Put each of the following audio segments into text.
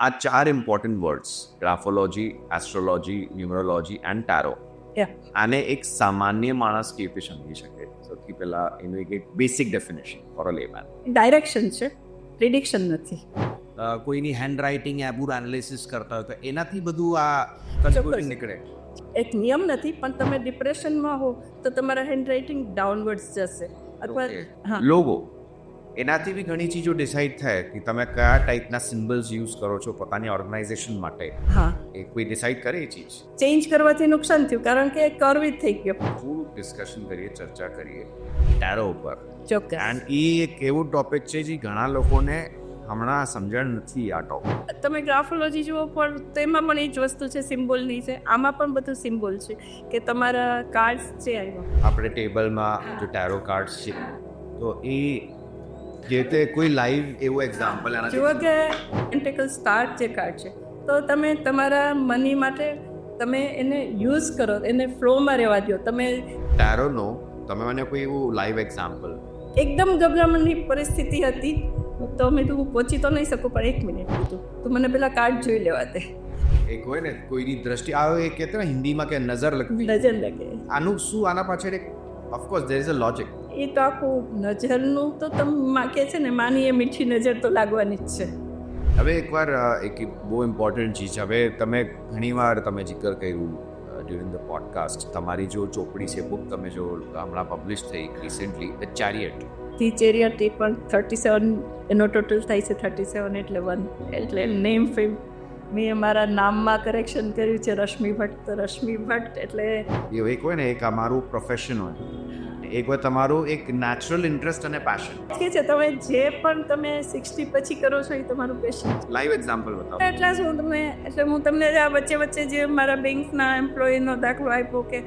આ 4 important words graphology, astrology, numerology and tarot, આને એક સામાન્ય માણસ કેવી રીતે સમજી શકે? સૌથી પહેલા એનું એક basic definition for a layman. Direction છે, પ્રિડિક્શન નથી. કોઈની હેન્ડ રાઇટિંગ એબુર એનાલિસિસ કરતા હોય તો એનાથી બધું આ કન્ફ્યુઝન નીકળે. એક નિયમ નથી, પણ તમે ડિપ્રેશનમાં હો તો તમારા હેન્ડ રાઇટિંગ ડાઉનવર્ડ્સ જશે અથવા લોગો, એનાથી બી ઘણી ચીજો ડિસાઇડ થાય કે તમે કયા ટાઈપના સિમ્બલ્સ યુઝ કરો છો પોતાની ઓર્ગેનાઇઝેશન માટે. હા, એ કોઈ ડિસાઇડ કરે એ ચીજ. ચેન્જ કરવાથી નુકસાન થયું કારણ કે કર્વ જ થઈ ગયો. થોડું ડિસ્કશન કરીએ, ચર્ચા કરીએ ટેરો ઉપર. ચોક્કસ. એન્ડ એ એક એવું ટોપિક છે જે ઘણા લોકોને હમણાં સમજણ નથી આ ટોપિક. તમે ગ્રાફોલોજી જુઓ પણ તેમાં પણ એ જ વસ્તુ છે, સિમ્બોલની છે. આમાં પણ બધું સિમ્બોલ છે કે તમારા કાર્ડ્સ છે. આવ્યા આપણે ટેબલમાં જો ટેરો કાર્ડ્સ છે તો એ જે તે કોઈ લાઈવ એવું એક્ઝામ્પલ એના જુઓ કે પેન્ટેકલ સ્ટાર જે કાર્ડ છે, તો તમે તમારા મની માટે તમે એને યુઝ કરો, એને ફ્લોમાં રહેવા દો. તમે ટેરોનો તમે મને કોઈ એવું લાઈવ એક્ઝામ્પલ. એકદમ ગભરામણની પરિસ્થિતિ હતી તો મેં તું પહોંચી તો નહીં શકું, પણ 1 મિનિટ કીધું તું મને પેલા કાર્ડ જોઈ લેવા દે. એક હોય ને કોઈની દ્રષ્ટિ આવે, એ કહેते ને હિન્દીમાં કે નજર લગવી. નજર લગે. આનું શું, આના પાછળ એક of course there is a logic. એ તો આખું નજરનું તો તમે કહે છે ને, માની એ મીઠી નજર તો લાગવાની જ છે. હવે એકવાર એક બહુ ઇમ્પોર્ટન્ટ ચીજ, હવે તમે ઘણીવાર તમે જિકર કર્યું ડ્યુરિંગ ધ પોડકાસ્ટ, તમારી જો ચોપડી છે, બુક તમે જો હમણાં પબ્લિશ થઈ recently, the chariot. The chariot એ પણ 37 એનો ટોટલ થાય છે 37 એટલે 1 એટલે નેમ ફેમ. મેં અમારા નામમાં કરેક્શન કર્યું છે રશ્મિ ભટ્ટ, તો રશ્મિ ભટ્ટ એટલે એ એક હોય ને, એક અમારું પ્રોફેશન હોય, એક હોય તમારું એક નેચરલ ઇન્ટરેસ્ટ અને પેશન. કે છે તમે જે પણ તમે 60 પછી કરો છો એ તમારું પેશન. લાઈવ એક્ઝામ્પલ બતાવો. એટલા જ હું તમને આ વચ્ચે વચ્ચે જે મારા બેંકના એમ્પ્લોયીનો દાખલો આપ્યો કે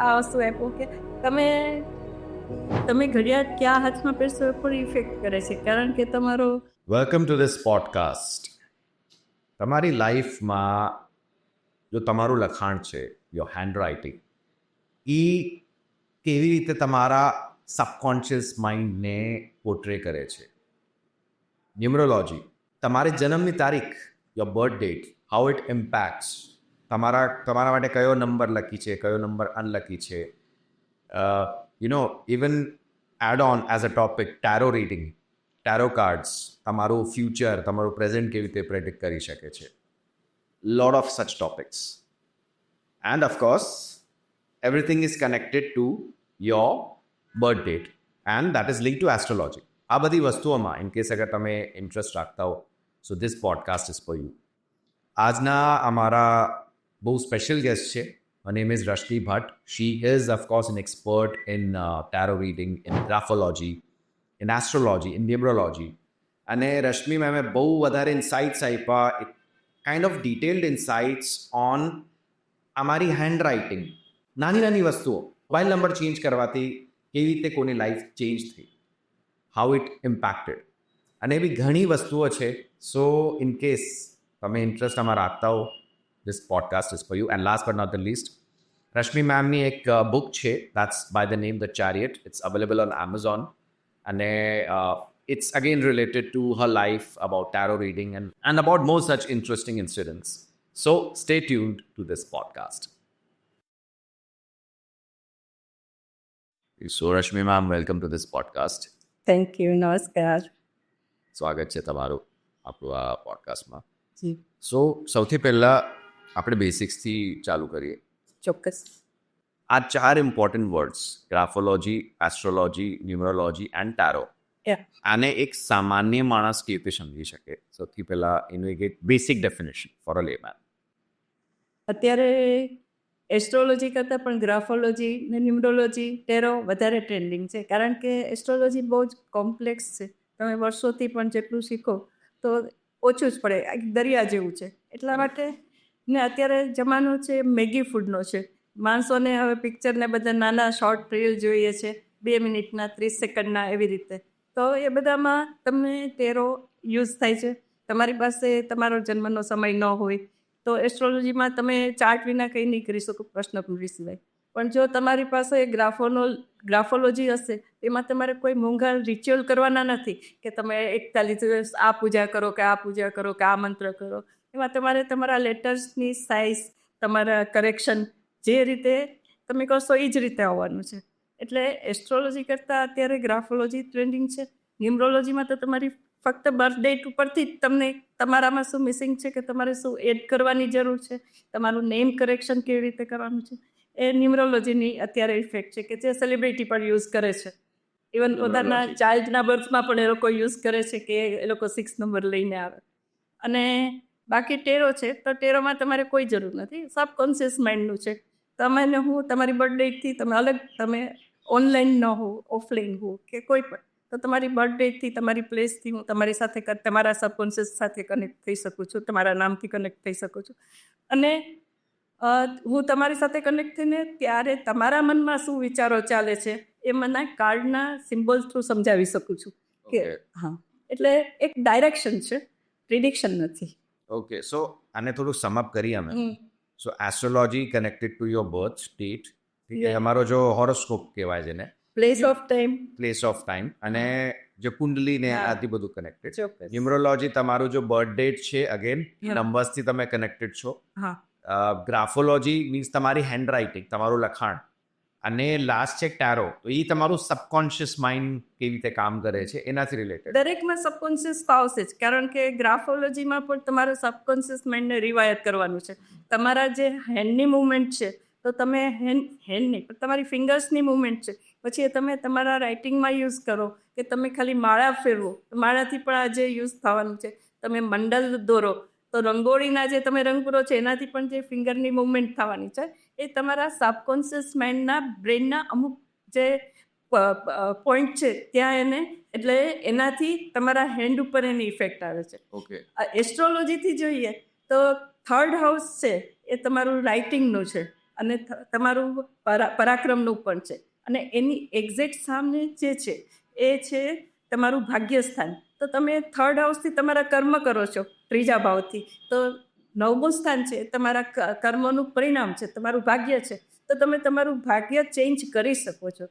આ વસ્તુ આપ્યો કે તમે ઘડિયાળ ક્યાં હાથમાં પહેરશો એ પણ ઇફેક્ટ કરે છે, કારણ કે તમારો. Welcome to this podcast. તમારી લાઈફમાં જો તમારું લખાણ છે, યોર હેન્ડ રાઇટિંગ, એ કેવી રીતે તમારા સબકોન્શિયસ માઇન્ડને પોર્ટ્રે કરે છે. ન્યુમરોલોજી, તમારી જન્મની તારીખ, your birth date, how it impacts. તમારા માટે કયો નંબર લકી છે, કયો નંબર અનલકી છે. Even add on as a topic tarot reading, tarot cards, તમારું ફ્યુચર, તમારું પ્રેઝન્ટ કેવી રીતે પ્રેડિક્ટ કરી શકે છે. Lot of such topics. And of course everything is connected to your birth date and that is linked to astrology. આ બધી વસ્તુઓમાં ઇન કેસ અગર તમે ઇન્ટરેસ્ટ રાખતા હો, so this podcast is for you. આજના અમારા બહુ સ્પેશિયલ ગેસ્ટ છે. her name is Rashmi Bhatt. She is of course an expert in tarot reading, in graphology, in astrology, in numerology. અને રશ્મિ મેમે બહુ વધારે ઇન્સાઇટ્સ આપ્યા, કાઇન્ડ ઓફ ડિટેલ્ડ ઇન્સાઇટ્સ ઓન અમારી હેન્ડ રાઇટિંગ, નાની નાની વસ્તુઓ, મોબાઈલ નંબર ચેન્જ કરવાથી કેવી રીતે કોની લાઈફ ચેન્જ થઈ, હાઉ ઇટ ઇમ્પેક્ટેડ, અને એવી ઘણી વસ્તુઓ છે. સો ઇન કેસ તમે ઇન્ટરેસ્ટ આમાં રાખતા હો, this podcast is for you. And last but not the least, Rashmi મેમની એક બુક છે, that's by the name the chariot. It's available on Amazon, અને it's again related to her life, about tarot reading and about more such interesting incidents. So stay tuned to this podcast. So Rashmi ma'am, welcome to this podcast. Thank you. નમસ્કાર. સ્વાગત છે તમારું આપણું આ પોડકાસ્ટમાં. જી, સો સૌથી પહેલાં આપણે બેસિક્સથી ચાલુ કરીએ. ચોક્કસ. આ 4 important words graphology, astrology, numerology and tarot, આને એક સામાન્ય માણસ કેવી રીતે સમજી શકે? સૌથી પહેલાં એનું એક બેસિક ડેફિનેશન ફોર અ લેમેન. અત્યારે એસ્ટ્રોલોજી કરતાં પણ ગ્રાફોલોજી ને ન્યુમરોલોજી, ટેરો વધારે ટ્રેન્ડિંગ છે, કારણ કે એસ્ટ્રોલોજી બહુ જ કોમ્પ્લેક્સ છે. તમે વર્ષોથી પણ જેટલું શીખો તો ઓછું જ પડે, એક દરિયા જેવું છે. એટલા માટે ને અત્યારે જમાનો છે મેગી ફૂડનો છે. માણસોને હવે પિક્ચરને બધા નાના શોર્ટ રીલ જોઈએ છે, 2 મિનિટના, 30 સેકન્ડના, એવી રીતે. તો એ બધામાં તમને ટેરો યુઝ થાય છે. તમારી પાસે તમારો જન્મનો સમય ન હોય તો એસ્ટ્રોલોજીમાં તમે ચાર્ટ વિના કંઈ નહીં કરી શકો, પ્રશ્ન પૂરી સિવાય. પણ જો તમારી પાસે ગ્રાફોલોજી હશે, એમાં તમારે કોઈ મોંઘા રિચ્યુઅલ કરવાના નથી કે તમે 41 દિવસ આ પૂજા કરો કે આ પૂજા કરો કે આ મંત્ર કરો. એમાં તમારે તમારા લેટર્સની સાઇઝ, તમારા કરેક્શન જે રીતે તમે કરશો એ જ રીતે આવવાનું છે. એટલે એસ્ટ્રોલોજી કરતાં અત્યારે ગ્રાફોલોજી ટ્રેન્ડિંગ છે. ન્યુમરોલોજીમાં તો તમારી ફક્ત બર્થ ડેટ ઉપરથી જ તમને તમારામાં શું મિસિંગ છે કે તમારે શું એડ કરવાની જરૂર છે, તમારું નેમ કરેક્શન કેવી રીતે કરવાનું છે, એ ન્યુમરોલોજીની અત્યારે ઇફેક્ટ છે કે જે સેલિબ્રિટી પણ યુઝ કરે છે. ઇવન પોતાના Numerology. ચાઇલ્ડના બર્થમાં પણ એ લોકો યુઝ કરે છે કે એ લોકો 6 નંબર લઈને આવે. અને બાકી ટેરો છે તો ટેરોમાં તમારે કોઈ જરૂર નથી, સબકોન્શિયસ માઇન્ડનું છે. તમે ને હું તમારી બર્થ ડેટથી તમે અલગ, તમે ઓનલાઈન ન હો, ઓફલાઈન હો કે કોઈ પણ, તો તમારી બર્થ ડેટથી, તમારી પ્લેસથી હું તમારી સાથે તમારા સબકોન્શિયસ સાથે કનેક્ટ થઈ શકું છું, તમારા નામથી કનેક્ટ થઈ શકું છું. અને હું તમારી સાથે કનેક્ટ થઈને ત્યારે તમારા મનમાં શું વિચારો ચાલે છે એ મને કાર્ડના સિમ્બોલ થ્રુ સમજાવી શકું છું કે Okay. હા. એટલે એક ડાયરેક્શન છે, પ્રિડિક્શન નથી. ઓકે, સો આને થોડું સમઅપ કરીએ અમે. Hmm. So astrology connected to your birth state, Yeah. અમારો જો હોરોસ્કોપ કહેવાય છે ને, place of time. Place of time, અને જે કુંડલી ને હા. આથી બધું કનેક્ટેડ. ચોક્કસ. ન્યુમરોલોજી તમારું જો બર્થ ડેટ છે, અગેન Yeah. નંબર્સથી તમે કનેક્ટેડ છો. હા. ગ્રાફોલોજી મીન્સ તમારી હેન્ડ રાઇટિંગ, તમારું લખાણ. અને લાસ્ટ છે ટેરો, તો એ તમારું સબકોન્શિયસ માઇન્ડ કેવી રીતે કામ કરે છે એનાથી રિલેટેડ. દરેકમાં સબકોન્શિયસ પાવશે જ, કારણ કે ગ્રાફોલોજીમાં પણ તમારે સબકોન્શિયસ માઇન્ડને રિવાયત કરવાનું છે. તમારા જે હેન્ડની મૂવમેન્ટ છે, તો તમે હેન્ડની પણ તમારી ફિંગર્સની મૂવમેન્ટ છે, પછી એ તમે તમારા રાઇટિંગમાં યુઝ કરો કે તમે ખાલી માળા ફેરવો, માળાથી પણ આ જે યુઝ થવાનું છે. તમે મંડલ દોરો તો રંગોળીના જે તમે રંગ પૂરો છો એનાથી પણ જે ફિંગરની મૂવમેન્ટ થવાની છે, એ તમારા સબકોન્શિયસ માઇન્ડના બ્રેનના અમુક જે પોઈન્ટ છે ત્યાં એને, એટલે એનાથી તમારા હેન્ડ ઉપર એની ઇફેક્ટ આવે છે. ઓકે. એસ્ટ્રોલોજીથી જોઈએ તો 3rd હાઉસ છે એ તમારું રાઇટિંગનું છે અને તમારું પરાક્રમનું પણ છે. અને એની એક્ઝેક્ટ સામે જે છે એ છે તમારું ભાગ્યસ્થાન. તો તમે 3rd હાઉસથી તમારા કર્મ કરો છો, 3જા ભાવથી, તો 9મું સ્થાન છે એ તમારા કર્મનું પરિણામ છે, તમારું ભાગ્ય છે. તો તમે તમારું ભાગ્ય ચેન્જ કરી શકો છો.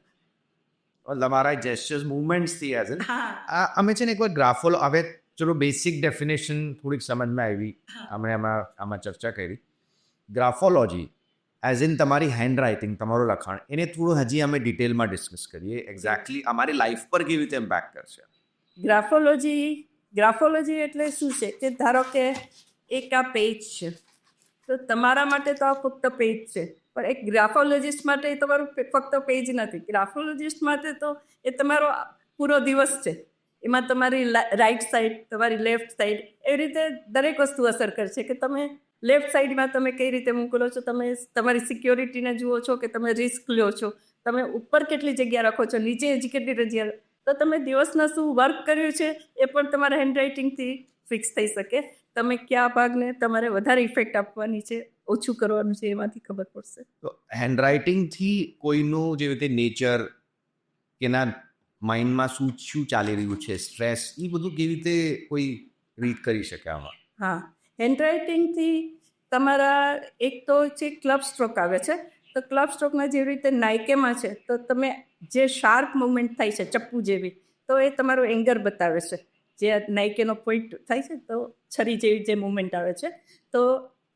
તમારા જેસ્ચર્સ મુવમેન્ટ્સથી એઝ ઇન હા. અમે છે ને એકવાર ગ્રાફોલો, હવે ચલો બેસિક ડેફિનેશન થોડીક સમજમાં આવી, હા. અમે આમાં ચર્ચા કરી. ગ્રાફોલોજી એઝ ઇન તમારી હેન્ડ રાઇટિંગ, તમારું લખાણ, એને થોડું હજી અમે ડિટેલમાં ડિસ્કસ કરીએ. એક્ઝેક્ટલી અમારી લાઈફ પર કેવી રીતે ઇમ્પેક્ટ કરશે. ગ્રાફોલોજી એટલે શું છે કે ધારો કે એક આ પેજ છે, તો તમારા માટે તો આ ફક્ત પેજ છે, પણ એક ગ્રાફોલોજીસ્ટ માટે એ તમારું ફક્ત પેજ નથી. ગ્રાફોલોજીસ્ટ માટે તો એ તમારો પૂરો દિવસ છે. એમાં તમારી રાઈટ સાઈડ, તમારી લેફ્ટ સાઈડ, એવી રીતે દરેક વસ્તુ અસર કરશે કે તમે લેફ્ટ સાઈડમાં તમે કઈ રીતે મોકલો છો, તમે તમારી સિક્યોરિટીને જુઓ છો કે તમે રિસ્ક લો છો, તમે ઉપર કેટલી જગ્યા રાખો છો, નીચે જ કેટલી જગ્યા, તો તમે દિવસના શું વર્ક કર્યું છે એ પણ તમારા હેન્ડરાઇટિંગથી ફિક્સ થઈ શકે. તમે કયા ભાગને તમારે વધારે ઇફેક્ટ આપવાની છે, ઓછું કરવાનું છે, એમાંથી ખબર પડશે. તો હેન્ડ રાઇટિંગથી કોઈનું જેવી રીતે નેચર, કેના માઇન્ડમાં શું ચાલી રહ્યું છે, સ્ટ્રેસ, એ બધું કેવી રીતે કોઈ રીડ કરી શકે આમાં. હા, હેન્ડરાઇટિંગથી તમારા એક તો છે ક્લબ સ્ટ્રોક આવે છે. તો ક્લબ સ્ટ્રોકમાં જેવી રીતે નાઇકેમાં છે, તો તમે જે શાર્પ મુવમેન્ટ થાય છે ચપ્પુ જેવી, તો એ તમારું એંગર બતાવે છે. જે નાઇકેનો પોઈન્ટ થાય છે, તો છરી જેવી જે મુવમેન્ટ આવે છે, તો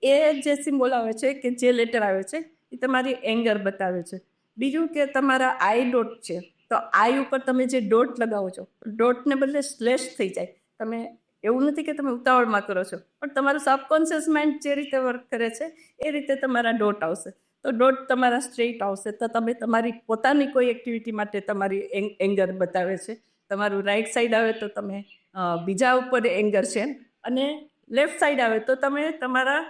એ જે સિમ્બોલ આવે છે કે જે લેટર આવે છે એ તમારી એંગર બતાવે છે. બીજું કે તમારા આઈ ડોટ છે, તો આઈ ઉપર તમે જે ડોટ લગાવો છો, ડોટને બદલે સ્લેશ થઈ જાય. તમે એવું નથી કે તમે ઉતાવળમાં કરો છો, પણ તમારું સબકોન્શિયસ માઇન્ડ જે રીતે વર્ક કરે છે એ રીતે તમારા ડોટ આવશે. તો ડોટ તમારા સ્ટ્રેટ આવશે, તો તમે તમારી પોતાની કોઈ એક્ટિવિટી માટે તમારી એંગર બતાવે છે. તમારું રાઈટ સાઈડ આવે તો તમે બીજા ઉપર એંગર છે, અને લેફ્ટ સાઈડ આવે તો તમે તમારા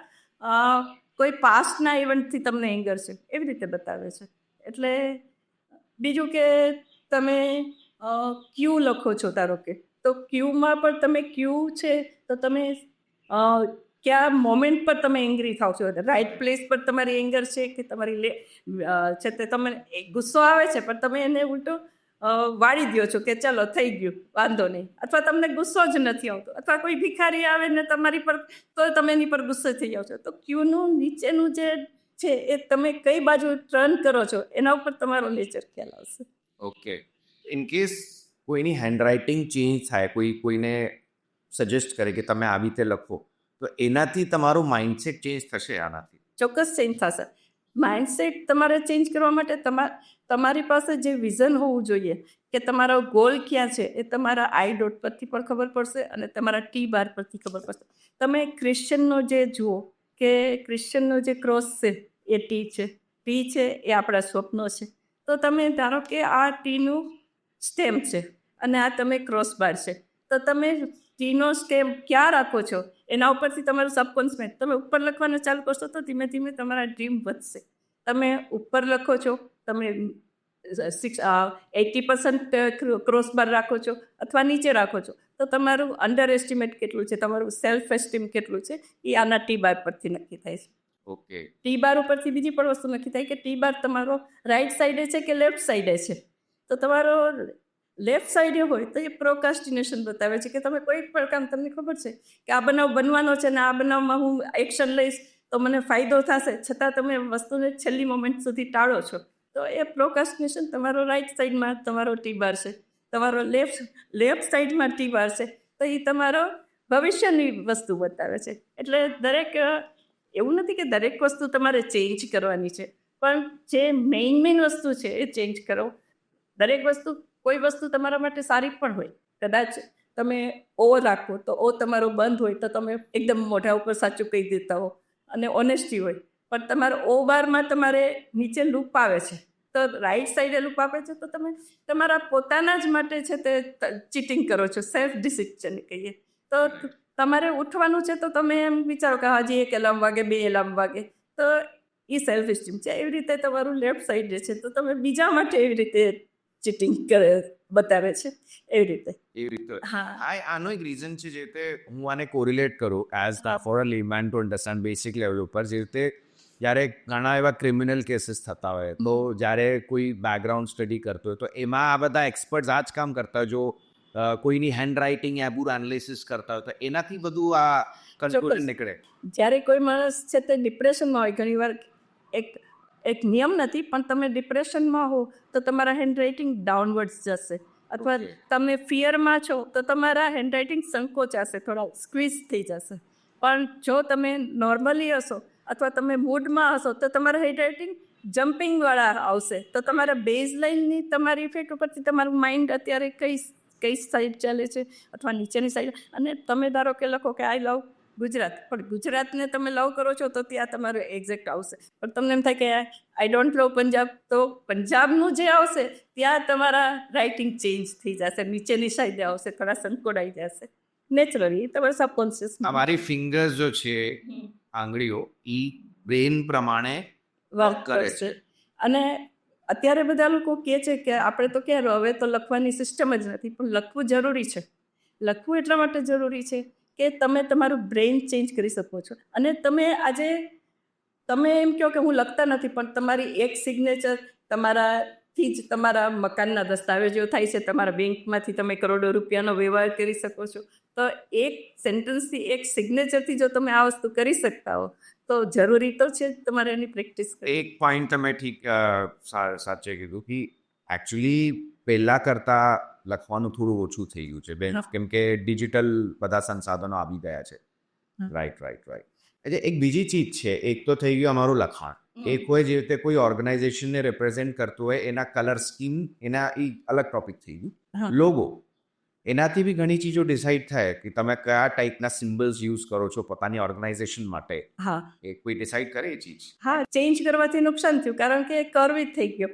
કોઈ પાસ્ટના ઇવેન્ટથી તમને એંગર છે, એવી રીતે બતાવે છે. એટલે બીજું કે તમે ક્યુ લખો છો ધારો કે, તો ક્યુમાં પણ તમે ક્યુ છે તો તમે કયા મોમેન્ટ પર તમે એંગ્રી થાવ છો, રાઈટ પ્લેસ પર તમારી એંગર છે કે તમારી છે તે તમે ગુસ્સો આવે છે પણ તમે એને ઉલટો વાળી દો છો કે ચલો થઈ ગયું, વાંધો નહીં, અથવા તમને ગુસ્સો જ નથી આવતો, અથવા કોઈ ભિખારી આવે ને તમારી પર, તો તમે એની પર ગુસ્સે થઈ જાઓ છો. તો ક્યુનું નીચેનું જે છે એ તમે કઈ બાજુ ટર્ન કરો છો એના ઉપર તમારો નેચર ખ્યાલ આવશે. ઓકે. ઇન કેસ કોઈની હેન્ડ રાઇટિંગ ચેન્જ થાય, કોઈને સજેસ્ટ કરે કે તમે આવી રીતે લખો, તો એનાથી તમારું માઇન્ડસેટ ચેન્જ થશે આનાથી? ચોક્કસ ચેન્જ થશે. માઇન્ડસેટ તમારે ચેન્જ કરવા માટે તમારી પાસે જે વિઝન હોવું જોઈએ કે તમારો ગોલ ક્યાં છે એ તમારા આઈ ડોટ પરથી પણ ખબર પડશે અને તમારા ટી બાર પરથી ખબર પડશે. તમે ક્રિશ્ચનનો જે જુઓ કે ક્રિશ્ચનનો જે ક્રોસ છે એ ટી છે એ આપણા સ્વપ્નો છે. તો તમે ધારો કે આ ટીનું સ્ટેમ છે અને આ તમે ક્રોસ બાર છે, તો તમે ટીનો સ્ટેમ ક્યાં રાખો છો એના ઉપરથી તમારું સબકોન્શિયસ તમે ઉપર લખવાનું ચાલુ કરશો તો ધીમે ધીમે તમારા ડ્રીમ વધશે. તમે ઉપર લખો છો, તમે 80% ક્રોસ બાર રાખો છો અથવા નીચે રાખો છો, તો તમારું અંડર એસ્ટિમેટ કેટલું છે, તમારું સેલ્ફ એસ્ટીમ કેટલું છે એ આના ટી બાર પરથી નક્કી થાય છે. ઓકે. ટી બાર ઉપરથી બીજી પણ વસ્તુ નક્કી થાય કે ટી બાર તમારો રાઈટ સાઈડે છે કે લેફ્ટ સાઈડે છે. તો તમારો લેફ્ટ સાઈડે હોય તો એ પ્રોકાસ્ટિનેશન બતાવે છે કે તમે કોઈ પણ કામ, તમને ખબર છે કે આ બનાવ બનવાનો છે ને આ બનાવમાં હું એક્શન લઈશ તો મને ફાયદો થશે, છતાં તમે વસ્તુને છેલ્લી મોમેન્ટ સુધી ટાળો છો. તો એ પ્રોકાસ્ટિનેશન તમારો રાઈટ સાઈડમાં તમારો ટી બાર છે, તમારો લેફ્ટ સાઈડમાં ટી બાર છે, તો એ તમારો ભવિષ્યની વસ્તુ બતાવે છે. એટલે એવું નથી કે દરેક વસ્તુ તમારે ચેન્જ કરવાની છે, પણ જે મેઇન વસ્તુ છે એ ચેન્જ કરો. દરેક વસ્તુ, કોઈ વસ્તુ તમારા માટે સારી પણ હોય. કદાચ તમે ઓ રાખો તો ઓ તમારો બંધ હોય તો તમે એકદમ મોઢા ઉપર સાચું કહી દેતા હો અને ઓનેસ્ટી હોય, પણ તમારો ઓ બારમાં તમારે નીચે લૂપ આવે છે, તો રાઈટ સાઈડે લૂપ આપે છે, તો તમે તમારા પોતાના જ માટે છે તે ચીટિંગ કરો છો, સેલ્ફ ડિસિપ્શન કહીએ. તો તમારે ઉઠવાનું છે તો તમે એમ વિચારો કે હજી 1 એલાર્મ વાગે, 2 એલાર્મ વાગે, તો એ સેલ્ફ એસ્ટીમ છે. એવી રીતે તમારું લેફ્ટ સાઈડ છે તો તમે બીજા માટે એવી રીતે ચીટિંગ બતાવે છે એવી રીતે. હા, આનો એક રીઝન છે જે રીતે હું આને કોરિલેટ કરું as for a layman to understand basic level ઉપર. જે રીતે જ્યારે ઘણા એવા ક્રિમિનલ કેસીસ થતા હોય તો જ્યારે કોઈ બેકગ્રાઉન્ડ સ્ટડી કરતો હોય તો એમાં આ બધા એક્સપર્ટ્સ આ જ કામ કરતા હોય. જો કોઈની હેન્ડ રાઇટિંગ યા પૂરું એનાલિસિસ કરતા હોય તો એનાથી બધું આ કન્ક્લુઝન નીકળે. જ્યારે કોઈ માણસ છે તે ડિપ્રેશનમાં હોય, ઘણીવાર એક નિયમ નથી, પણ તમે ડિપ્રેશનમાં હો તો તમારા હેન્ડ રાઇટિંગ ડાઉનવર્ડ્સ જશે, અથવા તમે ફિયરમાં છો તો તમારા હેન્ડ રાઇટિંગ સંકોચાશે, થોડા સ્ક્વીઝ થઈ જશે. પણ જો તમે નોર્મલી હશો અથવા તમે મૂડમાં હશો તો તમારા હેન્ડ રાઇટિંગ જમ્પિંગવાળા આવશે. તો તમારા બેઝ લાઇનની તમારી ઇફેક્ટ ઉપરથી તમારું માઇન્ડ અત્યારે કઈ સાઈડ ચાલે છે અથવા નીચેની સાઈડ. અને તમે ધારો કે લખો કે આઈ લવ ગુજરાત, પણ ગુજરાતને તમે લવ કરો છો તો ત્યાં તમારું એક્ઝેક્ટ આવશે. પણ તમને એમ થાય કે આઈ ડોન્ટ લવ પંજાબ, તો પંજાબનું જે આવશે ત્યાં તમારા રાઇટિંગ ચેન્જ થઈ જશે, નીચેની સાઈડે આવશે, થોડા સંકોડાઈ જશે નેચરલી. તમારા સબકોન્શિયસ અમારી ફિંગર્સ જો છે, આંગળીઓ, એ બ્રેન પ્રમાણે વર્ક કરશે. અને અત્યારે બધા લોકો કહે છે કે આપણે તો ક્યારે, હવે તો લખવાની સિસ્ટમ જ નથી, પણ લખવું જરૂરી છે. લખવું એટલા માટે જરૂરી છે કે તમે તમારું બ્રેઇન ચેન્જ કરી શકો છો. અને તમે એમ કહો કે હું લખતા નથી, પણ તમારી એક સિગ્નેચર તમારાથી જ તમારા મકાનના દસ્તાવેજો થાય છે, તમારા બેંકમાંથી તમે કરોડો રૂપિયાનો વ્યવહાર કરી શકો છો. તો એક સેન્ટન્સથી, એક સિગ્નેચરથી જો તમે આ વસ્તુ કરી શકતા હો તો જરૂરી તો છે તમારે એની પ્રેક્ટિસ કરવી. એક પોઈન્ટ તમે ઠીક સાચે કીધું કે એકચ્યુઅલી પહેલા કરતા લખવાનું થોડું ઓછું થઈ ગયું છે બેન, કેમ કે ડિજિટલ બધા સંસાધનો આવી ગયા છે. રાઈટ. એટલે એક બીજી ચીજ છે, એક તો થઈ ગયું અમારું લખાણ, એક હોય જે રીતે કોઈ ઓર્ગેનાઇઝેશનને રિપ્રેઝેન્ટ કરતું હોય એના કલર સ્કીમ, એના એ અલગ ટોપિક થઈ ગયું. લોગો, એનાથી બી ઘણી ચીજો ડિસાઇડ થાય કે તમે કયા ટાઈપના સિમ્બલ્સ યુઝ કરો છો પોતાની ઓર્ગેનાઇઝેશન માટે. હા, એ કોઈ ડિસાઇડ કરે એ ચીજ? હા, ચેન્જ કરવાથી નુકસાન થયું, કારણ કે કર્વ જ થઈ ગયો,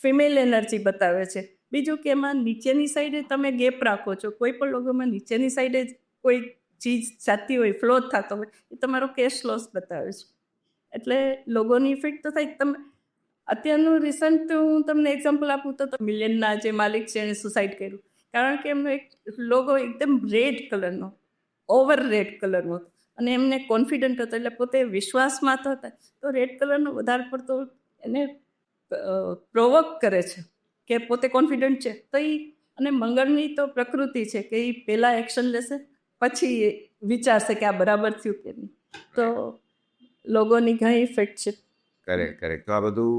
ફિમેલ એનર્જી બતાવે છે. બીજું કે એમાં નીચેની સાઈડે તમે ગેપ રાખો છો, કોઈ પણ લોકોમાં નીચેની સાઈડે કોઈ ચીજ જાતી હોય, ફ્લો થતો હોય, એ તમારો કેશ લોસ બતાવે છે. એટલે લોગોની ઇફેક્ટ તો થાય. તમે અત્યારનું રિસન્ટ હું તમને એક્ઝામ્પલ આપું તો મિલિયનના જે માલિક છે એણે સુસાઇડ કર્યું, કારણ કે એમનો એક લોગો એકદમ રેડ કલરનો, ઓવર રેડ કલરનો હતો, અને એમને કોન્ફિડન્ટ હતો, એટલે પોતે વિશ્વાસમાં તો હતા, તો રેડ કલરનો વધારે પડતો એને પ્રોવોક કરે છે કે પોતે કોન્ફિડન્ટ છે. તો અને મંગળની તો પ્રકૃતિ છે કે એ પહેલાં એક્શન લેશે, પછી વિચારશે કે આ બરાબર થયું કે નહીં. તો લોગોની ઘણી ઇફેક્ટ છે. કરેક્ટ. તો આ બધું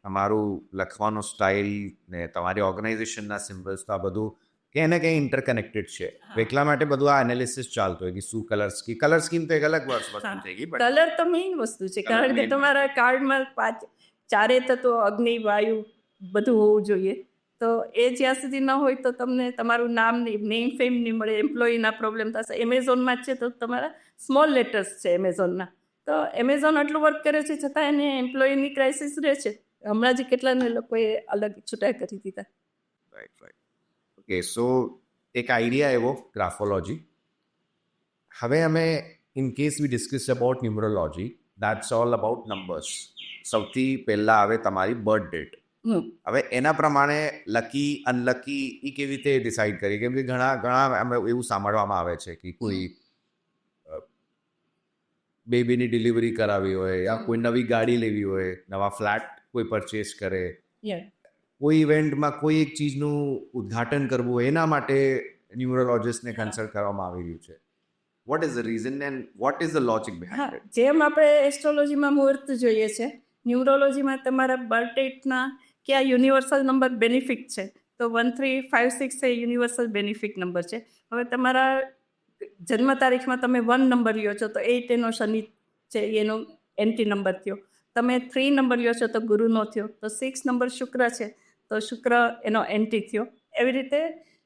તમારું લખવાનું સ્ટાઇલ ને તમારી ઓર્ગેનાઇઝેશનના સિમ્બલ્સ, તો આ બધું કે એને કંઈ ઇન્ટરકનેક્ટેડ છે. એટલા માટે બધું આ એનાલિસિસ ચાલતું હોય કે શું કલર સ્કીમ તો એક અલગ વસ્તુ થઈ ગઈ, but કલર તો મેઇન વસ્તુ છે, કારણ કે main. તમારા કાર્ડમાં ચારે તત્વો અગ્નિ, વાયુ બધું હોવું જોઈએ. તો એ જ્યાં સુધી ન હોય તો તમને તમારું નામ નહીં, નેમ ફેમ નહીં મળે, એમ્પ્લોયીના પ્રોબ્લેમ થશે. એમેઝોનમાં જ છે તો તમારા સ્મોલ લેટર્સ છે એમેઝોનના, તો એમેઝોન આટલું વર્ક કરે છે છતાં એને એમ્પ્લોયીની ક્રાઇસિસ રહે છે. હમણાં જ કેટલાને લોકોએ અલગ છૂટા કરી દીધા. રાઈટ. ઓકે, સો એક આઈડિયા એવો ગ્રાફોલોજી. હવે અમે in case we discuss about numerology, that's all about numbers. સૌથી પહેલાં આવે તમારી બર્થ ડેટ. હવે એના પ્રમાણે લકી અનલકી એ કેવી રીતે ડિસાઈડ કરી? કેમ કે ઘણા એવું સાંભળવામાં આવે છે કે કોઈ બેબીની ડિલિવરી કરાવી હોય, યા કોઈ નવી ગાડી લેવી હોય, નવા ફ્લેટ કોઈ પરચેસ કરે, કોઈ ઇવેન્ટમાં કોઈ એક ચીજનું ઉદ્ઘાટન કરવું હોય, એના માટે ન્યુમરોલોજિસ્ટને કન્સલ્ટ કરવામાં આવી રહ્યું છે. Vote is the reason and what is the logic behind it? જેમ આપણે એસ્ટ્રોલોજીમાં મુહૂર્ત જોઈએ છે, ન્યુમરોલોજીમાં તમારા બર્થ ડેટના કયા યુનિવર્સલ નંબર બેનિફિટ છે, તો 1 3 5 6 એ યુનિવર્સલ બેનિફિટ નંબર છે. હવે તમારા જન્મ તારીખમાં તમે 1 નંબર લ્યો છો તો 8 એનો શનિ છે, એનો એન્ટી નંબર થયો. તમે 3 નંબર લ્યો છો તો ગુરુનો થયો. તો 6 નંબર શુક્ર છે તો શુક્ર એનો એન્ટી થયો. એવી રીતે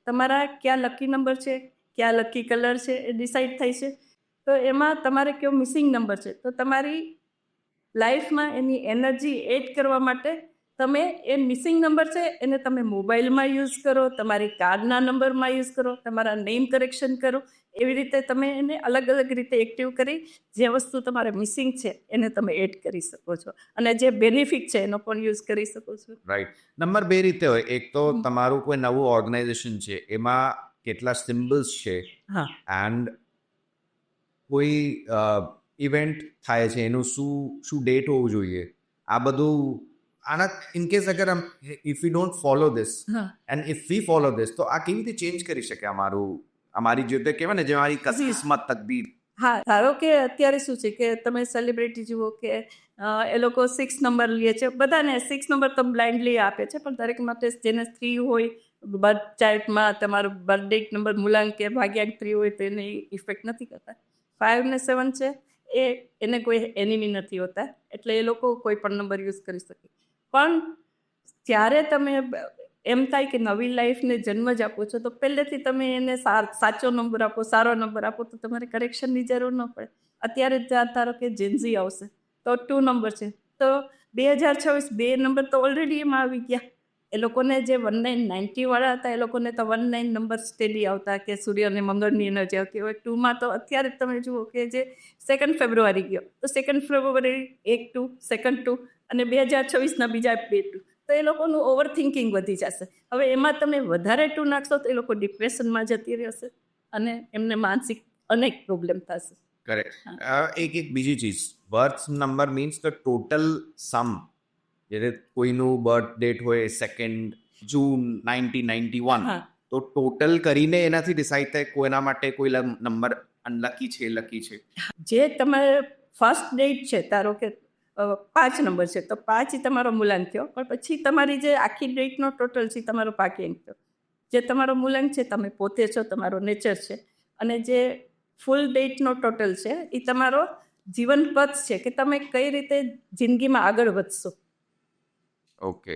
તમારા કયા લકી નંબર છે, કયા લકી કલર છે એ ડિસાઈડ થાય છે. તો એમાં તમારે કયો મિસિંગ નંબર છે, તો તમારી લાઈફમાં એની એનર્જી એડ કરવા માટે તમે એ મિસિંગ નંબર છે એને તમે મોબાઈલમાં યુઝ કરો, તમારી કાર્ડના નંબરમાં યુઝ કરો, તમારા નેમ કરેક્શન કરો. એવી રીતે તમે એને અલગ અલગ રીતે એક્ટિવ કરી જે વસ્તુ તમારે મિસિંગ છે એને તમે એડ કરી શકો છો, અને જે બેનિફિટ છે એનો પણ યુઝ કરી શકો છો. રાઈટ. નંબર બે રીતે હોય. એક તો તમારું કોઈ નવું ઓર્ગેનાઇઝેશન છે, એમાં કેટલા સિમ્બલ્સ છે, એન્ડ કોઈ ઇવેન્ટ થાય છે એનું શું ડેટ હોવું જોઈએ. આ બધું આના ઇન કેસ અગર if you don't follow this and if V follow this, તો આ કેવી રીતે ચેન્જ કરી શકે અમારી જે કહેવાય ને, જે મારી કિસ્મત તકદીર? હા, ધારો કે અત્યારે શું છે કે તમે સેલિબ્રિટી જુઓ કે એ લોકો 6 નંબર લે છે, બધાને 6 નંબર તો બ્લાઇન્ડલી આપે છે, પણ દરેક માટે જેને 3 હોય, બર્થ ચાર્ટમાં તમારું બર્થ ડેટ નંબર મૂલાંક કે ભાગ્યાંક 3 હોય તો એને ઇફેક્ટ નથી કરતા. 5 ને 7 છે એને કોઈ એનિમી નથી હોતા, એટલે એ લોકો કોઈ પણ નંબર યુઝ કરી શકે. પણ જ્યારે તમે એમ થાય કે નવી લાઈફને જન્મ જ આપો છો તો પહેલેથી તમે એને સાચો નંબર આપો, સારો નંબર આપો, તો તમારે કરેક્શનની જરૂર ન પડે. અત્યારે ધારો કે જેન્ઝી આવશે તો 2 નંબર છે, તો 2026 2 નંબર તો ઓલરેડી એમાં આવી ગયા. એ લોકોને જે 1990 વાળા હતા એ લોકોને તો 19 નંબર સ્ટેડી આવતા કે સૂર્ય અને મંગળની એનર્જી આવતી હોય. 2માં તો અત્યારે તમે જુઓ કે જે 2 ફેબ્રુઆરી ગયો તો 2 ફેબ્રુઆરી 1 2 2 2 અને 2026ના બીજા 2 2, તો એ લોકોનું ઓવર થિંકિંગ વધી જશે. હવે એમાં તમે વધારે 2 નાખશો તો એ લોકો ડિપ્રેશનમાં જતી રહેશે અને એમને માનસિક અનેક પ્રોબ્લેમ થશે. કરેક્ટ. એક બીજી ચીજ, birth number means the total sum. જ્યારે કોઈનું બર્થ ડેટ હોય 2 જૂન 1991, તો ટોટલ કરીને એનાથી ડિસાઈડ થાય કોઈના માટે કોઈ નંબર અનલકી છે, લકી છે. જે તમારે ફર્સ્ટ ડેટ છે, ધારો કે 5 નંબર છે તો 5 તમારો મૂલાંક થયો, પણ પછી તમારી જે આખી ડેટનો ટોટલ છે તમારો ભાગ્યાંક થયો. જે તમારો મૂલાંક છે તમે પોતે છો, તમારો નેચર છે, અને જે ફૂલ ડેટનો ટોટલ છે એ તમારો જીવન પથ છે કે તમે કઈ રીતે જિંદગીમાં આગળ વધશો. ઓકે,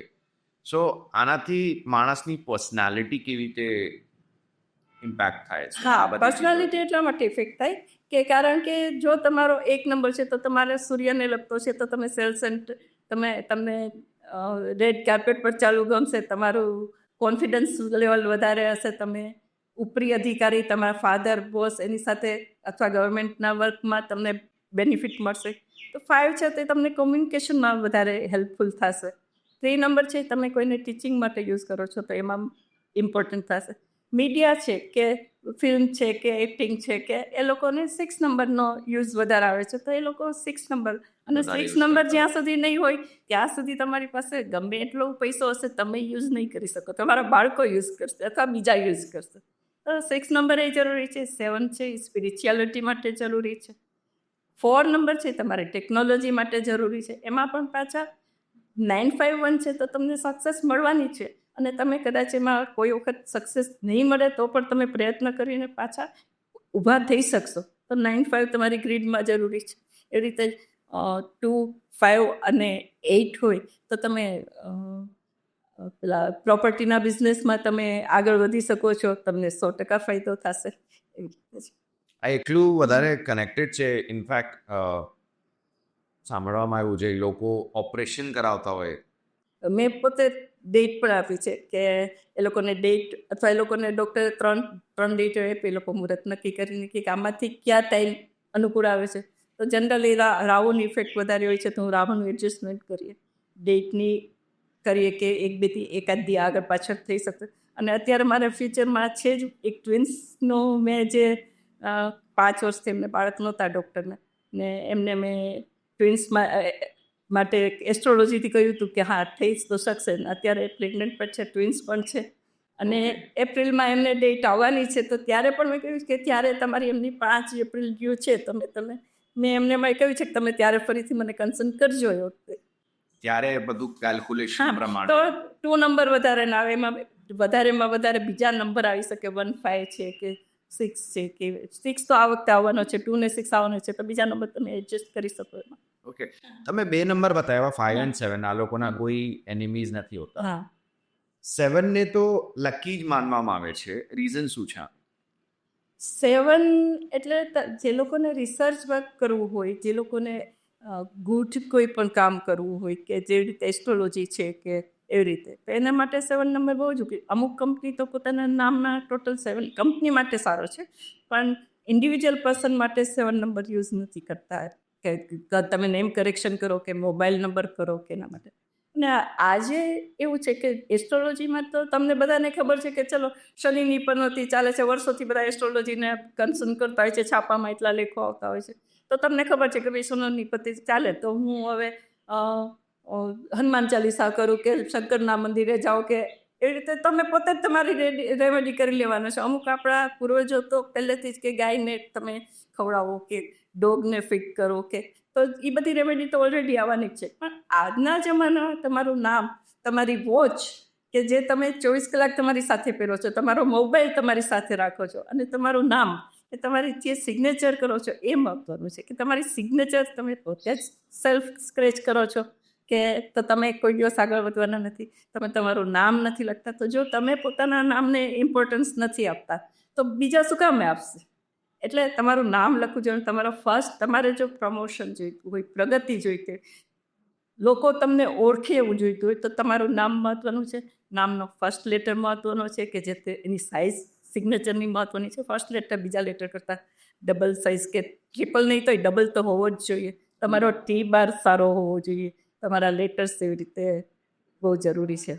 સો આનાથી માણસની પર્સનાલિટી કેવી રીતે ઇમ્પેક્ટ થાય છે? હા, પર્સનાલિટી એટલા માટે ઇફેક્ટ થાય કે કારણ કે જો તમારો 1 નંબર છે તો તમારે સૂર્યને લગતો છે, તો તમે સેલ્સ એન્ડ તમને રેડ કાર્પેટ પર ચાલવું ગમશે, તમારું કોન્ફિડન્સ લેવલ વધારે હશે, તમે ઉપરી અધિકારી, તમારા ફાધર, બોસ, એની સાથે અથવા ગવર્મેન્ટના વર્કમાં તમને બેનિફિટ મળશે. તો 5 છે તે તમને કોમ્યુનિકેશનમાં વધારે હેલ્પફુલ થશે. 3 નંબર છે તમે કોઈને ટીચિંગ માટે યુઝ કરો છો તો એમાં ઇમ્પોર્ટન્ટ થશે. મીડિયા છે કે ફિલ્મ છે કે એક્ટિંગ છે કે એ લોકોને 6 નંબરનો યુઝ વધારે આવે છે, તો એ લોકો 6 નંબર, અને 6 નંબર જ્યાં સુધી નહીં હોય ત્યાં સુધી તમારી પાસે ગમે એટલો પૈસો હશે તમે યુઝ નહીં કરી શકો, તમારા બાળકો યુઝ કરશે અથવા બીજા યુઝ કરશે. તો 6 નંબર એ જરૂરી છે. 7 છે એ સ્પિરિચ્યુઆલિટી માટે જરૂરી છે. 4 નંબર છે તમારે ટેકનોલોજી માટે જરૂરી છે. એમાં પણ પાછા 951 છે તો તમને સક્સેસ મળવાની છે, અને તમે કદાચ એમાં કોઈ વખત સક્સેસ નહીં મળે તો પણ તમે પ્રયત્ન કરીને પાછા ઊભા થઈ શકશો. તો 9-5 તમારી ગ્રીડમાં જરૂરી છે. એ રીતે 2, 5 અને 8 હોય તો તમે પેલા પ્રોપર્ટીના બિઝનેસમાં તમે આગળ વધી શકો છો, તમને 100% ફાયદો થશે. એવી રીતે છે. આ એટલું વધારે કનેક્ટેડ છે. ઇનફેક્ટ સાંભળવામાં આવ્યું છે લોકો ઓપરેશન કરાવતા હોય. મેં પોતે ડેટ પણ આપી છે કે એ લોકોને ડેટ અથવા એ લોકોને ડૉક્ટરે ત્રણ ડેટ આપી, એ લોકો મુહૂર્ત નક્કી કરીને કે આમાંથી કયા ટાઈમ અનુકૂળ આવે છે. તો જનરલી રાહુની ઇફેક્ટ વધારે હોય છે તો હું રાહુનું એડજસ્ટમેન્ટ કરીએ, ડેટની કરીએ કે એક બેથી એકાદ દી આગળ પાછળ થઈ શકે. અને અત્યારે મારા ફ્યુચરમાં છે જ એક ટ્વિન્સનો મેં જે 5 વર્ષથી એમને બાળક નહોતા ડૉક્ટરને, ને એમને મેં ટ્વિન્સમાં માટે એસ્ટ્રોલોજીથી કહ્યું હતું કે હા થઈ તો શકશે. અત્યારે પ્રેગ્નન્ટ પણ છે, ટ્વિન્સ પણ છે અને એપ્રિલમાં એમને ડેટ આવવાની છે. તો ત્યારે પણ મેં કહ્યું કે ત્યારે તમારી એમની 5 એપ્રિલ ડ્યુ છે, મેં એમને કહ્યું છે કે તમે ત્યારે ફરીથી મને કન્સર્ન કરજો. એ વખતે ત્યારે બધું કેલ્ક્યુલેશન પ્રમાણે તો 2 નંબર વધારે ના આવે, એમાં વધારેમાં વધારે બીજા નંબર આવી શકે, 1, 5 છે કે 6 છે કે 6 તો આ વખતે આવવાનો છે, 2 ને 6 આવવાનો છે, તો બીજા નંબર તમે એડજસ્ટ કરી શકો એમાં. ઓકે, તમે 2 નંબર બતાવ્યા 5 and 7. આ લોકોના કોઈ એનિમીઝ નથી હોતા. હા, 7 ને તો લકી જ માનવામાં આવે છે. રીઝન શું છે? 7 એટલે જે લોકોને રિસર્ચ વર્ક કરવું હોય, જે લોકોને ગૂઢ કોઈ પણ કામ કરવું હોય કે જેવી રીતે એસ્ટ્રોલોજી છે કે એવી રીતે, તો એના માટે 7 નંબર બહુ જ ઉપયોગી. અમુક કંપની તો પોતાના નામના ટોટલ 7 કંપની માટે સારો છે, પણ ઇન્ડિવિજ્યુઅલ પર્સન માટે 7 નંબર યુઝ નથી કરતા કે તમે નેમ કરેક્શન કરો કે મોબાઈલ નંબર કરો કે એના માટે. અને આજે એવું છે કે એસ્ટ્રોલોજીમાં તો તમને બધાને ખબર છે કે ચલો શનિની પનોતી ચાલે છે, વર્ષોથી બધા એસ્ટ્રોલોજીને કન્સર્ન કરતા હોય છે, છાપામાં એટલા લેખો આવતા હોય છે. તો તમને ખબર છે કે ભાઈ શનિની પતિ ચાલે તો હું હવે હનુમાન ચાલીસા કરું કે શંકરના મંદિરે જાઓ કે એવી રીતે તમે પોતે જ તમારી રેમેડી કરી લેવાનો છે. અમુક આપણા પૂર્વજો તો પહેલેથી જ કે ગાયને તમે ખવડાવો કે ડોગને ફીટ કરો કે, તો એ બધી રેમેડી તો ઓલરેડી આવવાની જ છે. પણ આજના જમાનામાં તમારું નામ, તમારી વોચ કે જે તમે 24 કલાક તમારી સાથે પહેરો છો, તમારો મોબાઈલ તમારી સાથે રાખો છો, અને તમારું નામ એ તમારી જે સિગ્નેચર કરો છો એ મહત્વનું છે. કે તમારી સિગ્નેચર તમે પોતે જ સેલ્ફ સ્ક્રેચ કરો છો કે તો તમે કોઈ દિવસ આગળ વધવાના નથી. તમે તમારું નામ નથી લખતા, તો જો તમે પોતાના નામને ઇમ્પોર્ટન્સ નથી આપતા તો બીજા શું કામ આપશે? એટલે તમારું નામ લખવું જોઈએ. તમારો ફર્સ્ટ, તમારે જો પ્રમોશન જોઈતું હોય, પ્રગતિ જોઈતી હોય, લોકો તમને ઓળખે એવું જોઈતું હોય તો તમારું નામ મહત્વનું છે. નામનો ફર્સ્ટ લેટર મહત્વનો છે કે જે એની સાઇઝ સિગ્નેચરની મહત્વની છે. ફર્સ્ટ લેટર બીજા લેટર કરતાં ડબલ સાઇઝ કે ટ્રિપલ નહીં તો ડબલ તો હોવો જ જોઈએ. તમારો ટી બાર સારો હોવો જોઈએ. તમારા લેટર્સ એવી રીતે બહુ જરૂરી છે.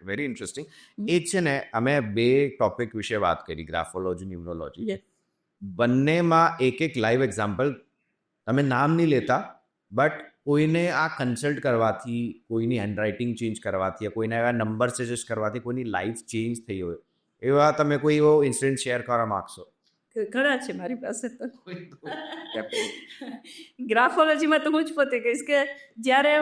Very interesting. એ છે ને, અમે 2 ટોપિક વિશે વાત કરી, ગ્રાફોલોજી, ન્યુમરોલોજી. યસ, બંનેમાં એક લાઈવ એક્ઝામ્પલ. તમે નામ નહીં લેતા, બટ કોઈને આ કન્સલ્ટ કરવાથી, કોઈની હેન્ડરાઇટિંગ ચેન્જ કરવાથી, કોઈને એવા નંબર સજેસ્ટ કરવાથી કોઈની લાઈફ ચેન્જ થઈ હોય, એવા તમે કોઈ એવો ઇન્સિડન્ટ શેર કરવા માગશો? ઘણા છે મારી પાસે તો. ગ્રાફોલોજીમાં તો હું જ પોતે કહીશ કે જ્યારે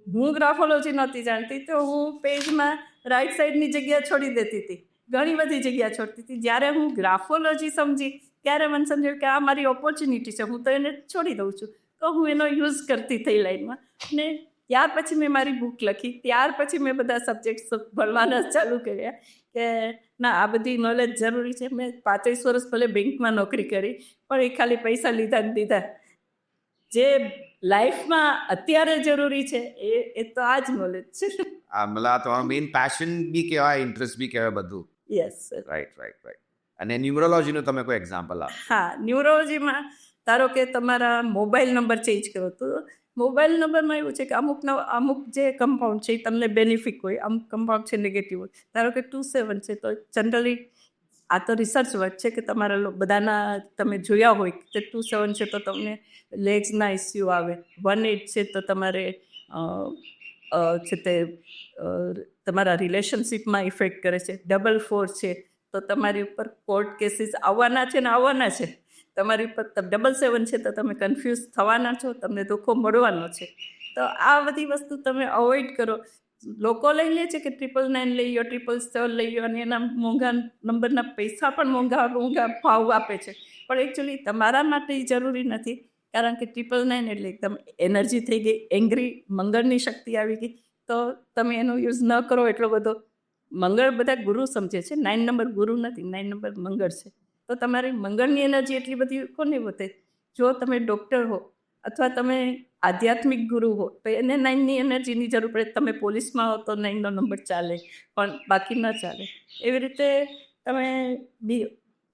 હું ગ્રાફોલોજી નહોતી જાણતી તો હું પેજમાં રાઈટ સાઈડની જગ્યા છોડી દેતી હતી, ઘણી બધી જગ્યા છોડતી હતી. જ્યારે હું ગ્રાફોલોજી સમજી ત્યારે મને સમજાયું કે આ મારી ઓપોર્ચ્યુનિટી છે, હું તો એને છોડી દઉં છું. તો હું એનો યુઝ કરતી થઈ લાઈનમાં. ને ત્યાર પછી મેં મારી બુક લખી, ત્યાર પછી મેં બધા સબ્જેક્ટ્સ ભણવાના ચાલુ કર્યા કે ના, આ બધી નોલેજ જરૂરી છે. મેં 35 વર્ષ ભલે બેંકમાં નોકરી કરી, પણ એ ખાલી પૈસા લીધા ને દીધા. જે લાઈફમાં અત્યારે જરૂરી છે એ તો આ જ નોલેજ છે. મતલબ તમારો મેઇન પેશન બી કહેવાય, ઇન્ટરેસ્ટ બી કહેવાય, બધું. Yes, right. અને ન્યુમરોલોજીનું તમે કોઈ એક્ઝામ્પલ આપો? હા, ન્યુરોલોજીમાં ધારો કે તમારા મોબાઈલ નંબર ચેન્જ કરો તો મોબાઈલ નંબરમાં એવું છે કે અમુક જે કમ્પાઉન્ડ છે એ તમને બેનિફિક હોય, અમુક કમ્પાઉન્ડ છે નેગેટિવ હોય. ધારો કે 27 છે તો જનરલી આ તો રિસર્ચ વર્ક છે કે તમારા બધાના તમે જોયા હોય કે 27 છે તો તમને લેગ્સના ઇસ્યુ આવે, 18 છે તો તમારે છે તે તમારા રિલેશનશિપમાં ઇફેક્ટ કરે છે, 4 છે તો તમારી ઉપર કોર્ટ કેસીસ આવવાના છે ને આવવાના છે, તમારી ઉપર 7 છે તો તમે કન્ફ્યુઝ થવાના છો, તમને ધોખો મળવાનો છે. તો આ બધી વસ્તુ તમે અવોઇડ કરો. લોકો લઈ લે છે કે 999 લઈ લો, 777 લઈ લો, અને એના મોંઘા નંબરના પૈસા પણ મોંઘા ભાવ આપે છે. પણ એકચ્યુઅલી તમારા માટે એ જરૂરી નથી, કારણ કે 999 એટલે એકદમ એનર્જી થઈ ગઈ, એંગ્રી, મંગળની શક્તિ આવી ગઈ, તો તમે એનો યુઝ ન કરો એટલો બધો. મંગળ બધા ગુરુ સમજે છે, 9 નંબર ગુરુ નથી, 9 નંબર મંગળ છે. તો તમારી મંગળની એનર્જી એટલી બધી કોને વધે? જો તમે ડૉક્ટર હો અથવા તમે આધ્યાત્મિક ગુરુ હો તો એને 9ની એનર્જીની જરૂર પડે. તમે પોલીસમાં હો તો 9નો નંબર ચાલે, પણ બાકી ન ચાલે. એવી રીતે તમે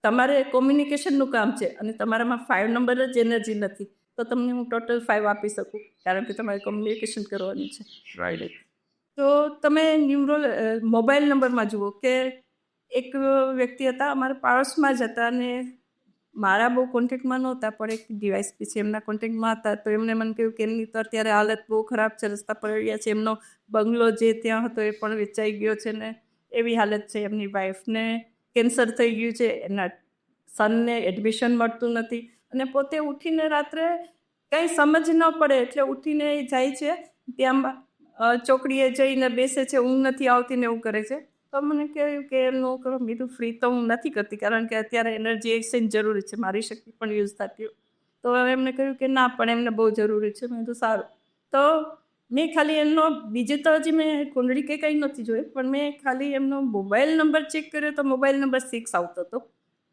તમારે કોમ્યુનિકેશનનું કામ છે અને તમારામાં 5 નંબર જ એનર્જી નથી, તો તમને હું ટોટલ 5 આપી શકું, કારણ કે તમારે કોમ્યુનિકેશન કરવાનું છે. રાઈટ. તો તમે મોબાઈલ નંબરમાં જુઓ કે એક વ્યક્તિ હતા, અમારા પાડોશમાં જ હતા, અને મારા બહુ કોન્ટેક્ટમાં નહોતા, પણ એક ડિવાઇસ પછી એમના કોન્ટેક્ટમાં હતા. તો એમને મને કહ્યું કે એમની તો અત્યારે હાલત બહુ ખરાબ છે, રસ્તા પર રહ્યા છે, એમનો બંગલો જે ત્યાં હતો એ પણ વેચાઈ ગયો છે ને એવી હાલત છે. એમની વાઈફને કેન્સર થઈ ગયું છે, એના સનને એડમિશન મળતું નથી, અને પોતે ઉઠીને રાત્રે કંઈ સમજ ન પડે એટલે ઉઠીને જાય છે, ત્યાં ચોકડીએ જઈને બેસે છે, ઊંઘ નથી આવતી ને એવું કરે છે. તો મને કહ્યું કે એમનું કરો બીજું ફ્રી તો હું નથી કરતી, કારણ કે અત્યારે એનર્જી એક્સચેન્જ જરૂરી છે, મારી શક્તિ પણ યુઝ થતી હોય. તો એમને કહ્યું કે ના, પણ એમને બહુ જરૂરી છે. મેં કીધું સારું. તો મેં ખાલી એમનો, બીજે તો હજી મેં કુંડળી કે કંઈ નથી જોયું, પણ મેં ખાલી એમનો મોબાઈલ નંબર ચેક કર્યો તો મોબાઈલ નંબર 6 આવતો હતો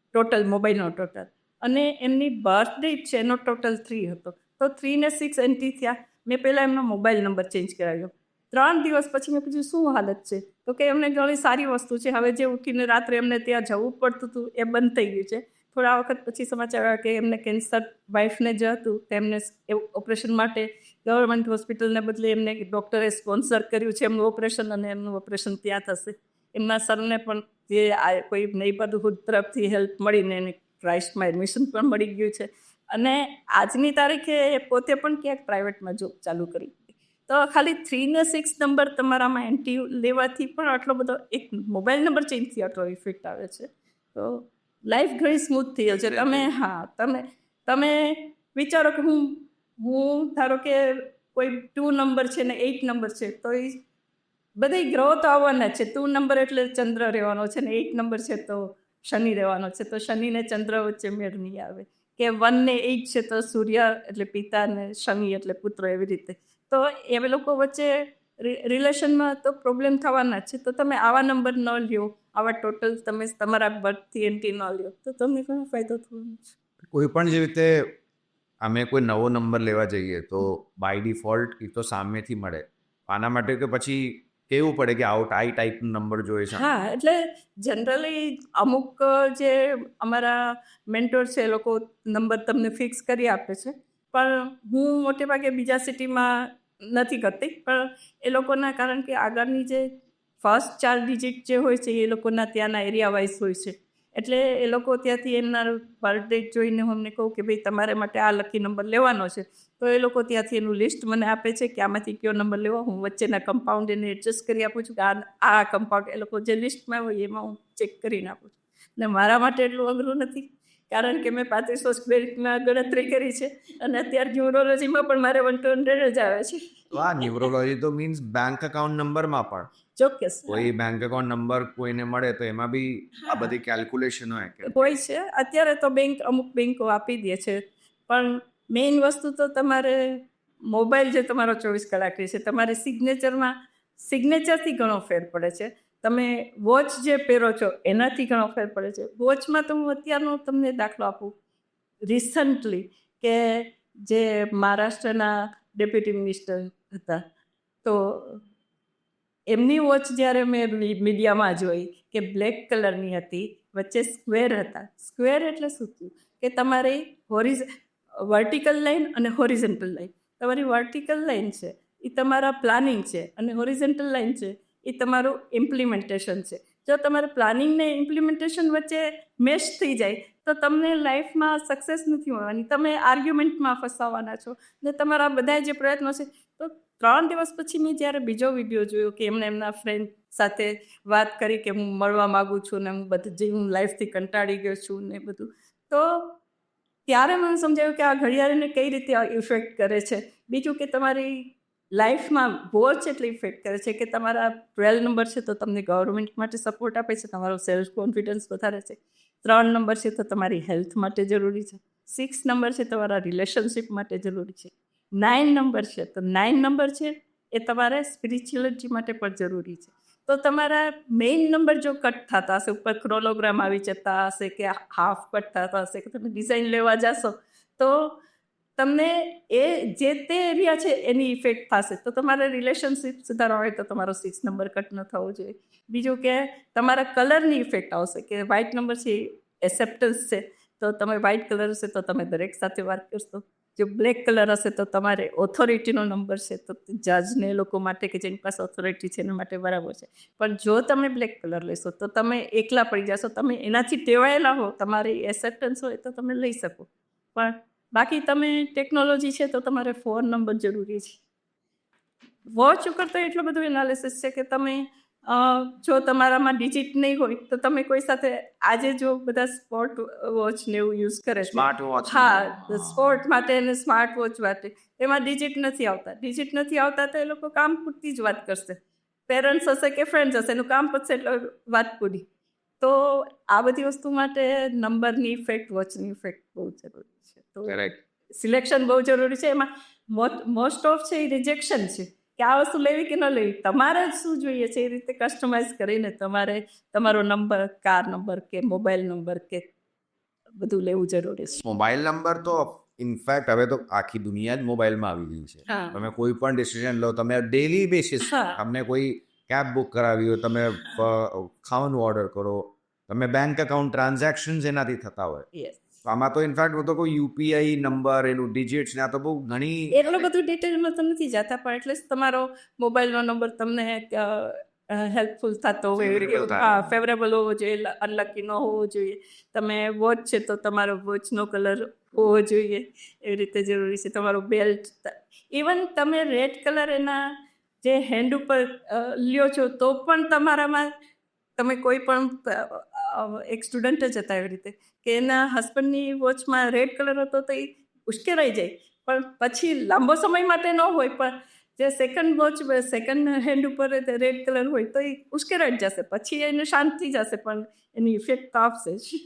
ટોટલ, મોબાઈલનો ટોટલ, અને એમની બર્થ ડેટ છે એનો ટોટલ 3 હતો. તો 3 ને 6 એન્ટ્રી થયા. મેં પહેલાં એમનો મોબાઈલ નંબર ચેન્જ કરાવ્યો. 3 દિવસ પછી મેં પૂછ્યું શું હાલત છે, તો કે એમને ઘણી સારી વસ્તુ છે, હવે જે ઉઠીને રાત્રે એમને ત્યાં જવું પડતું હતું એ બંધ થઈ ગયું છે. થોડા વખત પછી સમાચાર આવ્યા કે એમને કેન્સર, વાઈફને જે હતું તેમને ઓપરેશન માટે ગવર્મેન્ટ હોસ્પિટલને બદલે એમને ડૉક્ટરે સ્પોન્સર કર્યું છે એમનું ઓપરેશન, અને એમનું ઓપરેશન ત્યાં થશે. એમના સરને પણ જે કોઈ નેબરહુડ તરફથી હેલ્પ મળીને એને ક્રાઇસ્ટમાં એડમિશન પણ મળી ગયું છે, અને આજની તારીખે એ પોતે પણ ક્યાંક પ્રાઇવેટમાં જોબ ચાલુ કરી. તો ખાલી 3 ને 6 નંબર તમારામાં એન્ટી લેવાથી પણ આટલો બધો, એક મોબાઈલ નંબર ચેન્જથી આટલો ઇફેક્ટ આવે છે. તો લાઈફ ઘણી સ્મૂથ થઈ છે. તમે વિચારો કે હું ધારો કે કોઈ 2 નંબર છે ને 8 નંબર છે, તો એ બધી ગ્રહો તો આવવાના છે. 2 નંબર એટલે ચંદ્ર રહેવાનો છે, ને 8 નંબર છે તો શનિ રહેવાનો છે. તો શનિ ને ચંદ્ર વચ્ચે મેળ નહીં આવે. કે 1 ને 8 છે તો સૂર્ય એટલે પિતા ને શનિ એટલે પુત્ર, એવી રીતે. તો એ લોકો વચ્ચે રિલેશનમાં તો પ્રોબ્લેમ થવાના છે. તો તમે આવા નંબર ન લ્યો, આવા ટોટલ તમે તમારા બર્થથી એન્ટ્રી ન લ્યો, તો તમને ઘણો ફાયદો થવાનો છે. કોઈ પણ જે રીતે અમે કોઈ નવો નંબર લેવા જઈએ તો બાય ડિફોલ્ટ એ તો સામેથી મળે. આના માટે કે પછી કેવું પડે કે આ ટાઈપનો નંબર જોઈએ છે? હા, એટલે જનરલી અમુક જે અમારા મેન્ટોર છે એ લોકો નંબર તમને ફિક્સ કરી આપે છે, પણ હું મોટે ભાગે બીજા સિટીમાં નથી કરતી. પણ એ લોકોના, કારણ કે આગળની જે ફર્સ્ટ 4 ડિજિટ જે હોય છે એ લોકોના ત્યાંના એરિયા વાઇઝ હોય છે, એટલે એ લોકો ત્યાંથી એમના બર્થડે જોઈને હું અમને કહું કે ભાઈ તમારે માટે આ લકી નંબર લેવાનો છે, તો એ લોકો ત્યાંથી એનું લિસ્ટ મને આપે છે કે આમાંથી કયો નંબર લેવો. હું વચ્ચેના કમ્પાઉન્ડ એને એડજસ્ટ કરી આપું છું કે આ કમ્પાઉન્ડ એ લોકો જે લિસ્ટમાં હોય એમાં હું ચેક કરીને આપું છું. ને મારા માટે એટલું અઘરું નથી, કારણ કે મેં 3500 સ્ક્વેરમાં ગણતરી કરી છે, અને અત્યારે ન્યુરોલોજીમાં પણ મારે 1 to 100 જ આવે છે. તો આ ન્યુરોલોજી તો મીન્સ બેંક એકાઉન્ટ નંબરમાં પણ ચોક્કસ કોઈ બેંક એકાઉન્ટ નંબર કોઈને મળે તો એમાં બી આ બધી કેલ્ક્યુલેશન હોય કે હોય છે. અત્યારે તો અમુક બેંકો આપી દે છે, પણ મેઇન વસ્તુ તો તમારે મોબાઈલ જે તમારો 24 કલાક રહે છે, તમારે સિગ્નેચરથી ઘણો ફેર પડે છે. તમે વોચ જે પહેરો છો એનાથી ઘણો ફેર પડે છે. વોચમાં તો હું અત્યારનો તમને દાખલો આપું. રિસન્ટલી કે જે મહારાષ્ટ્રના ડેપ્યુટી મિનિસ્ટર હતા, તો એમની વોચ જ્યારે મેં મીડિયામાં જોઈ કે બ્લેક કલરની હતી, વચ્ચે સ્ક્વેર હતા. સ્ક્વેર એટલે શું થયું કે તમારી વર્ટિકલ લાઇન અને હોરિઝોન્ટલ લાઇન. તમારી વર્ટિકલ લાઇન છે એ તમારા પ્લાનિંગ છે, અને હોરિઝોન્ટલ લાઇન છે એ તમારું ઇમ્પ્લિમેન્ટેશન છે. જો તમારે પ્લાનિંગ ને ઇમ્પ્લિમેન્ટેશન વચ્ચે મેશ થઈ જાય તો તમને લાઈફમાં સક્સેસ નથી મળવાની, તમે આર્ગ્યુમેન્ટમાં ફસાવાના છો, ને તમારા બધા જે પ્રયત્નો છે. તો 3 દિવસ પછી મેં જ્યારે બીજો વિડીયો જોયો કે એમને એમના ફ્રેન્ડ સાથે વાત કરી કે હું મળવા માગું છું ને હું લાઈફથી કંટાળી ગયો છું ને બધું, તો ત્યારે મને સમજાયું કે આ ઘડિયાળને કઈ રીતે ઇફેક્ટ કરે છે. બીજું કે તમારી લાઈફમાં વોચ એટલી ઇફેક્ટ કરે છે કે તમારા 12 નંબર છે તો તમને ગવર્મેન્ટ માટે સપોર્ટ આપે છે, તમારો સેલ્ફ કોન્ફિડન્સ વધારે છે. 3 નંબર છે તો તમારી હેલ્થ માટે જરૂરી છે. 6 નંબર છે તમારા રિલેશનશિપ માટે જરૂરી છે. 9 નંબર છે તો 9 નંબર છે એ તમારે સ્પિરિચ્યુઅલિટી માટે પણ જરૂરી છે. તો તમારા મેઇન નંબર જો કટ થતા હશે, ઉપર ક્રોલોગ્રામ આવી જતા હશે કે હાફ કટ થતા હશે કે તમે ડિઝાઇન લેવા જશો તો તમને એ જે તે એરિયા છે એની ઇફેક્ટ થશે. તો તમારે રિલેશનશિપ સુધારવા હોય તો તમારો 6 નંબર કટ ન થવો જોઈએ. બીજું કે તમારા કલરની ઇફેક્ટ આવશે કે વ્હાઇટ નંબર છે એસેપ્ટન્સ છે, તો તમે વ્હાઇટ કલર હશે તો તમે દરેક સાથે વાત કરશો. જો બ્લેક કલર હશે તો તમારે ઓથોરિટીનો નંબર છે, તો જજને લોકો માટે કે જેની પાસે ઓથોરિટી છે એના માટે બરાબર છે. પણ જો તમે બ્લેક કલર લેશો તો તમે એકલા પડી જશો. તમે એનાથી ટેવાયેલા હો, તમારી એસેપ્ટન્સ હોય તો તમે લઈ શકો. પણ બાકી તમે ટેકનોલોજી છે તો તમારે 4 નંબર જરૂરી છે. વોચ ઉપર તો એટલું બધું એનાલિસિસ છે કે તમે જો તમારામાં ડિજિટ નહીં હોય તો તમે કોઈ સાથે, આજે જો બધા સ્પોર્ટ વોચ ને એવું યુઝ કરે છે, સ્માર્ટ વોચ. હા, સ્પોર્ટ માટે અને સ્માર્ટ વોચ માટે એમાં ડિજિટ નથી આવતા તો એ લોકો કામ પૂરતી જ વાત કરશે. પેરેન્ટ્સ હશે કે ફ્રેન્ડ્સ હશે, એનું કામ પતશે એટલે વાત પૂરી. તો આ બધી વસ્તુ માટે નંબરની ઇફેક્ટ, વોચની ઇફેક્ટ બહુ જરૂરી છે. તો કરેક્ટ. સિલેક્શન બહુ જરૂરી છે. એમાં મોસ્ટ ઓફ છે એ રિજેક્શન છે કે આ વસ્તુ લેવી કે ન લેવી. તમારે શું જોઈએ છે એ રીતે કસ્ટમાઇઝ કરીને તમારે તમારો નંબર, કાર નંબર કે મોબાઈલ નંબર કે બધું લેવું જરૂરી છે. મોબાઈલ નંબર તો ઇનફેક્ટ હવે તો આખી દુનિયા જ મોબાઈલમાં આવી ગઈ છે. હા. તમે કોઈ પણ ડિસિઝન લો, તમે ડેલી બેસિસ, હા. તમને કોઈ કેબ બુક કરાવી હોય, તમે ખાવાનું ઓર્ડર કરો, તમે બેંક એકાઉન્ટ ટ્રાન્ઝેક્શન્સ એનાથી થતા હોય. યસ. આમાં તો ઇનફેક્ટ બધો કોઈ યુપીઆઈ નંબર, એનું ડિજિટ્સ ને આ તો બહુ ઘણી એટલું બધું ડિટેલમાં તો નથી જતા, પણ એટલે જ તમારો મોબાઈલનો નંબર તમને હેલ્પફુલ થતો હોય એવી Favorable રીતે, થાય. હા, ફેવરેબલ હોવો જોઈએ, અનલકી ન હોવો જોઈએ. તમે વોચ છે તો તમારો વોચનો કલર હોવો જોઈએ એવી રીતે જરૂરી છે. તમારો બેલ્ટ, ઇવન તમે રેડ કલર એના જે હેન્ડ ઉપર લ્યો છો તો પણ તમારામાં, તમે કોઈ પણ એક સ્ટુડન્ટ જ હતા એવી રીતે કે એના હસબન્ડની વોચમાં રેડ કલર હતો તો એ ઉશ્કેરાઈ જાય, પણ પછી લાંબો સમય માટે ન હોય, પણ જે સેકન્ડ વોચ, સેકન્ડ હેન્ડ ઉપર રેડ કલર હોય તો એ ઉશ્કેરાઈ જશે, પછી એને શાંત થઈ જશે, પણ એની ઇફેક્ટ તો આપશે જ.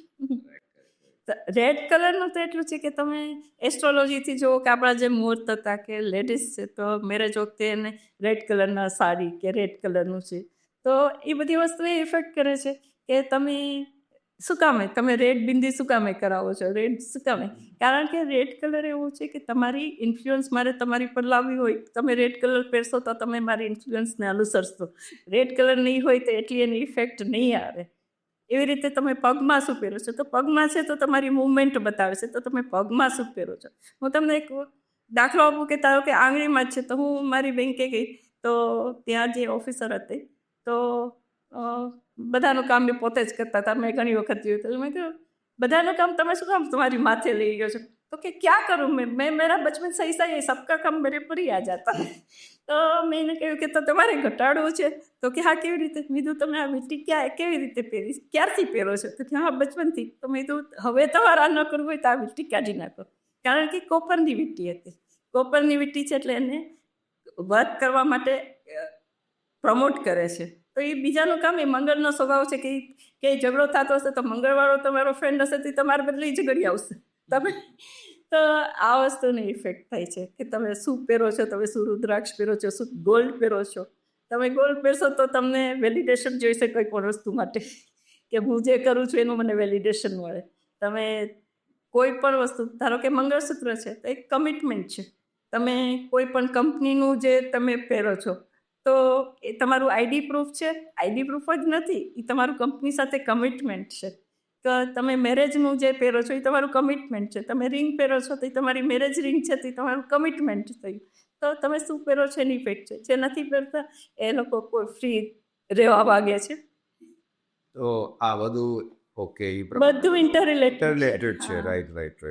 રેડ કલરનું તો એટલું છે કે તમે એસ્ટ્રોલોજીથી જુઓ કે આપણા જે મુહૂર્ત હતા કે લેડીઝ છે તો મેરેજ વખતે એને રેડ કલરના સાડી કે રેડ કલરનું છે, તો એ બધી વસ્તુ એ ઇફેક્ટ કરે છે કે તમે શું કામે તમે રેડ બિંદી શું કામે કરાવો છો, રેડ શું કામે? કારણ કે રેડ કલર એવું છે કે તમારી ઇન્ફ્લુઅન્સ મારે તમારી પર લાવવી હોય, તમે રેડ કલર પહેરશો તો તમે મારી ઇન્ફ્લુઅન્સને અનુસરશો. રેડ કલર નહીં હોય તો એટલી એની ઇફેક્ટ નહીં આવે. એવી રીતે તમે પગમાં શું પહેરો છો, તો પગમાં છે તો તમારી મૂવમેન્ટ બતાવે છે, તો તમે પગમાં શું પહેરો છો. હું તમને એક દાખલો આપું કે ધારો કે આંગળીમાં જ છે, તો હું મારી બેંકે ગઈ તો ત્યાં જે ઓફિસર હતી તો બધાનું કામ મેં પોતે જ કરતા હતા. મેં ઘણી વખત જોયું તો મેં કહ્યું, બધાનું કામ તમે શું કામ તમારી માથે લઈ ગયો છો? તો કે ક્યાં કરું મેં મેરા બચપન સહી સહી સબકા કામ મેરે પર ही आ जाता. તો મેં એને કહ્યું કે તો તમારે ઘટાડવું છે? તો કે હા, કેવી રીતે? મેં કીધું તમે આ વીંટી કેવી રીતે પહેરી, ક્યારથી પહેરો છો? તો કે હા, બચપનથી. તો મેં કીધું હવે તમારે આ ન કરવું હોય તો આ વીંટી કાઢી નાખો. કારણ કે કોપરની વીંટી હતી. કોપરની વીંટી છે એટલે એને વર્ક કરવા માટે પ્રમોટ કરે છે. તો એ બીજાનું કામ, એ મંગળનો સ્વભાવ છે કે ઝઘડો થતો હશે તો મંગળવાળો તમારો ફ્રેન્ડ હશે તો તમારા બદલે ઝઘડી આવશે. તમે તો આ વસ્તુની ઇફેક્ટ થાય છે કે તમે શું પહેરો છો, તમે શું રુદ્રાક્ષ પહેરો છો, શું ગોલ્ડ પહેરો છો. તમે ગોલ્ડ પહેરશો તો તમને વેલિડેશન જોઈશે કોઈ પણ વસ્તુ માટે કે હું જે કરું છું એનું મને વેલિડેશન મળે. તમે કોઈ પણ વસ્તુ, ધારો કે મંગળસૂત્ર છે તો એક કમિટમેન્ટ છે. તમે કોઈ પણ કંપનીનું જે તમે પહેરો છો તો એ તમારું આઈડી પ્રૂફ છે. આઈડી પ્રૂફ જ નથી, એ તમારું કંપની સાથે કમિટમેન્ટ છે. તો તમે મેરેજનું જે પહેરો છો એ તમારું કમિટમેન્ટ છે. તમે રિંગ પહેરો છો તો એ તમારી મેરેજ રિંગ છે, તો એ તમારું કમિટમેન્ટ થયું. તો તમે શું પહેરો છો એની ઇફેક્ટ છે. જે નથી પહેરતા એ લોકો કોઈ ફ્રી રહેવા માગે છે. તો આ બધું ઓકે, બધું ઇન્ટરરિલેટેડ છે. રાઈટ.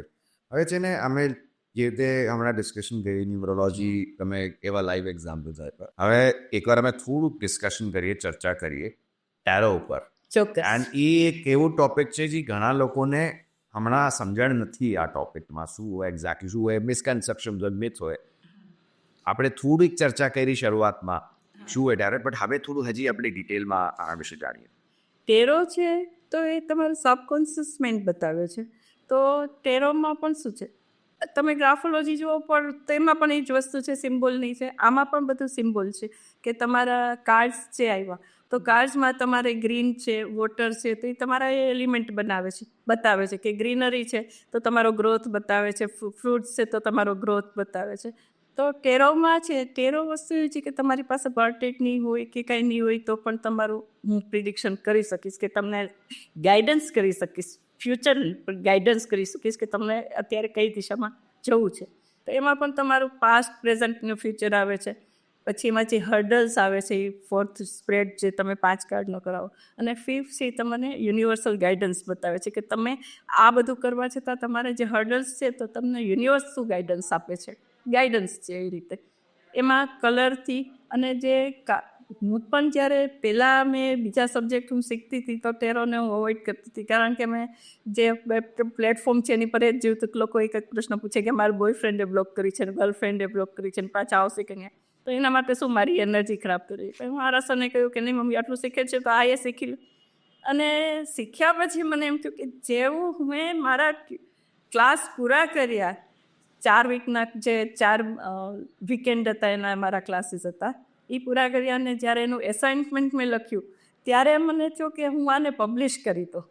હવે છે ને, અમે જે રીતે હમણાં ડિસ્કશન કરી ન્યુમરોલોજી, તમે એવા લાઈવ એક્ઝામ્પલ્સ આપ્યા. હવે એકવાર અમે થોડુંક ડિસ્કશન કરીએ, ચર્ચા કરીએ ટેરો ઉપર. ચોક્કસ. એન્ડ એ એક એવું ટોપિક છે જે ઘણા લોકોને હમણાં સમજણ નથી આ ટોપિકમાં શું હોય, એક્ઝેક્ટલી શું હોય, મિસકન્સેપ્શન મિથ હોય. આપણે થોડીક ચર્ચા કરી શરૂઆતમાં શું હોય ટેરો, બટ હવે થોડું હજી આપણે ડિટેલમાં આ વિશે જાણીએ. ટેરો છે તો એ તમારું સબકોન્શિયસ માઇન્ડ બતાવે છે. તો ટેરોમાં પણ શું છે, તમે ગ્રાફોલોજી જુઓ પણ તેમાં પણ એ જ વસ્તુ છે, સિમ્બોલની છે. આમાં પણ બધું સિમ્બોલ છે કે તમારા કાર્ડ્સ જે આવ્યા તો કાર્ડ્સમાં તમારે ગ્રીન છે, વોટર છે, તો એ તમારા એ એલિમેન્ટ બતાવે છે કે ગ્રીનરી છે તો તમારો ગ્રોથ બતાવે છે, ફ્રૂટ્સ છે તો તમારો ગ્રોથ બતાવે છે. તો ટેરોમાં છે, ટેરો વસ્તુ એવી છે કે તમારી પાસે બર્થડેટ નહીં હોય કે કંઈ નહીં હોય તો પણ તમારું હું પ્રિડિક્શન કરી શકીશ કે તમને ગાઈડન્સ કરી શકીશ, ફ્યુચર ગાઈડન્સ કરી શકીશ કે તમને અત્યારે કઈ દિશામાં જવું છે. તો એમાં પણ તમારું પાસ્ટ, પ્રેઝન્ટ ને ફ્યુચર આવે છે. પછી એમાં જે હર્ડલ્સ આવે છે એ 4th સ્પ્રેડ જે તમે 5 કાર્ડનો કરાવો, અને 5th છે એ તમને યુનિવર્સલ ગાઈડન્સ બતાવે છે કે તમે આ બધું કરવા છતાં તમારે જે હર્ડલ્સ છે તો તમને યુનિવર્સ શું ગાઈડન્સ આપે છે, ગાઈડન્સ છે એ રીતે. એમાં કલરથી અને જે હું પણ જ્યારે પહેલાં મેં બીજા સબ્જેક્ટ હું શીખતી હતી તો ટેરોને હું અવોઇડ કરતી હતી, કારણ કે મેં જે પ્લેટફોર્મ છે એની પર જ જીવતું લોકો એક પ્રશ્ન પૂછે કે મારા બોયફ્રેન્ડે બ્લોક કરી છે, ગર્લફ્રેન્ડે બ્લોક કરી છે, પાછા આવશે કે નહીં, તો એના માટે શું મારી એનર્જી ખરાબ કરી. હું મારા સરને કહ્યું કે નહીં મમ્મી આટલું શીખે છે તો આ એ શીખી લો. અને શીખ્યા પછી મને એમ થયું કે જેવું મેં મારા ક્લાસ પૂરા કર્યા, 4 વીકના જે 4 વીકેન્ડ હતા એના મારા ક્લાસીસ હતા, એ પૂરા કર્યા અને જ્યારે એનું એસાઇનમેન્ટ મેં લખ્યું ત્યારે મને થયું કે હું આને પબ્લિશ કરી દઉં.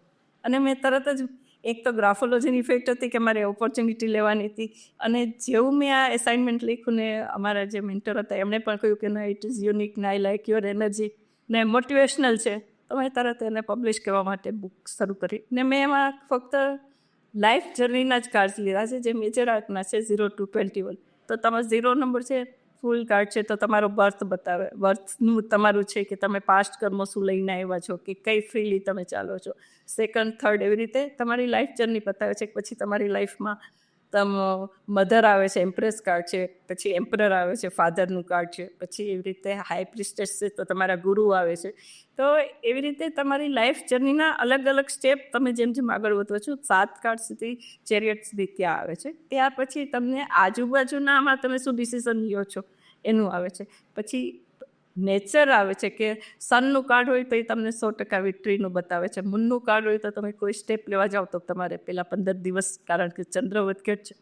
અને મેં તરત જ, એક તો ગ્રાફોલોજીની ઇફેક્ટ હતી કે મારે ઓપોર્ચ્યુનિટી લેવાની હતી, અને જેવું મેં આ એસાઇનમેન્ટ લખ્યું ને અમારા જે મેન્ટર હતા એમણે પણ કહ્યું કે ના, ઇટ ઇઝ યુનિક, ના આઈ લાઇક યોર એનર્જી ને મોટિવેશનલ છે, તો મેં તરત એને પબ્લિશ કરવા માટે બુક શરૂ કરી. ને મેં એમાં ફક્ત લાઈફ જર્નીના જ કાર્ડ્સ લીધા છે જે મેજર આર્કના છે 0 to 21. તો તમારો 0 નંબર છે, ફૂલ કાર્ડ છે તો તમારો બર્થ બતાવે, બર્થનું તમારું છે કે તમે પાસ્ટ કર્મો શું લઈને આવ્યા છો કે કઈ ફ્રીલી તમે ચાલો છો. 2nd, 3rd એવી રીતે તમારી લાઈફ જર્ની બતાવે છે. પછી તમારી લાઈફમાં મધર આવે છે, એમ્પ્રેસ કાર્ડ છે, પછી એમ્પરર આવે છે, ફાધરનું કાર્ડ છે, પછી એવી રીતે હાઈ પ્રિસ્ટેસ છે તો તમારા ગુરુ આવે છે. તો એવી રીતે તમારી લાઈફ જર્નીના અલગ અલગ સ્ટેપ તમે જેમ જેમ આગળ વધો છો, 7 કાર્ડ સુધી, ચેરિયટ સુધી ત્યાં આવે છે. ત્યાર પછી તમને આજુબાજુનામાં તમે શું ડિસિઝન લ્યો છો એનું આવે છે. પછી નેચર આવે છે કે સનનું કાર્ડ હોય તો એ તમને 100% વિક્ટરીનું બતાવે છે. મૂનનું કાર્ડ હોય તો તમે કોઈ સ્ટેપ લેવા જાઓ તો તમારે પહેલાં 15 દિવસ, કારણ કે ચંદ્ર વધઘટ છે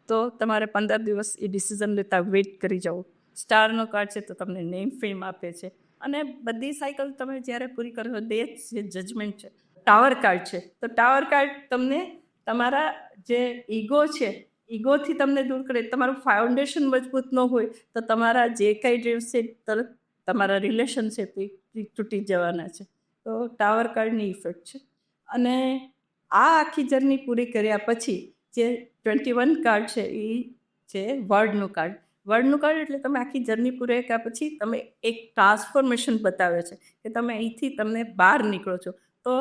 તો તમારે 15 દિવસ એ ડિસિઝન લેતા વેઇટ કરી જાઓ. સ્ટારનો કાર્ડ છે તો તમને નેમ ફેમ આપે છે. અને બધી સાયકલ તમે જ્યારે પૂરી કરો, ડેથ છે, જજમેન્ટ છે. ટાવર કાર્ડ છે તો ટાવર કાર્ડ તમને તમારા જે ઈગો છે, ઈગોથી તમને દૂર કરે. તમારું ફાઉન્ડેશન મજબૂત ન હોય તો તમારા જે કંઈ ડ્રીમ્સ છે તરત તમારા રિલેશન છે તે તૂટી જવાના છે. તો ટાવર કાર્ડની ઇફેક્ટ છે. અને આ આખી જર્ની પૂરી કર્યા પછી જે 21 કાર્ડ છે એ છે વર્ડનું કાર્ડ. વર્ડનું કાર્ડ એટલે તમે આખી જર્ની પૂરી કર્યા પછી તમે એક ટ્રાન્સફોર્મેશન બતાવે છે કે તમે અહીંથી તમને બહાર નીકળો છો. તો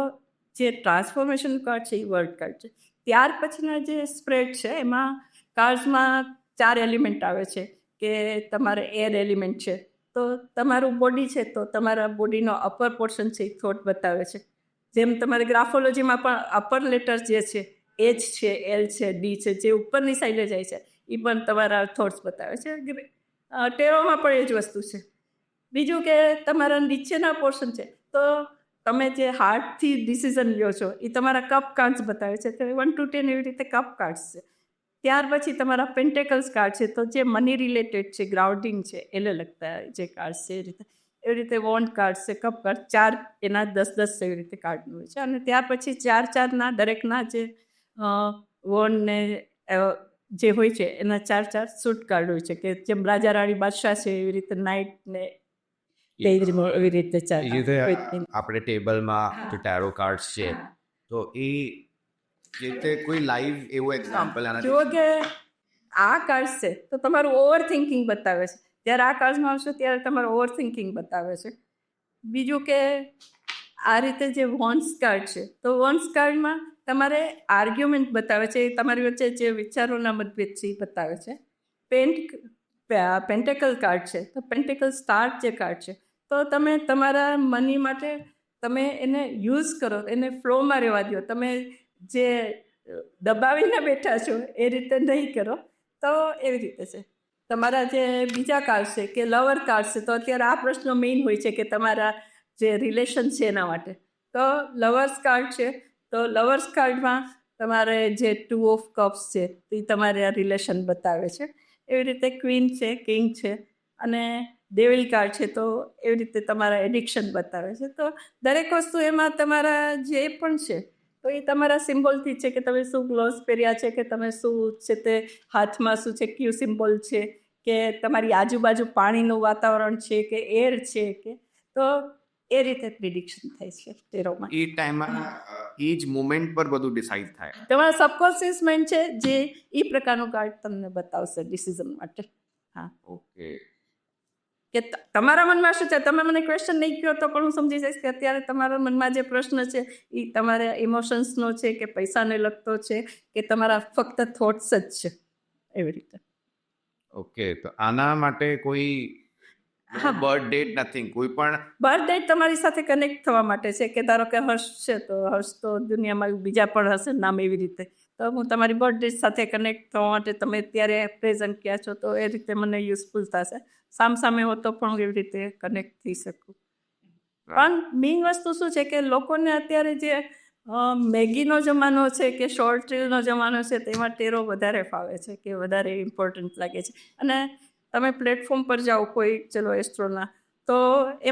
જે ટ્રાન્સફોર્મેશન કાર્ડ છે એ વર્ડ કાર્ડ છે. ત્યાર પછીના જે સ્પ્રેડ છે એમાં કાર્ડ્સમાં 4 એલિમેન્ટ આવે છે કે તમારે એર એલિમેન્ટ છે તો તમારું બોડી છે તો તમારા બોડીનો અપર પોર્શન છે એ થોટ બતાવે છે. જેમ તમારે ગ્રાફોલોજીમાં પણ અપર લેટર જે છે, એચ છે, એલ છે, ડી છે, જે ઉપરની સાઈડે જાય છે એ પણ તમારા થોટ્સ બતાવે છે. ટેરોમાં પણ એ જ વસ્તુ છે. બીજું કે તમારા નીચેના પોર્શન છે તો તમે જે હાર્ટથી ડિસિઝન લ્યો છો એ તમારા કપ કાર્ડ્સ બતાવે છે. તો 1 to 10 એવી રીતે કપ કાર્ડ્સ છે. ત્યાર પછી તમારા પેન્ટેકલ્સ કાર્ડ છે તો જે મની રિલેટેડ છે, ગ્રાઉન્ડિંગ છે, એને લગતા જે કાર્ડ છે એવી રીતે વોન્ડ કાર્ડ છે, કપ કાર્ડ, 4 એના 10-10 એવી રીતે કાર્ડ હોય છે. અને ત્યાર પછી 4-4ના દરેકના જે વોન્ડ ને જે હોય છે એના 4-4 સૂટ કાર્ડ હોય છે કે જેમ રાજા રાણી બાદશાહ છે એવી રીતે નાઇટ ને એવી રીતે 4 એ રીતે આપણે ટેબલમાં જે ટેરો કાર્ડ્સ છે તો એ રીતે કોઈ લાઈવ એવું એક્ઝામ્પલ જુઓ કે આ કાર્ડ છે તો તમારું ઓવર થિંકિંગ બતાવે છે. જ્યારે આ કાર્ડમાં આવશે ત્યારે તમારું ઓવર થિંકિંગ બતાવે છે. બીજું કે આ રીતે જે વોન્સ કાર્ડ છે તો વોન્સ કાર્ડમાં તમારે આર્ગ્યુમેન્ટ બતાવે છે, તમારી વચ્ચે જે વિચારોના મતભેદ છે એ બતાવે છે. પેન્ટેકલ કાર્ડ છે તો પેન્ટેકલ સ્ટાર જે કાર્ડ છે તો તમે તમારા મની માટે તમે એને યુઝ કરો, એને ફ્લોમાં રહેવા દો. તમે જે દબાવીને બેઠા છો એ રીતે નહીં કરો. તો એવી રીતે છે. તમારા જે બીજા કાર્ડ છે કે લવર કાર્ડ છે, તો અત્યારે આ પ્રશ્ન મેઇન હોય છે કે તમારા જે રિલેશન છે એના માટે. તો લવર્સ કાર્ડ છે, તો લવર્સ કાર્ડમાં તમારે જે 2 ઓફ કપ્સ છે એ તમારે આ રિલેશન બતાવે છે. એવી રીતે ક્વીન છે, કિંગ છે, અને ડેવિલ કાર્ડ છે, તો એવી રીતે તમારા એડિક્શન બતાવે છે. તો દરેક વસ્તુ એમાં તમારા જે પણ છે તો એ તમારા સિમ્બોલથી છે કે તમે શું ગ્લોવ્સ પહેર્યા છે, કે તમે શું છે તે હાથમાં શું છે, કયું સિમ્બોલ છે, કે તમારી આજુબાજુ પાણીનું વાતાવરણ છે કે એર છે, કે તો એ રીતે પ્રિડિક્શન થાય છે ટેરોમાં. એ ટાઈમમાં એ જ મોમેન્ટ પર બધું ડિસાઇડ થાય. તમારા સબકોન્શિયસ માઇન્ડ છે જે એ પ્રકારનું કાર્ડ તમને બતાવશે ડિસિઝન માટે. હા, ઓકે. કે તમારા મનમાં શું છે, તમે મને ક્વેશ્ચન નહીં કહો તો પણ હું સમજી જઈશ કે અત્યારે તમારા મનમાં જે પ્રશ્ન છે એ તમારા ઇમોશન્સનો છે કે પૈસાને લગતો છે કે તમારા ફક્ત થોટ્સ જ છે, એવી રીતે. ઓકે, તો આના માટે કોઈ બર્થ ડેટ નથિંગ, કોઈ પણ બર્થ ડેટ તમારી સાથે કનેક્ટ થવા માટે છે કે ધારો કે હર્ષ છે તો હર્ષ તો દુનિયામાં બીજા પણ હશે નામ, એવી રીતે. તો હું તમારી બર્થ ડેટ સાથે કનેક્ટ થવા માટે તમે ત્યારે પ્રેઝન્ટ ક્યાં છો તો એ રીતે મને યુઝફુલ થશે. સામસામે હો તો પણ એવી રીતે કનેક્ટ થઈ શકું. પણ મેઇન વસ્તુ શું છે કે લોકોને અત્યારે જે મેગીનો જમાનો છે કે શોર્ટ રીલનો જમાનો છે તેમાં ટેરો વધારે ફાવે છે, કે વધારે ઇમ્પોર્ટન્ટ લાગે છે. અને તમે પ્લેટફોર્મ પર જાઓ કોઈ ચલો એસ્ટ્રોના, તો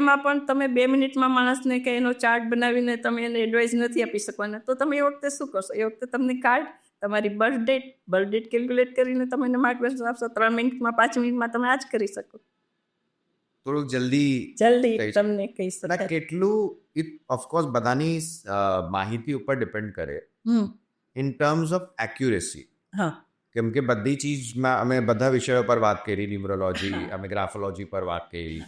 એમાં પણ તમે 2 મિનિટમાં માણસને કે એનો ચાર્ટ બનાવીને તમે એને એડવાઇસ નથી આપી શકવાના. તો તમે એ વખતે શું કરશો? એ વખતે તમને કાર્ડ, તમારી બર્થ ડેટ કેલ્ક્યુલેટ કરીને તમે એને માર્ગદર્શન આપશો. 3 મિનિટમાં 5 મિનિટમાં તમે આ જ કરી શકો. થોડુંક જલ્દી જલ્દી તમને કહી શકાય. કેટલું ઇટ ઓફકોર્સ બધાની માહિતી ઉપર ડિપેન્ડ કરે ઇન ટર્મ્સ ઓફ એક્યુરેસી. હા, કેમ કે બધી ચીજમાં અમે બધા વિષયો પર વાત કરી, ન્યુમરોલોજી, અમે ગ્રાફોલોજી પર વાત કરી,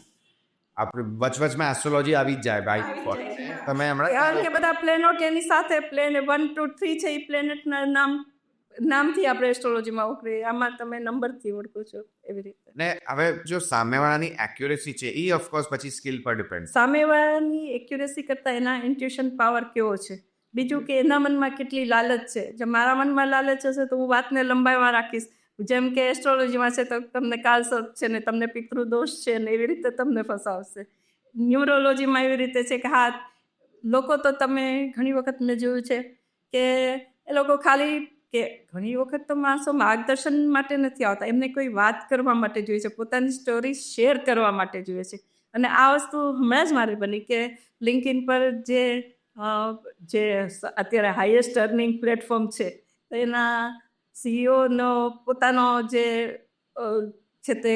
આપણે વચવચમાં એસ્ટ્રોલોજી આવી જ જાય ભાઈ. તમે કારણ કે બધા પ્લેનેટ એની સાથે પ્લેન 1 to 3 છે એ પ્લેનેટના નામથી આપણે એસ્ટ્રોલોજીમાં ઓળખીએ. આમાં તમે નંબરથી ઓળખો છો, એવી રીતે. ને હવે જો સામેવાળાની એક્યુરેસી છે એ ઓફકોર્સ પછી સ્કિલ પર ડિપેન્ડ. સામેવાળાની એક્યુરેસી કરતાં એના ઇન્ટ્યુશન પાવર કેવો છે, બીજું કે એના મનમાં કેટલી લાલચ છે. જો મારા મનમાં લાલચ હશે તો હું વાતને લંબાઈમાં રાખીશ. જેમ કે એસ્ટ્રોલોજીમાં છે તો તમને કાલસર્પ છે ને તમને પિતૃદોષ છે ને એવી રીતે તમને ફસાવશે. ન્યુમરોલોજીમાં એવી રીતે છે કે હા, લોકો તો તમે ઘણી વખત મેં જોયું છે કે એ લોકો ખાલી કે ઘણી વખત તો માણસો માર્ગદર્શન માટે નથી આવતા, એમને કોઈ વાત કરવા માટે જોઈએ છે, પોતાની સ્ટોરી શેર કરવા માટે જોઈએ છે. અને આ વસ્તુ હમણાં જ મારે બની કે લિંકઇન પર જે અત્યારે હાઈએસ્ટ અર્નિંગ પ્લેટફોર્મ છે એના સીઈઓનો પોતાનો જે છે તે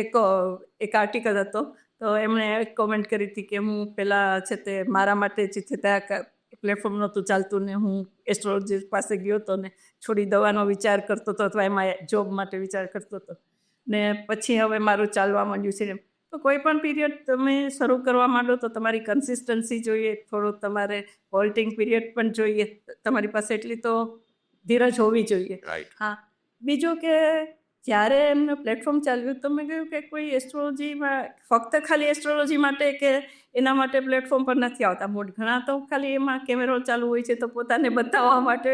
એક આર્ટિકલ હતો. તો એમણે કોમેન્ટ કરી હતી કે હું પહેલાં છે તે મારા માટે જે છે ત્યાં પ્લેટફોર્મ નહોતું ચાલતું ને હું એસ્ટ્રોલોજી પાસે ગયો હતો ને છોડી દવાનો વિચાર કરતો હતો અથવા એમાં જોબ માટે વિચાર કરતો હતો ને પછી હવે મારું ચાલવા માંડ્યું છે. તો કોઈ પણ પીરિયડ તમે શરૂ કરવા માંડો તો તમારી કન્સિસ્ટન્સી જોઈએ, થોડુંક તમારે હોલ્ટિંગ પીરિયડ પણ જોઈએ, તમારી પાસે એટલી તો ધીરજ હોવી જોઈએ. હા, બીજું કે જ્યારે એમનું પ્લેટફોર્મ ચાલ્યું તો મેં કહ્યું કે કોઈ એસ્ટ્રોલોજીમાં ફક્ત ખાલી એસ્ટ્રોલોજી માટે કે એના માટે પ્લેટફોર્મ પર નથી આવતા. ઘણા તો ખાલી એમાં કેમેરો ચાલુ હોય છે તો પોતાને બતાવવા માટે,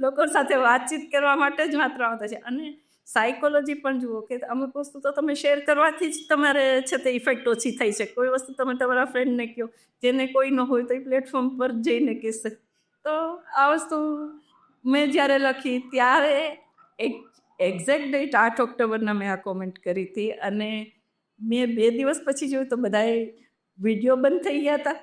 લોકો સાથે વાતચીત કરવા માટે જ માત્ર આવતા છે. અને સાયકોલોજી પણ જુઓ કે અમુક વસ્તુ તો તમે શેર કરવાથી જ તમારે છે તે ઇફેક્ટ ઓછી થઈ છે. કોઈ વસ્તુ તમે તમારા ફ્રેન્ડને કહો, જેને કોઈ ન હોય તો એ પ્લેટફોર્મ પર જઈને કહેશે. તો આ વસ્તુ મેં જ્યારે લખી ત્યારે એક્ઝેક્ટ ડેટ 8 ઓક્ટોબરના મેં આ કોમેન્ટ કરી હતી અને મેં 2 દિવસ પછી જોયું તો બધાએ વિડીયો બંધ થઈ ગયા હતા.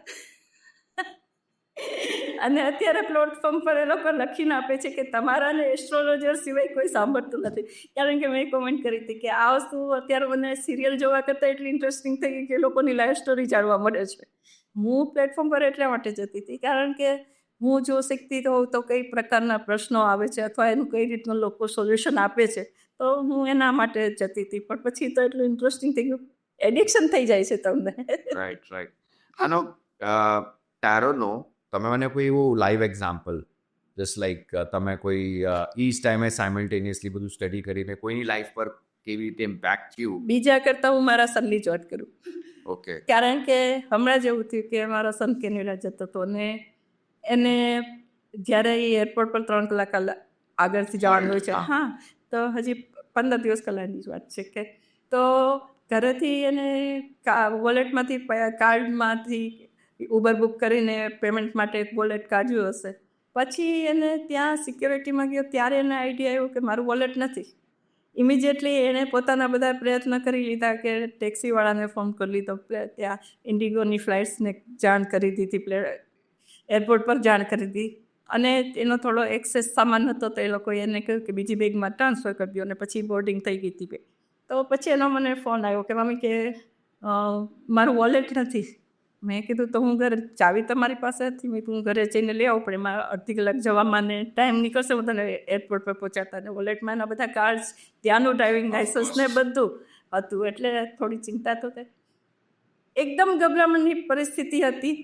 અને અત્યારે પ્લેટફોર્મ પર એ લોકો લખીને આપે છે કે તમારાને એસ્ટ્રોલોજર સિવાય કોઈ સાંભળતું નથી. કારણ કે મેં કોમેન્ટ કરી હતી કે આ વસ્તુ અત્યારે મને સિરિયલ જોવા કરતાં એટલી ઇન્ટરેસ્ટિંગ થઈ ગઈ કે લોકોની લાઈફ સ્ટોરી જાણવા મળે છે. હું પ્લેટફોર્મ પર એટલા માટે જતી હતી કારણ કે હું જો શીખતી હોઉં તો કઈ પ્રકારના પ્રશ્નો આવે છે અથવા એનું કઈ રીતનું લોકો સોલ્યુશન આપે છે તો હું એના માટે જતી હતી. પણ પછી તો એટલું ઇન્ટરેસ્ટિંગ થઈ ગયું, એડિક્શન થઈ જાય છે તમને. રાઈટ. આનો ટારોનો તમે મને કોઈ એવું લાઈવ એક્ઝામ્પલ જસ્ટ લાઈક તમે કોઈ ઈચ ટાઈમે સાયમલ્ટેનિયસલી બધું સ્ટડી કરીને કોઈની લાઈફ પર કેવી રીતે ઇમ્પેક્ટ થયું? બીજા કરતાં હું મારા સનની જ વાત કરું. ઓકે. કારણ કે હમણાં જ એવું થયું કે મારો સન કેનેડા જતો હતો ને એને જ્યારે એ એરપોર્ટ પર 3 કલાક આગળથી જવાનું હોય છે, હા, તો હજી 15 દિવસ પહેલાંની જ વાત છે કે તો ઘરેથી એને વોલેટમાંથી કાર્ડમાંથી ઉબર બુક કરીને પેમેન્ટ માટે એક વોલેટ કાઢ્યું હશે. પછી એને ત્યાં સિક્યોરિટીમાં ગયો ત્યારે એને આઈડિયા આવ્યો કે મારું વોલેટ નથી. ઇમિડિયેટલી એણે પોતાના બધા પ્રયત્ન કરી લીધા કે ટેક્સીવાળાને ફોન કરી લીધો, ત્યાં ઇન્ડિગોની ફ્લાઇટ્સને જાણ કરી દીધી, એરપોર્ટ પર જાણ કરી દીધી, અને એનો થોડો એક્સેસ સામાન હતો તો એ લોકોએ એને કહ્યું કે બીજી બેગમાં ટ્રાન્સફર કરી દો, અને પછી બોર્ડિંગ થઈ ગઈ હતી બેગ. તો પછી એનો મને ફોન આવ્યો કે મમ્મી કે મારું વોલેટ નથી. મેં કીધું તો હું ઘરે, ચાવી તમારી પાસે હતી? મેં કીધું હું ઘરે જઈને લઈ આવું પડે, મારા અડધી કલાક જવામાં ને ટાઈમ નીકળશે, હું તને એરપોર્ટ પર પહોંચાડતા. અને વોલેટમાં એના બધા કાર્ડ્સ, ત્યાંનું ડ્રાઇવિંગ લાઇસન્સ ને બધું હતું, એટલે થોડી ચિંતા તો થાય. એકદમ ગભરામણની પરિસ્થિતિ હતી.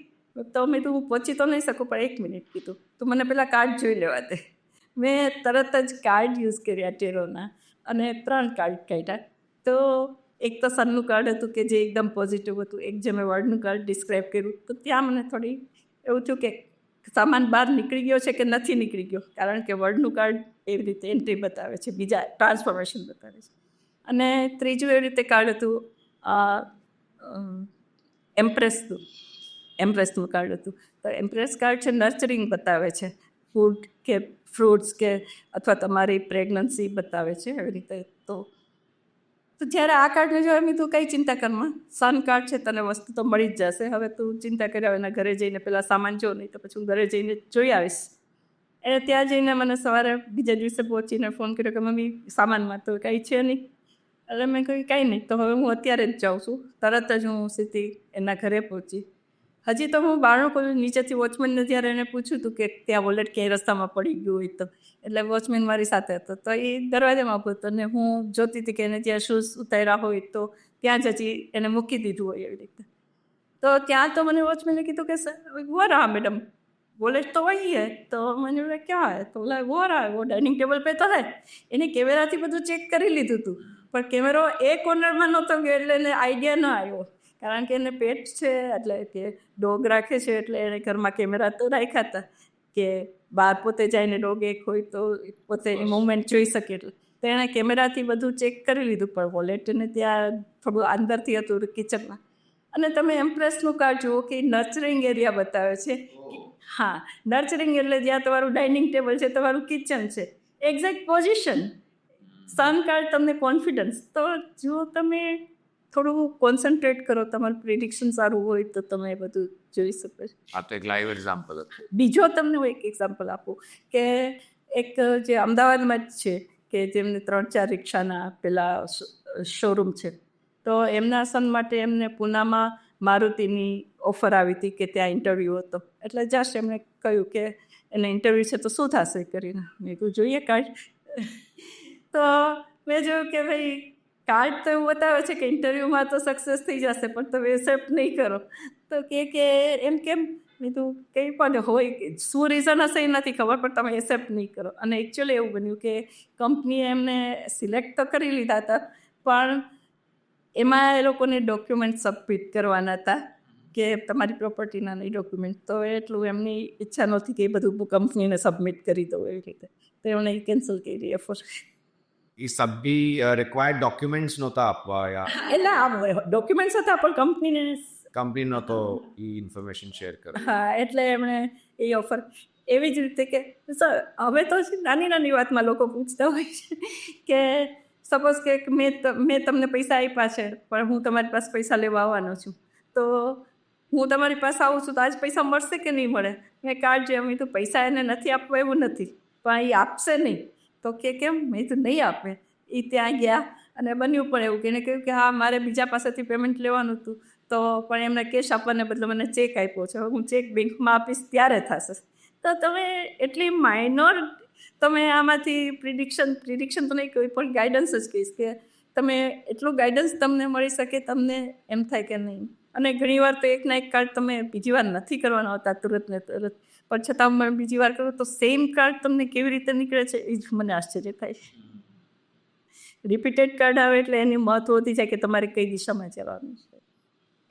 તો મેં તું પહોંચી તો નહીં શકું, પણ 1 મિનિટ કીધું, તું મને પહેલાં કાર્ડ જોઈ લેવા દે. મેં તરત જ કાર્ડ યુઝ કર્યા ટેરોના, અને 3 કાર્ડ કાઢ્યા. તો એક તો સનનું કાર્ડ હતું કે જે એકદમ પોઝિટિવ હતું, એક જે મેં વર્ડનું કાર્ડ ડિસ્ક્રાઇબ કર્યું. તો ત્યાં મને થોડી એવું થયું કે સામાન બહાર નીકળી ગયો છે કે નથી નીકળી ગયો, કારણ કે વર્ડનું કાર્ડ એવી રીતે એન્ટ્રી બતાવે છે, બીજા ટ્રાન્સફોર્મેશન બતાવે છે. અને ત્રીજું એવી રીતે કાર્ડ હતું એમ્પ્રેસનું કાર્ડ હતું. તો એમ્પ્રેસ કાર્ડ છે નર્ચરિંગ બતાવે છે, ફૂડ કે ફ્રૂટ્સ કે અથવા તમારી પ્રેગ્નન્સી બતાવે છે, એવી રીતે. તો જ્યારે આ કાર્ડને જોયા મેં તું કંઈ ચિંતા કરમાં, સન કાર્ડ છે, તને વસ્તુ તો મળી જ જશે, હવે તું ચિંતા કર્યા એના ઘરે જઈને પહેલાં સામાન જો, નહીં તો પછી હું ઘરે જઈને જોઈ આવીશ. એને ત્યાં જઈને મને સવારે બીજા દિવસે પહોંચીને ફોન કર્યો કે મમ્મી સામાનમાં તો કંઈ છે નહીં. એટલે મેં કહ્યું કાંઈ નહીં, તો હવે હું અત્યારે જ જાઉં છું. તરત જ હું સીધી એના ઘરે પહોંચી. હજી તો હું બારણું ખોલ્યું, નીચેથી વોચમેનને જ્યારે એને પૂછ્યું હતું કે ત્યાં વોલેટ ક્યાંય રસ્તામાં પડી ગયું હોય તો, એટલે વોચમેન મારી સાથે હતો, તો એ દરવાજામાં ઊભો હતો, અને હું જોતી હતી કે એને જ્યાં શૂઝ ઉતાર્યા હોય તો ત્યાં જ હજી એને મૂકી દીધું હોય એવી રીતે. તો ત્યાં તો મને વોચમેને કીધું કે वो रहा मैडम, वॉलेट तो वही है. तो मैंने बोला क्या है? तो बोला वो रहा है, वो डाइनिंग टेबल पे तो है. એને કેમેરાથી બધું ચેક કરી લીધું હતું, પણ કેમેરો એ કોર્નરમાં નહોતો ગયો, એટલે એને આઈડિયા ન આવ્યો, કારણ કે એને પેટ છે, એટલે કે ડોગ રાખે છે, એટલે એને ઘરમાં કેમેરા તો રાખ્યા હતા કે બહાર પોતે જઈને ડોગ એક હોય તો પોતે એની મૂવમેન્ટ જોઈ શકે. એટલે તો એણે કેમેરાથી બધું ચેક કરી લીધું, પણ વોલેટને ત્યાં થોડું અંદરથી હતું કિચનમાં. અને તમે એમ્પ્રેસનું કાર્ડ જુઓ કે નર્ચરિંગ એરિયા બતાવે છે. હા, નર્ચરિંગ એટલે જ્યાં તમારું ડાઇનિંગ ટેબલ છે, તમારું કિચન છે, એક્ઝેક્ટ પોઝિશન. સન કાર્ડ તમને કોન્ફિડન્સ. તો જો તમે થોડું કોન્સન્ટ્રેટ કરો, તમારું પ્રિડિક્શન સારું હોય તો તમે એ બધું જોઈ શકો છો. આ તો એક લાઈવ એક્ઝામ્પલ હતું. બીજો તમને હું એક એક્ઝામ્પલ આપું કે એક જે અમદાવાદમાં જ છે કે જેમને 3-4 રિક્ષાના પેલા શોરૂમ છે, તો એમના સન માટે એમને પૂનામાં મારુતિની ઓફર આવી હતી કે ત્યાં ઇન્ટરવ્યૂ હતો. એટલે જસ્ટ એમણે કહ્યું કે એને ઇન્ટરવ્યૂ છે તો શું થશે કરીને. મેં કહ્યું જોઈએ કાર્ડ. તો મેં જોયું કે ભાઈ કાર્ડ તો એવું બતાવે છે કે ઇન્ટરવ્યૂમાં તો સક્સેસ થઈ જશે, પણ તમે એક્સેપ્ટ નહીં કરો. તો કે એમ કેમ? મેં તો કંઈ પણ હોય, શું રીઝન હશે એ નથી ખબર, પણ તમે એક્સેપ્ટ નહીં કરો. અને એકચ્યુઅલી એવું બન્યું કે કંપનીએ એમને સિલેક્ટ તો કરી લીધા હતા, પણ એમાં એ લોકોને ડોક્યુમેન્ટ સબમિટ કરવાના હતા કે તમારી પ્રોપર્ટીના નહીં ડોક્યુમેન્ટ. તો એટલું એમની ઈચ્છા નહોતી કે એ બધું કંપનીને સબમિટ કરી દઉં એવી રીતે. તો એમણે કેન્સલ કરી ઓફર. એ સબી રિક્વાયર્ડ ડોક્યુમેન્ટ્સ નહોતા આપવા, યા એટલે આ ડોક્યુમેન્ટ્સ હતા પણ કંપનીનો તો એ ઇન્ફોર્મેશન શેર કરે. હા, એટલે એમણે એ ઓફર એવી જ રીતે કે સર હવે તો નાની નાની વાતમાં લોકો પૂછતા હોય છે કે સપોઝ કે મેં તમને પૈસા આપ્યા છે, પણ હું તમારી પાસે પૈસા લેવા આવવાનો છું, તો હું તમારી પાસે આવું છું તો આજ પૈસા મળશે કે નહીં મળે? મેં કાર્ડ જે અમે તો પૈસા એને નથી આપવા એવું નથી, પણ એ આપશે નહીં. તો કે કેમ? મેં તો નહીં આપે. એ ત્યાં ગયા અને બન્યું પણ એવું કે એને કહ્યું કે હા મારે બીજા પાસેથી પેમેન્ટ લેવાનું હતું, તો પણ એમને કેશ આપવાને બદલે મને ચેક આપ્યો છે, હવે હું ચેક બેંકમાં આપીશ ત્યારે થશે. તો તમે એટલી માઇનોર તમે આમાંથી પ્રિડિક્શન તો નહીં કોઈ પણ ગાઈડન્સ જ કહીશ કે તમે એટલું ગાઈડન્સ તમને મળી શકે, તમને એમ થાય કે નહીં. અને ઘણીવાર તો એકના એક કાર્ડ તમે બીજી વાર નથી કરવાના હોતા તરત ને તરત, પણ છતાં તમે બીજી વાર કરો તો સેમ કાર્ડ તમને કેવી રીતે નીકળે છે એ જ મને આશ્ચર્ય થાય છે. રિપીટેડ કાર્ડ આવે એટલે એની મહત્વ વધી જાય કે તમારે કઈ દિશામાં જવાનું છે.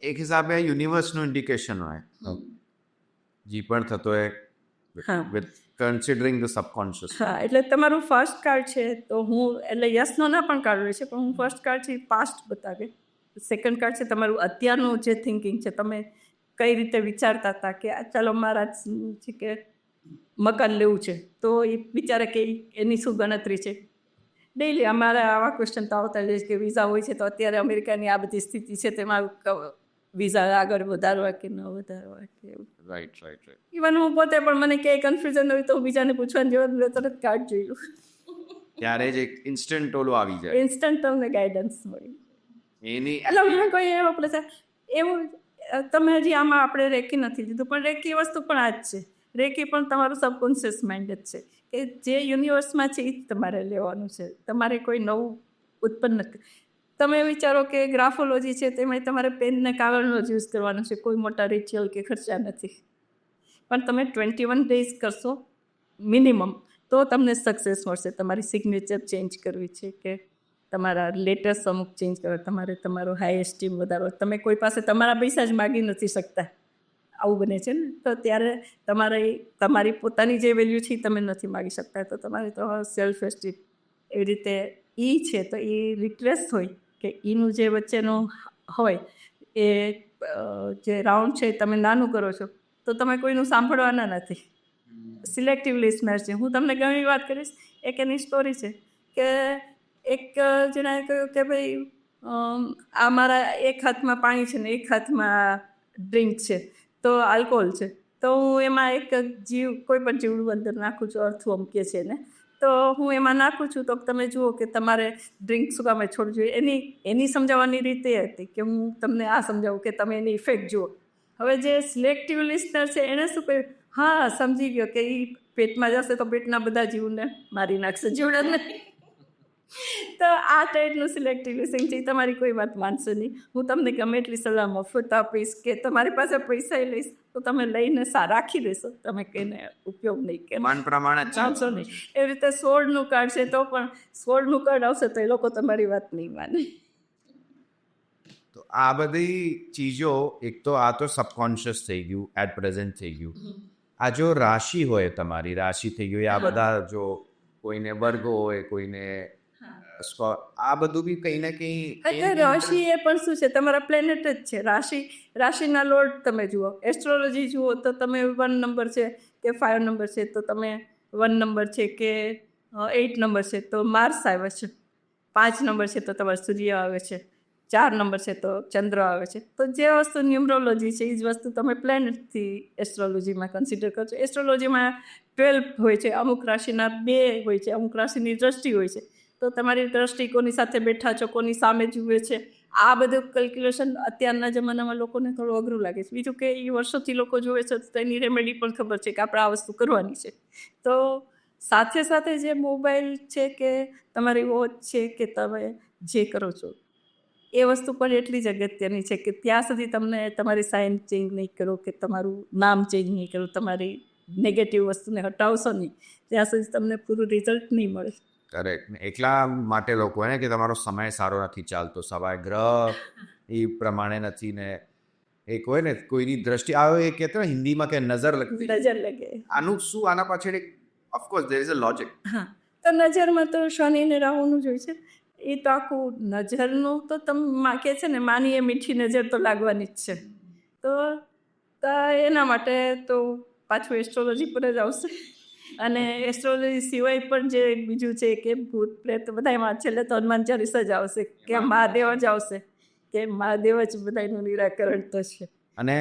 એક હિસાબે યુનિવર્સનું ઇન્ડિકેશન હોય, જે પણ થતો હોય હા. With considering the subconscious. હા, એટલે તમારું ફર્સ્ટ કાર્ડ છે તો હું એટલે યસનો ના પણ કાર્ડ હોય છે, પણ હું ફર્સ્ટ કાર્ડ છે પાસ્ટ બતાવે. સેકન્ડ કાર્ડ છે તમારું અત્યારનું જે થિંકિંગ છે, તમે કઈ રીતે વિચારતા હતા કે ચાલો મારા છે કે મકાન લેવું છે, તો એ વિચારે કે એની શું ગણતરી છે. ડેઈલી અમારા આવા ક્વેશ્ચન તો આવતા જ કે વિઝા હોય છે તો અત્યારે અમેરિકાની આ બધી સ્થિતિ છે તેમાં વિઝા આગળ વધારવા કે ન વધારવા કે એવું. રાઈટ. ઇવન હું પોતે પણ મને ક્યાંય કન્ફ્યુઝન હોય તો હું બીજાને પૂછવાની જરૂર નથી, તરત કાર્ડ જોયું, ત્યારે જ એક ઇન્સ્ટન્ટ ઓલું આવી જાય. ઇન્સ્ટન્ટ તમને ગાઈડન્સ મળી. એની એટલે હું કોઈ એવો પ્લેસ એવું તમે હજી આમાં આપણે રેકી નથી લીધું, પણ રેકી વસ્તુ પણ આ જ છે. રેકી પણ તમારું સબકોન્શિયસ માઇન્ડ જ છે કે જે યુનિવર્સમાં છે એ જ તમારે લેવાનું છે, તમારે કોઈ નવું ઉત્પન્ન નથી. તમે વિચારો કે ગ્રાફોલોજી છે તેમાં તમારે પેન ને કાગળનો જ યુઝ કરવાનો છે, કોઈ મોટા રિચ્યુઅલ કે ખર્ચા નથી. પણ તમે 21 ડેઝ કરશો મિનિમમ તો તમને સક્સેસ મળશે. તમારી સિગ્નેચર ચેન્જ કરવી છે કે તમારા લેટર્સ અમુક ચેન્જ કરવા, તમારે તમારો હાઈ એસ્ટીમ વધારવો. તમે કોઈ પાસે તમારા પૈસા જ માગી નથી શકતા, આવું બને છે ને, તો ત્યારે તમારી પોતાની જે વેલ્યુ છે એ તમે નથી માગી શકતા, તો તમારે તમારો સેલ્ફ એસ્ટીમ એવી રીતે છે તો એ રિક્વેસ્ટ હોય કે એનું જે વચ્ચેનું હોય એ જે રાઉન્ડ છે તમે નાનું કરો છો તો તમે કોઈનું સાંભળવાના નથી. સિલેક્ટિવ લિસનર છે. હું તમને ઘણી વાત કરીશ. એક એની સ્ટોરી છે કે એક જણાએ કહ્યું કે ભાઈ આ મારા એક હાથમાં પાણી છે ને એક હાથમાં ડ્રિંક છે, તો આલ્કોહોલ છે, તો હું એમાં એક કોઈ પણ જીવડું અંદર નાખું છું, અર્થવોર્મ કે છે ને, તો હું એમાં નાખું છું તો તમે જુઓ કે તમારે ડ્રિંક શું કામે છોડવું જોઈએ. એની સમજાવવાની રીતે એ હતી કે હું તમને આ સમજાવું કે તમે એની ઇફેક્ટ જુઓ. હવે જે સિલેક્ટિવ લિસનર છે એણે શું કહ્યું, હા સમજી ગયો કે એ પેટમાં જશે તો પેટના બધા જીવને મારી નાખશે, જીવડાને. તો આ ટાઈપનું સિલેક્ટિવ લિસનિંગ છે. તમારી કોઈ વાત માનશે નહીં. હું તમને ગમે એટલી સલાહ મફત આપીશ કે તમારી પાસે પૈસા લઈશ તો તમે લઈને રાખી દેશો, તમે કઈને ઉપયોગ નહીં કે મન પ્રમાણે જ ચાલશો નહીં. એવી રીતે 16નું કાર્ડ છે તો પણ 16નું કાર્ડ આવશે તો એ લોકો તમારી વાત નહીં માને. તો આ બધી ચીજો, એક તો આ તો સબકોન્શિયસ થઈ ગયું, એટ પ્રેઝન્ટ થઈ ગયું. આ જો રાશિ હોય, તમારી રાશિ થઈ ગઈ, આ બધા જો કોઈને વર્ગો હોય, કોઈને આ બધું બી કંઈ ને કંઈ રાશિ એ પણ શું છે, તમારા પ્લેનેટ જ છે. રાશિના લોર્ડ તમે જુઓ, એસ્ટ્રોલોજી જુઓ તો તમે 1 નંબર છે કે 5 નંબર છે તો તમે 1 નંબર છે કે 8 નંબર છે તો માર્સ આવે છે, 5 નંબર છે તો તમારો સૂર્ય આવે છે, 4 નંબર છે તો ચંદ્ર આવે છે. તો જે વસ્તુ ન્યુમરોલોજી છે એ જ વસ્તુ તમે પ્લેનેટથી એસ્ટ્રોલોજીમાં કન્સિડર કરજો. એસ્ટ્રોલોજીમાં 12 હોય છે, અમુક રાશિના 2 હોય છે, અમુક રાશિની દ્રષ્ટિ હોય છે. તો તમારી દ્રષ્ટિ કોની સાથે બેઠા છો, કોની સામે જુએ છે, આ બધું કેલ્ક્યુલેશન અત્યારના જમાનામાં લોકોને થોડું અઘરું લાગે છે. બીજું કે એ વર્ષોથી લોકો જુએ છે તો એની રેમેડી પણ ખબર છે કે આપણે આ વસ્તુ કરવાની છે. તો સાથે સાથે જે મોબાઈલ છે કે તમારી વોચ છે કે તમે જે કરો છો એ વસ્તુ પણ એટલી જ અગત્યની છે કે ત્યાં સુધી તમને તમારી સાઇન ચેન્જ નહીં કરો કે તમારું નામ ચેન્જ નહીં કરો, તમારી નેગેટિવ વસ્તુને હટાવશો નહીં, ત્યાં સુધી તમને પૂરું રિઝલ્ટ નહીં મળે. કરેક્ટ. એટલા માટે લોકો ને કે તમારો સમય સારો નથી ચાલતો, સવાય ગ્રહ એ પ્રમાણે નથી ને, એક હોય ને કોઈની દ્રષ્ટિ આવે, એ કહેતો ને હિન્દીમાં કે નજર લગે. આનું શું, આના પાછળ એક of course there is a logic. હા, તો નજરમાં તો શનિ ને રાહુનું જ હોય છે. એ તો આખું નજરનું તો તમે કહે છે ને માનીએ મીઠી નજર તો લાગવાની જ છે. તો એના માટે તો પાછું એસ્ટ્રોલોજી પર જ આવશે. અને એસ્ટ્રોલોજી સિવાય પણ જે બીજું છે કે ભૂત પ્રેત બધામાં છેલ્લે તો હનુમાન ચાલીસા જ આવશે કે મહાદેવ જ આવશે, કે મહાદેવ જ બધાનું નિરાકરણ થશે. અને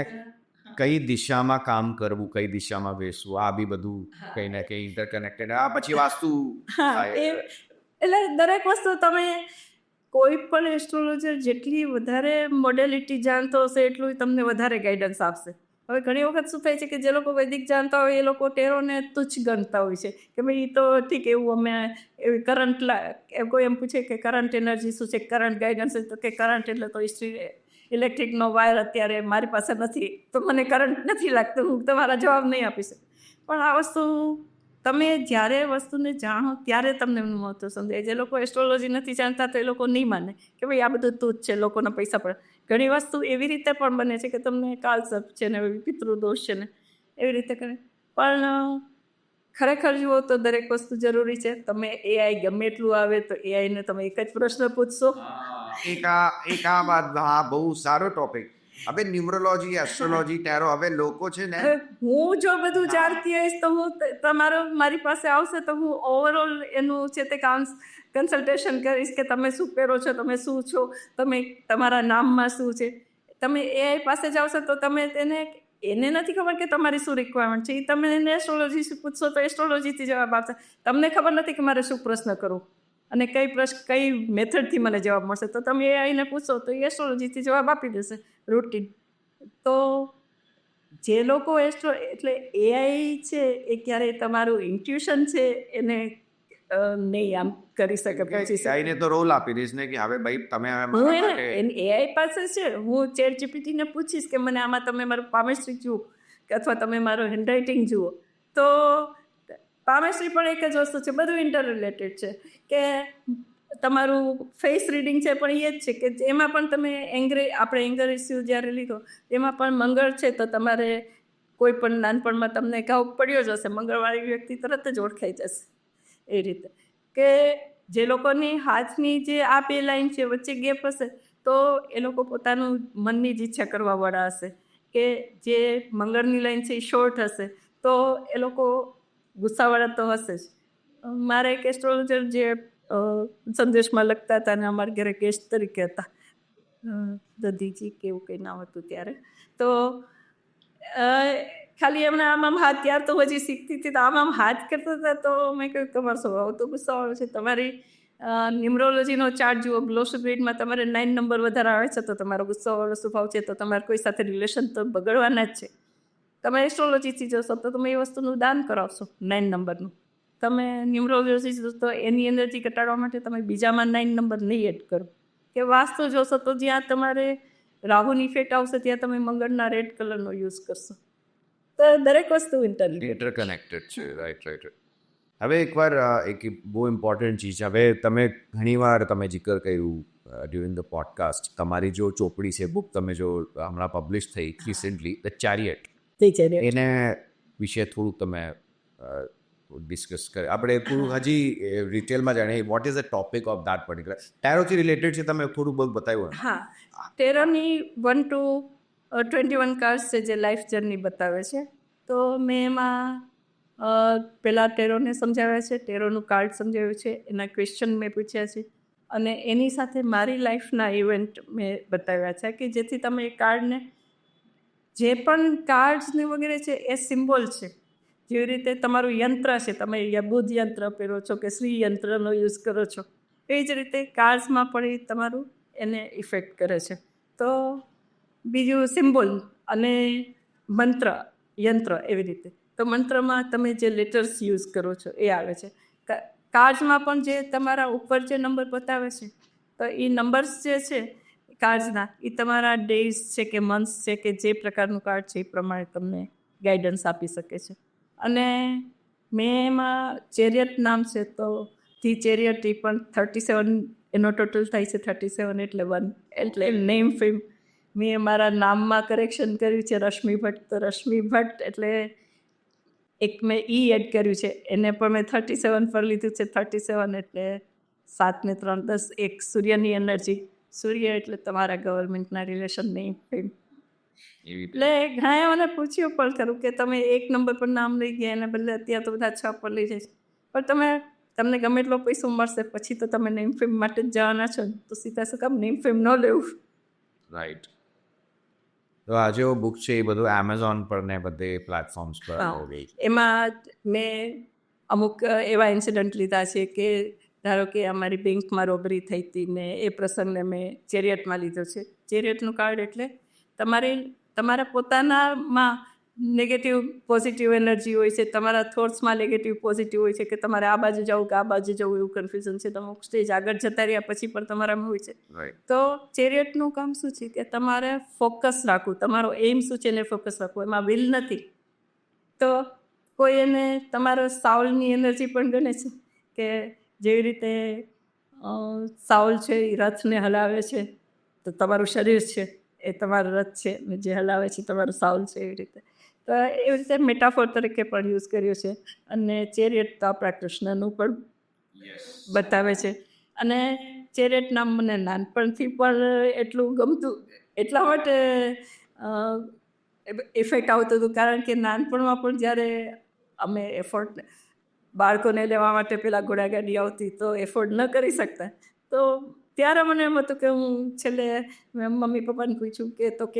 કઈ દિશામાં કામ કરવું, કઈ દિશામાં બેસવું, આ બી બધું કંઈ ને કંઈ ઇન્ટરકનેક્ટેડ. આ પછી વાસ્તુ. હા, એટલે દરેક વસ્તુ તમે કોઈ પણ એસ્ટ્રોલોજર જેટલી વધારે મોડેલિટી જાણતો હશે એટલું તમને વધારે ગાઈડન્સ આપશે. હવે ઘણી વખત શું થાય છે કે જે લોકો વૈદિક જાણતા હોય એ લોકો ટેરોને તુચ્છ ગણતા હોય છે કે ભાઈ તો ઠીક, એવું અમે એવી કરંટ કોઈ એમ પૂછે કે કરંટ એનર્જી શું છે, કરંટ ગાઈડન્સ, તો કે કરંટ એટલે તો ઇલેક્ટ્રિકનો વાયર અત્યારે મારી પાસે નથી તો મને કરંટ નથી લાગતું, હું તમારા જવાબ નહીં આપી શકું. પણ આ વસ્તુ તમે જ્યારે વસ્તુને જાણો ત્યારે તમને એનું મહત્વ સમજાય. જે લોકો એસ્ટ્રોલોજી નથી જાણતા તો એ લોકો નહીં માને કે ભાઈ આ બધું તુચ્છ છે, લોકોના પૈસા પડે. ઘણી વસ્તુ એવી રીતે પણ બને છે કે તમને કાલસર્પ છે ને પિતૃદોષ છે ને એવી રીતે કરે. પણ ખરેખર જુઓ તો દરેક વસ્તુ જરૂરી છે. તમે એઆઈ ગમે એટલું આવે તો એઆઈને તમે એક જ પ્રશ્ન પૂછશો. એક આ વાત, હા, બહુ સારો ટોપિક. હવે ન્યુમરોલોજી, એસ્ટ્રોલોજી, ટેરો, હવે લોકો છે ને, હવે હું જો બધું જાણતી હોઈશ તો હું મારી પાસે આવશે તો હું ઓવરઓલ એનું છે તે કન્સલ્ટેશન કરીશ કે તમે શું પહેરો છો, તમે શું છો, તમારા નામમાં શું છે. તમે એઆઈ પાસે જાવશો તો તમે એને નથી ખબર કે તમારી શું રિક્વાયરમેન્ટ છે. એ તમે એને એસ્ટ્રોલોજી પૂછશો તો એસ્ટ્રોલોજીથી જવાબ આપશે. તમને ખબર નથી કે મારે શું પ્રશ્ન કરવો અને કઈ મેથડથી મને જવાબ મળશે, તો તમે એઆઈને પૂછો તો એ એસ્ટ્રોલોજીથી જવાબ આપી દેશે રૂટીન. તો જે લોકો એટલે એઆઈ છે એ ક્યારેય તમારું ઇન્ટ્યુશન છે એને નહીં આમ કરી શકે પછી આઈને તો રોલ આપી દઈશ ને કે હવે ભાઈ તમે હવે હું મારા માટે એઆઈ પાસે છે, હું ચેટ જીપીટીને પૂછીશ કે મને આમાં તમે મારું પામેસ્ટ્રી જુઓ કે અથવા તમે મારું હેન્ડરાઇટિંગ જુઓ, તો પામેસ્ટ્રી પણ એક જ વસ્તુ છે, બધું ઇન્ટર રિલેટેડ છે. કે તમારું ફેસ રીડિંગ છે પણ એ જ છે કે એમાં પણ તમે આપણે એંગર ઇસ્યુ જ્યારે લીધો એમાં પણ મંગળ છે તો તમારે કોઈ પણ નાનપણમાં તમને ઘાવ પડ્યો જ હશે, મંગળવાળી વ્યક્તિ તરત જ ઓળખાઈ જશે. એ રીતે કે જે લોકોની હાથની જે આ બે લાઈન છે વચ્ચે ગેપ હશે તો એ લોકો પોતાનું મનની જ ઈચ્છા કરવાવાળા હશે. કે જે મંગળની લાઈન છે એ શોર્ટ હશે તો એ લોકો ગુસ્સાવાળા તો હશે જ. મારા એક એસ્ટ્રોલોજર જે સંદેશમાં લખતા હતા અને અમારા ઘરે ગેસ્ટ તરીકે હતા, દધીજી કે એવું કંઈ નામ હતું ત્યારે, તો ખાલી એમને આમ હાથ, ત્યાર તો હજી શીખતી હતી, તો આમ હાથ કરતા હતા તો મેં કહ્યું તમારો સ્વભાવ તો ગુસ્સાવાળો છે, તમારી ન્યુમરોલોજીનો ચાર્ટ જુઓ, ગ્લોસોગ્રીડમાં તમારે 9 નંબર વધારે આવે છે તો તમારો ગુસ્સાવાળો સ્વભાવ છે, તો તમારે કોઈ સાથે રિલેશન તો બગડવાના જ છે. તમે એસ્ટ્રોલોજીથી જશો તો તમે એ વસ્તુનું દાન કરાવશો 9 નંબરનું. તમે ન્યુમરોલોજી જોશો તો એની એનર્જી ઘટાડવા માટે તમે બીજામાં 9 નંબર નહીં એડ કરો. કે વાસ્તુ જોશો તો જ્યાં તમારે રાહુની ઇફેક્ટ આવશે ત્યાં તમે મંગળના રેડ કલરનો યુઝ કરશો. તો દરેક વસ્તુ ઇન્ટરકનેક્ટેડ છે. રાઈટ. હવે એકવાર એક બહુ ઇમ્પોર્ટન્ટ ચીજ, હવે તમે ઘણીવાર તમે જિકર કર્યું ડ્યુરિંગ ધ પોડકાસ્ટ, તમારી જો ચોપડી છે, બુક તમે જો હમણાં પબ્લિશ થઈ રિસેન્ટલી, ધ ચેરિયટ, એને વિશે થોડુંક તમે ડિસ્કસ કરે. આપણે થોડું હજી ડિટેલમાં જાણીએ what is the topic of that particular. ટેરોથી રિલેટેડ છે, તમે થોડું બહુ બતાવ્યું. હા, ટેરોની 1 to 21 કાર્ડ્સ છે જે લાઈફ જર્ની બતાવે છે. તો મેં એમાં પહેલાં ટેરોને સમજાવ્યા છે, ટેરોનું કાર્ડ સમજાવ્યું છે, એના ક્વેશ્ચન મેં પૂછ્યા છે અને એની સાથે મારી લાઈફના ઇવેન્ટ મેં બતાવ્યા છે કે જેથી તમે એ કાર્ડને, જે પણ કાર્ડ્સને વગેરે છે એ સિમ્બોલ છે. જેવી રીતે તમારું યંત્ર છે, તમે બુધ યંત્ર પહેરો છો કે શ્રી યંત્રનો યુઝ કરો છો, એ જ રીતે કાર્ડ્સમાં પણ એ તમારું એને ઇફેક્ટ કરે છે. તો બીજું સિમ્બોલ અને મંત્ર, યંત્ર, એવી રીતે. તો મંત્રમાં તમે જે લેટર્સ યુઝ કરો છો એ આવે છે. કાર્ડ્સમાં પણ જે તમારા ઉપર જે નંબર બતાવે છે તો એ નંબર્સ જે છે કાર્ડ્સના, એ તમારા ડેઝ છે કે મંથ્સ છે કે જે પ્રકારનું કાર્ડ છે એ પ્રમાણે તમને ગાઈડન્સ આપી શકે છે. અને મેં એમાં ચેરિયટ નામ છે તો ધી ચેરિયટ, એ પણ 37 એનો ટોટલ થાય છે, 37 એટલે 1, એટલે નેમ ફેમ મેં મારા નામમાં કરેક્શન કર્યું છે, રશ્મિ ભટ્ટ. તો રશ્મિ ભટ્ટ એટલે એક મેં એડ કર્યું છે, એને પણ મેં 37 પર લીધું છે. 37 એટલે 7 ને 3 10, એક સૂર્યની એનર્જી. સૂર્ય એટલે તમારા ગવર્મેન્ટના રિલેશન નેમ ફેમ. એટલે ઘણા મને પૂછ્યું પણ ખરું કે તમે 1 નંબર પર નામ લઈ ગયા એને બદલે અત્યારે તો બધા 6 પર લઈ જાય છે, પણ તમને ગમે એટલો પૈસો મળશે પછી તો તમે નેમ ફેમ માટે જ જવાના છો, તો સીધા શું કામ નેમ ફેમ ન લેવું. રાઈટ. તો આ જે બુક છે એ બધું એમેઝોન પર ને બધે પ્લેટફોર્મ્સ પર આવી. એમાં મેં અમુક એવા ઇન્સિડન્ટ લીધા છે કે ધારો કે અમારી બેંકમાં રોબરી થઈ હતી ને એ પ્રસંગને મેં ચેરિયટમાં લીધો છે. ચેરિયટનું કાર્ડ એટલે તમારા પોતાનામાં નેગેટિવ પોઝિટિવ એનર્જી હોય છે, તમારા થોટ્સમાં નેગેટિવ પોઝિટિવ હોય છે કે તમારે આ બાજુ જવું કે આ બાજુ જવું, એવું કન્ફ્યુઝન છે. તમે સ્ટેજ આગળ જતા રહ્યા પછી પણ તમારામાં હોય છે. તો ચેરિયટનું કામ શું છે કે તમારે ફોકસ રાખવું, તમારો એમ શું છે એને ફોકસ રાખવું, એમાં વિલ નથી. તો કોઈ એને તમારો સાઉલની એનર્જી પણ ગણે છે કે જેવી રીતે સાઉલ છે એ રથને હલાવે છે, તો તમારું શરીર છે એ તમારો રથ છે, જે હલાવે છે તમારું સાઉલ છે. એવી રીતે તો એવી રીતે મેટાફોર તરીકે પણ યુઝ કર્યું છે. અને ચેરિયટ તો આપણા કૃષ્ણનું પણ બતાવે છે. અને ચેરિયટ નામ મને નાનપણથી પણ એટલું ગમતું, એટલા માટે ઇફેક્ટ આવતું હતું, કારણ કે નાનપણમાં પણ જ્યારે અમે એફોર્ડ બાળકોને લેવા માટે પેલા ઘોડાગાડી આવતી તો એફોર્ડ ન કરી શકતા, તો ત્યારે મને એમ હતું કે હું છેલ્લે મેં મમ્મી પપ્પાને પૂછ્યું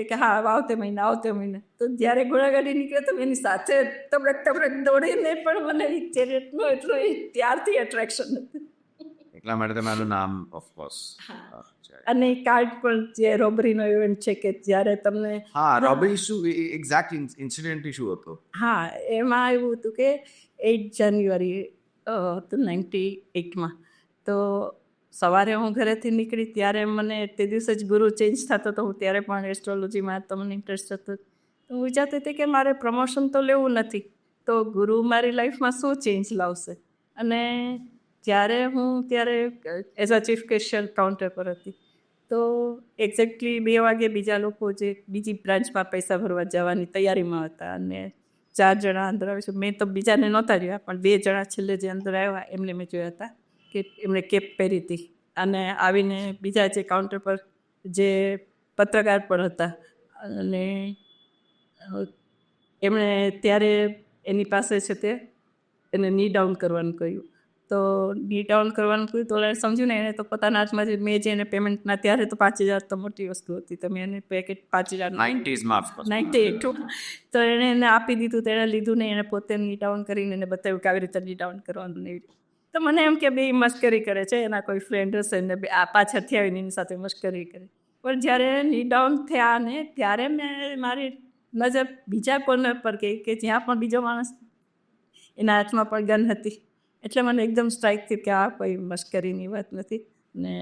કે હા આવતે મહિને, તો જ્યારે ઘોડાગાડી નીકળે તો એની સાથે તબડક દોડીને પણ મને ચેરિયટનું એટલું ત્યારથી એટ્રેક્શન હતું. એટલા માટે તમારું નામ ઓફકોર્સ. અને કાર્ડ પણ જે રોબરીનો ઇવેન્ટ છે કે જ્યારે તમને હા, રોબરી શું એક્ઝેક્ટ ઇન્સિડન્ટ શું હતો? હા, એમાં એવું હતું કે 8 જાન્યુઆરી હતું 98માં. તો સવારે હું ઘરેથી નીકળી ત્યારે મને તે દિવસે જ ગુરુ ચેન્જ થતો હતો. હું ત્યારે પણ એસ્ટ્રોલોજીમાં તમને ઇન્ટરેસ્ટ હતો. તો હું વિચારતી હતી કે મારે પ્રમોશન તો લેવું નથી, તો ગુરુ મારી લાઈફમાં શું ચેન્જ લાવશે. અને જ્યારે હું ત્યારે as a chief cashier counter પર હતી, તો એક્ઝેક્ટલી 2 વાગે બીજા લોકો જે બીજી બ્રાન્ચમાં પૈસા ભરવા જવાની તૈયારીમાં હતા, અને 4 જણા અંદર આવે છે. મેં તો બીજાને નહોતા જોયા, પણ 2 જણા છેલ્લે જે અંદર આવ્યા એમને મેં જોયા હતા કે એમણે કેપ પહેરી હતી. અને આવીને બીજા જે કાઉન્ટર પર જે પત્રકાર પણ હતા, અને એમણે ત્યારે એની પાસે છે તે એને ની ડાઉન કરવાનું કહ્યું. તો ની ડાઉન કરવાનું કહ્યું તો એને સમજ્યું ને, એને તો પોતાના હાથમાં જે મેં જે એને પેમેન્ટના, ત્યારે તો 5,000 તો મોટી વસ્તુ હતી, તો મેં એને પેકેટ 5,000 90s માં 98 તો એને આપી દીધું. તો એણે લીધું નહીં, એને પોતે ની ડાઉન કરીને એને બતાવ્યું કે આવી રીતે ની ડાઉન કરવાનું. એવી રીતે તો મને એમ કે બે મશ્કરી કરે છે, એના કોઈ ફ્રેન્ડ હશે ને આ પાછળથી આવીને એની સાથે મશ્કરી કરે. પણ જ્યારે ની ડાઉન થયા ને ત્યારે મેં મારી નજર બીજા કોર્નર પર ગઈ કે જ્યાં પણ બીજો માણસ, એના હાથમાં પણ ગન હતી. એટલે મને એકદમ સ્ટ્રાઇક થયું કે આ કોઈ મશ્કરીની વાત નથી ને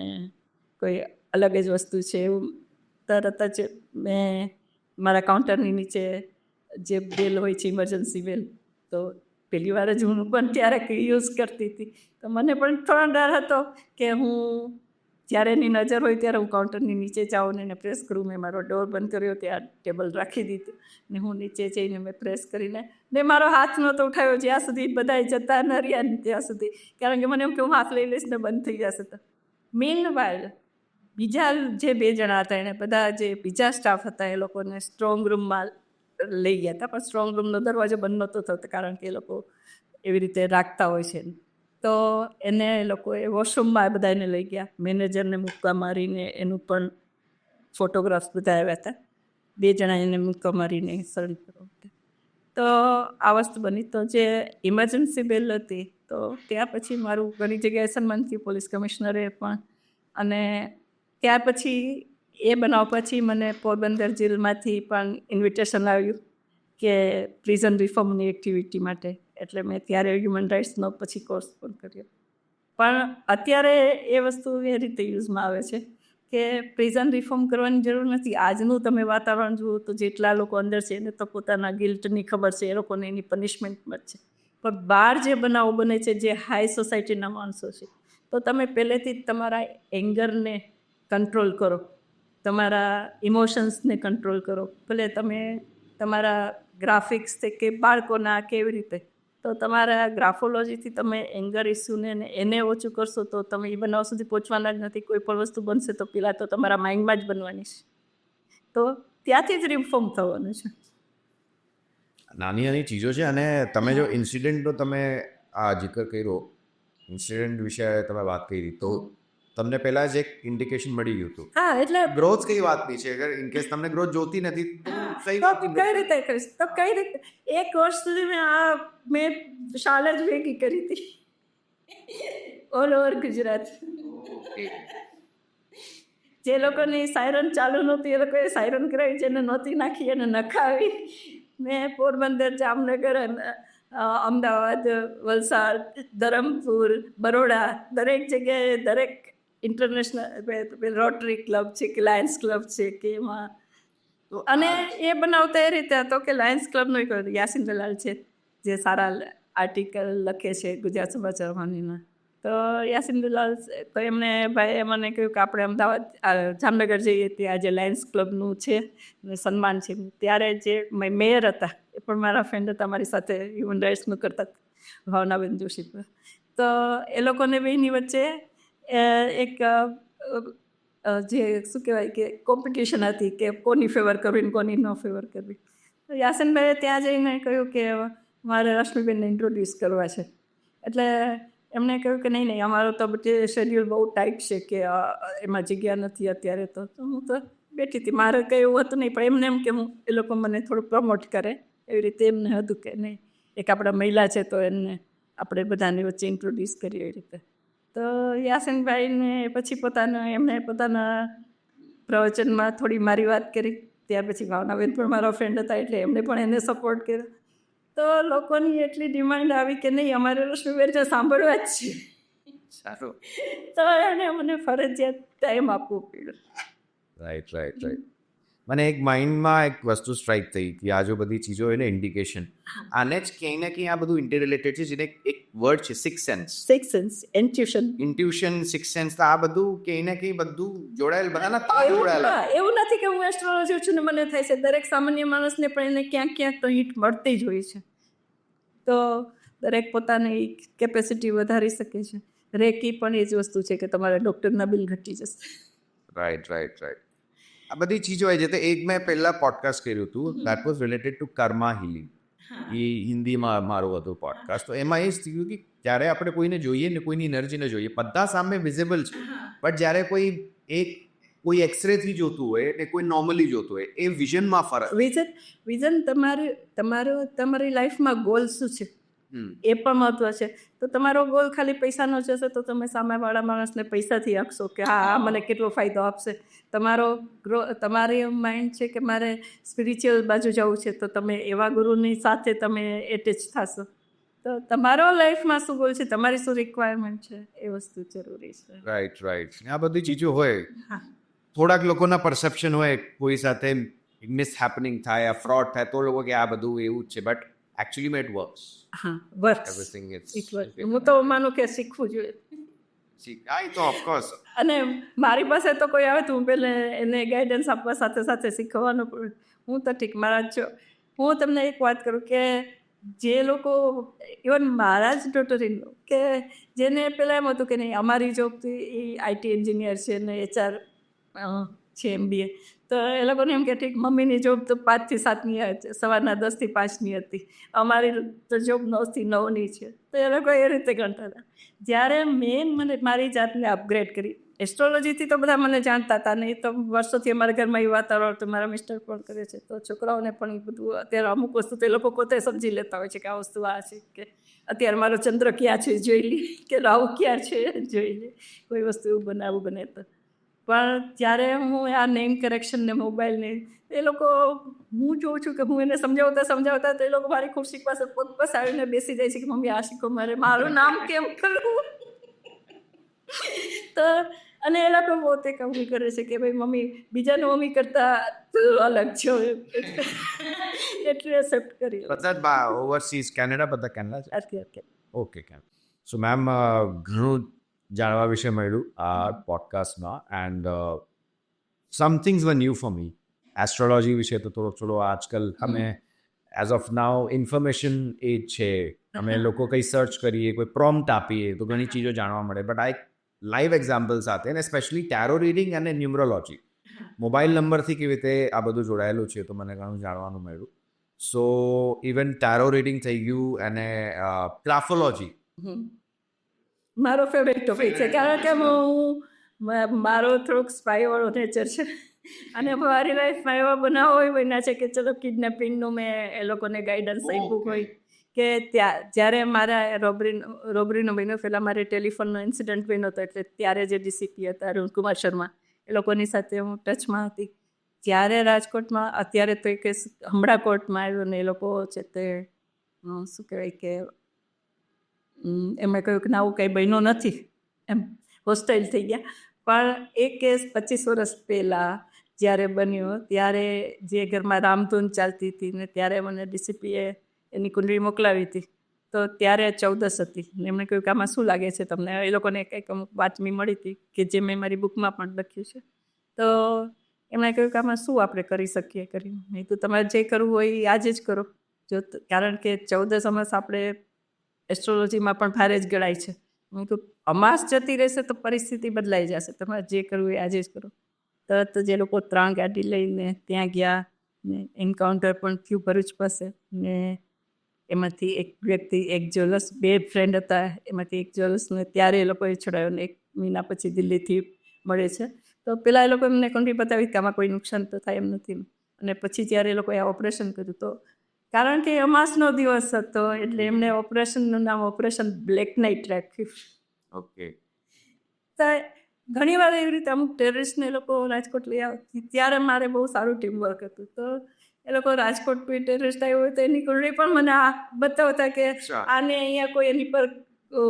કોઈ અલગ જ વસ્તુ છે. એવું તરત જ મેં મારા કાઉન્ટરની નીચે જે બેલ હોય છે, ઇમરજન્સી બેલ, તો પહેલી વાર જ હું પણ ત્યારે યુઝ કરતી હતી. તો મને પણ થોડો ડર હતો કે હું જ્યારે એની નજર હોય ત્યારે હું કાઉન્ટરની નીચે જાઉં ને એને પ્રેસ કરું. મેં મારો ડોર બંધ કર્યો, ત્યાં ટેબલ રાખી દીધું ને હું નીચે જઈને મેં પ્રેસ કરીને ને મારો હાથ નહોતો ઉઠાવ્યો જ્યાં સુધી બધા જતા ન રહ્યા ને ત્યાં સુધી, કારણ કે મને એમ કે હું હાથ લઈ લઈશ ને બંધ થઈ જશે. તો મીન વાઇલ બીજા જે 2 જણા હતા, એણે બધા જે બીજા સ્ટાફ હતા એ લોકોને સ્ટ્રોંગ રૂમમાં લઈ ગયા હતા, પણ સ્ટ્રોંગ રૂમનો દરવાજો બંધ નહોતો થતો, કારણ કે એ લોકો એવી રીતે રાખતા હોય છે. તો એને એ લોકોએ વોશરૂમમાં બધા એને લઈ ગયા. મેનેજરને મુક્કા મારીને એનું પણ ફોટોગ્રાફ્સ બધા આવ્યા હતા. 2 જણા એને મુક્કા મારીને સરેન્ડર કરવા. તો આ વસ્તુ બની. તો જે ઇમરજન્સી બેલ હતી, તો ત્યાં પછી મારું ઘણી જગ્યાએ સન્માન થયું, પોલીસ કમિશનરે પણ. અને ત્યાર પછી એ બનાવ પછી મને પોરબંદર જેલમાંથી પણ ઇન્વિટેશન આવ્યું કે પ્રિઝન રિફોર્મની એક્ટિવિટી માટે. એટલે મેં ત્યારે હ્યુમન રાઇટ્સનો પછી કોર્સ પણ કર્યો. પણ અત્યારે એ વસ્તુ એ રીતે યુઝમાં આવે છે કે પ્રિઝન રિફોર્મ કરવાની જરૂર નથી. આજનું તમે વાતાવરણ જુઓ તો જેટલા લોકો અંદર છે એને તો પોતાના ગિલ્ટની ખબર છે, એ લોકોને એની પનિશમેન્ટ મળશે. પણ બહાર જે બનાવો બને છે, જે હાઈ સોસાયટીના માણસો છે, તો તમે પહેલેથી જ તમારા એંગરને કંટ્રોલ કરો, તમારા ઇમોશન્સને કંટ્રોલ કરો. ભલે તમે તમારા ગ્રાફિક્સ કે બાળકોના કેવી રીતે, તો તમારા ગ્રાફોલોજીથી તમે એંગર ઇસ્યુને એને ઓછું કરશો તો તમે એ બનાવ સુધી પહોંચવાના જ નથી. કોઈ પણ વસ્તુ બનશે તો પહેલાં તો તમારા માઇન્ડમાં જ બનવાની છે. તો ત્યાંથી જ રિફોર્મ થવાનું છે. નાની નાની ચીજો છે. અને તમે જો ઇન્સિડન્ટનો તમે આ જિકર કર્યો, ઇન્સિડન્ટ વિશે તમે વાત કરી, તો તમને પહેલા જ એક ઇન્ડિકેશન મળી ગયું હતું. હા, એટલે ગ્રોથ કઈ વાતની છે? અગર ઇનકેસ તમને ગ્રોથ જોતી નથી તો કઈ તો કઈ રીતે કરીશ? તો કઈ રીતે 1 વર્ષ સુધી મેં શાલ જ ભેગી કરી હતી ઓલ ઓવર ગુજરાત. જે લોકોની સાયરન ચાલુ નહોતી એ લોકોએ સાયરન કરાવી, જેને નહોતી નાખી એને નખાવી. મેં પોરબંદર, જામનગર, અમદાવાદ, વલસાડ, ધરમપુર, બરોડા, દરેક જગ્યાએ દરેક ઇન્ટરનેશનલ રોટરી ક્લબ છે કે લાયન્સ ક્લબ છે કે એમાં. અને એ બનાવતા એ રીતે હતો કે લાયન્સ ક્લબનો એક યાસીન દલાલ છે જે સારા આર્ટિકલ લખે છે ગુજરાત સમાચાર વાણીના. તો યાસીન દુલાલ તો એમને ભાઈએ મને કહ્યું કે આપણે અમદાવાદ જામનગર જઈએ ત્યાં જે લાયન્સ ક્લબનું છે ને સન્માન છે. ત્યારે જે મેયર હતા એ પણ મારા ફ્રેન્ડ હતા, મારી સાથે હ્યુમન રાઇટ્સનું કરતા ભાવનાબેન જોશી. તો એ લોકોને બેની વચ્ચે એક જે શું કહેવાય કે કોમ્પિટિશન હતી કે કોની ફેવર કરવી ને કોની ન ફેવર કરવી. તો યાસીનભાઈએ ત્યાં જઈને કહ્યું કે મારે રશ્મિબેનને ઇન્ટ્રોડ્યુસ કરવા છે. એટલે એમણે કહ્યું કે નહીં અમારો તો શેડ્યુલ બહુ ટાઈટ છે કે એમાં જગ્યા નથી અત્યારે. તો હું તો બેઠી હતી, મારે કંઈ એવું હતું નહીં, પણ એમને એમ કે એ લોકો મને થોડું પ્રમોટ કરે એવી રીતે એમને હતું કે નહીં એક આપણા મહિલા છે તો એમને આપણે બધાની વચ્ચે ઇન્ટ્રોડ્યુસ કરીએ એવી રીતે. તો યાસીનભાઈને પછી એમણે પોતાના પ્રવચનમાં થોડી મારી વાત કરી. ત્યાર પછી ભાવનાબેન પણ મારા ફ્રેન્ડ હતા એટલે એમણે પણ એને સપોર્ટ કર્યો. તો લોકોની એટલી ડિમાન્ડ આવી કે નહીં અમારે રશ્મિબેનને સાંભળવા જ છે. સારું. તો એને મને ફરજિયાત ટાઈમ આપવો પડ્યો. રાઈટ. મને એક માઇન્ડમાં એક વસ્તુ સ્ટ્રાઇક થઈ કે આ જો બધી ચીજો હોય ને ઇન્ડિકેશન, આને જ ક્યાંય ને ક્યાંય આ બધું ઇન્ટરરિલેટેડ છે. જેને એક વર્ડ છે six sense, intuition, six sense, આ બધું ક્યાંય ને ક્યાંય બધું જોડાયેલ, બધાના જોડાયેલા. એવું નથી કે હું એસ્ટ્રોલોજર છું ને મને થાય છે, દરેક સામાન્ય માણસને પણ એને ક્યાંક તો હિટ મળતી જ હોય છે. તો દરેક પોતાની કેપેસિટી વધારી શકે છે. રેકી પણ એ જ વસ્તુ છે કે તમારા ડૉક્ટરના બિલ ઘટી જશે. રાઈટ. આ બધી ચીજો હોય છે. એક મેં પહેલાં પોડકાસ્ટ કર્યું હતું, that was related to karma healing. એ હિન્દીમાં મારું હતું પોડકાસ્ટ. તો એમાં એ જ થયું કે જ્યારે આપણે કોઈને જોઈએ ને કોઈની એનર્જીને જોઈએ, બધા સામે વિઝિબલ છે, બટ જ્યારે કોઈ એક્સરેથી જોતું હોય ને કોઈ નોર્મલી જોતું હોય, એ વિઝનમાં ફરક. વિઝન તમારી લાઈફમાં ગોલ શું છે એ પણ મહત્વ છે. તો તમારો ગોલ ખાલી પૈસાનો જશે તો તમે સામેવાળા માણસને પૈસાથી આપશો કે હા મને કેટલો ફાયદો આપશે. તમારી માઇન્ડ છે કે મારે સ્પિરિચ્યુઅલ બાજુ જવું છે તો તમે એવા ગુરુની સાથે તમે એટેચ થશો. તો તમારો લાઈફમાં શું ગોલ છે, તમારી શું રિક્વાયરમેન્ટ છે, એ વસ્તુ જરૂરી છે. રાઈટ. આ બધી ચીજો હોય. થોડાક લોકોના પરસેપ્શન હોય, કોઈ સાથે મિસ હેપનિંગ થાય, ફ્રોડ થાય તો લોકો કે આ બધું એવું જ છે, but actually it works. Everything it works. હું તો માનું કે શીખવું જોઈએ. તો ઓફકોર્સ. અને મારી પાસે તો કોઈ આવે તો હું પહેલે એને ગાઈડન્સ આપવા સાથે સાથે શીખવાનું પણ હું તો ઠીક મારા જ. હું તમને એક વાત કરું કે જે લોકો ઇવન મારા જ ડોટર કે જેને પહેલાં એમ હતું કે નહીં અમારી જોબ એ IT એન્જિનિયર છે ને HR છે MBA, તો એ લોકોને એમ કે ઠીક મમ્મીની જોબ તો 5 થી 7ની સવારના 10 થી 5ની હતી, અમારી તો જોબ 9 થી 9ની છે. તો એ લોકો એ રીતે ગણતા હતા. જ્યારે મને મારી જાતને અપગ્રેડ કરી, એસ્ટ્રોલોજીથી તો બધા મને જાણતા હતા નહીં, તો વર્ષોથી અમારા ઘરમાં એ વાતાવરણ તો મારા મિસ્ટર પણ કરે છે, તો છોકરાઓને પણ એ બધું અત્યારે અમુક વસ્તુ તો એ લોકો પોતે સમજી લેતા હોય છે કે આ વસ્તુ આ છે, કે અત્યારે મારો ચંદ્ર ક્યાં છે જોઈ લે, કે રાહુ ક્યાં છે જોઈ લે, કોઈ વસ્તુ એવું બને તો. પણ જ્યારે હું આ નેમ કરેક્શન ને મોબાઈલને એ લોકો હું જોઉં છું કે હું એને સમજાવતા તો એ લોકો મારી ખુરશી પાસે પગ પસાવીને બેસી જાય છે કે મમ્મી આ શીખો, મારું નામ કેમ કરવું. તો અને એ લોકો પોતે કબૂલ કરે છે કે ભાઈ મમ્મી બીજાનું મમ્મી કરતાં અલગ છો, એટલે એક્સેપ્ટ કરી. બધા ઓવરસીઝ કેનેડા, બધા કેનેડા છે. ઓકે. સો મેમ, ઘણું જાણવા વિશે મળ્યું આ પોડકાસ્ટમાં, and some things were new for me. Astrology વિશે તો થોડો આજકાલ અમે એઝ ઓફ નાઉ ઇન્ફોર્મેશન એ જ છે, અમે લોકો કંઈ સર્ચ કરીએ, કોઈ પ્રોમ્પ્ટ આપીએ તો ઘણી ચીજો જાણવા મળે, બટ આ એક લાઈવ એક્ઝામ્પલ સાથે, અને સ્પેશિયલી ટેરો રીડિંગ અને ન્યુમરોલોજી, મોબાઈલ નંબરથી કેવી રીતે આ બધું જોડાયેલું છે, તો મને ઘણું જાણવાનું મળ્યું. સો ઇવન ટેરો રીડિંગ થઈ ગયું, અને ગ્રાફોલોજી મારો ફેવરેટ ટોપિક છે, કારણ કે મારો થોડોક સ્પાયવાળો નેચર છે, અને મારી લાઈફમાં એવા બનાવો બન્યા છે કે ચલો કિડનેપિંગનું મેં એ લોકોને ગાઈડન્સ આપ્યું હોય, કે જ્યારે મારા રોબરીનો બન્યો, પહેલાં મારે ટેલિફોનનો ઇન્સિડન્ટ બન્યો હતો, એટલે ત્યારે જે DCP હતા અરુણકુમાર શર્મા, એ લોકોની સાથે હું ટચમાં હતી. જ્યારે રાજકોટમાં, અત્યારે તો એ કેસ હમણાં કોર્ટમાં આવ્યો ને એ લોકો છે તે શું કહેવાય કે એમણે કહ્યું કે આવું કંઈ બન્યું નથી, એમ હોસ્ટાઇલ થઈ ગયા. પણ એ કેસ 25 વર્ષ પહેલાં જ્યારે બન્યો, ત્યારે જે ઘરમાં રામધૂન ચાલતી હતી ને ત્યારે મને DCPએ એની કુંડળી મોકલાવી હતી, તો ત્યારે 14 હતી ને એમણે કહ્યું કે આમાં શું લાગે છે તમને? એ લોકોને કંઈક અમુક બાતમી મળી હતી કે જે મેં મારી બુકમાં પણ લખ્યું છે. તો એમણે કહ્યું કે આમાં શું આપણે કરી શકીએ કરીને. મેં કીધું તમારે જે કરવું હોય એ આજે જ કરો. કારણ કે 14 અમાસ આપણે એસ્ટ્રોલોજીમાં પણ ભારે જ ગણાય છે. મેં કીધું અમાસ જતી રહેશે તો પરિસ્થિતિ બદલાઈ જશે, તમારે જે કરવું એ આજે જ કરો. તરત જ એ લોકો 3 ગાડી લઈને ત્યાં ગયા ને એન્કાઉન્ટર પણ થયું ભરૂચ પાસે ને એમાંથી એક વ્યક્તિ, એક જ્વેલર્સ, 2 ફ્રેન્ડ હતા, એમાંથી એક જ્વેલર્સને ત્યારે એ લોકોએ છોડાયો ને 1 મહિના પછી દિલ્હીથી મળે છે. તો પહેલાં એ લોકો એમને કંઠી બતાવી કે આમાં કોઈ નુકસાન તો થાય એમ નથી. અને પછી જ્યારે એ લોકોએ આ ઓપરેશન કર્યું તો કારણ કે અમાસનો દિવસ હતો એટલે એમને ઓપરેશનનું નામ ઓપરેશન બ્લેક નાઇટ રાખ્યું. ઓકે. તો ઘણી વાર એવી રીતે અમુક ટેરરિસ્ટને એ લોકો રાજકોટ લઈ આવતી ત્યારે મારે બહુ સારું ટીમવર્ક હતું. તો એ લોકો રાજકોટ કોઈ ટેરરિસ્ટ આવ્યો હોય તો એની કુંડળી પણ મને આ બતાવતા કે આને અહીંયા કોઈ એની પર